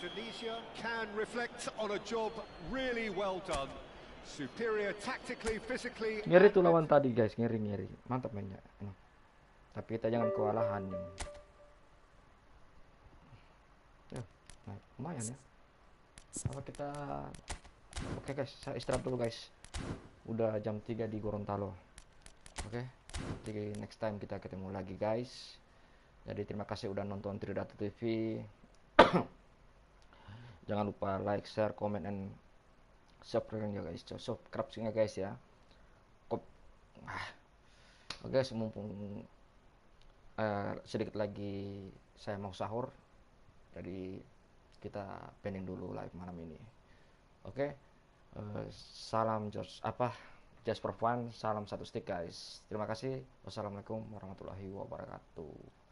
Indonesia can reflect on a job really well done. Superior tactically, physically. Ngeri tuh lawan tadi, guys. Ngeri. Mantap mainnya. Tapi kita jangan kewalahan. Nah, lumayan ya. Apa kita Oke guys, saya istirahat dulu guys. Udah jam 3 di Gorontalo. Oke. Jadi next time kita ketemu lagi guys. Jadi terima kasih udah nonton Tridatu TV. Jangan lupa like, share, comment, and subscribe ya guys. Subscribe ya guys ya. Oke, mumpung sedikit lagi saya mau sahur. Jadi kita pending dulu live malam ini. Oke. Salam just for fun, salam satu stick guys. Terima kasih. Wassalamualaikum warahmatullahi wabarakatuh.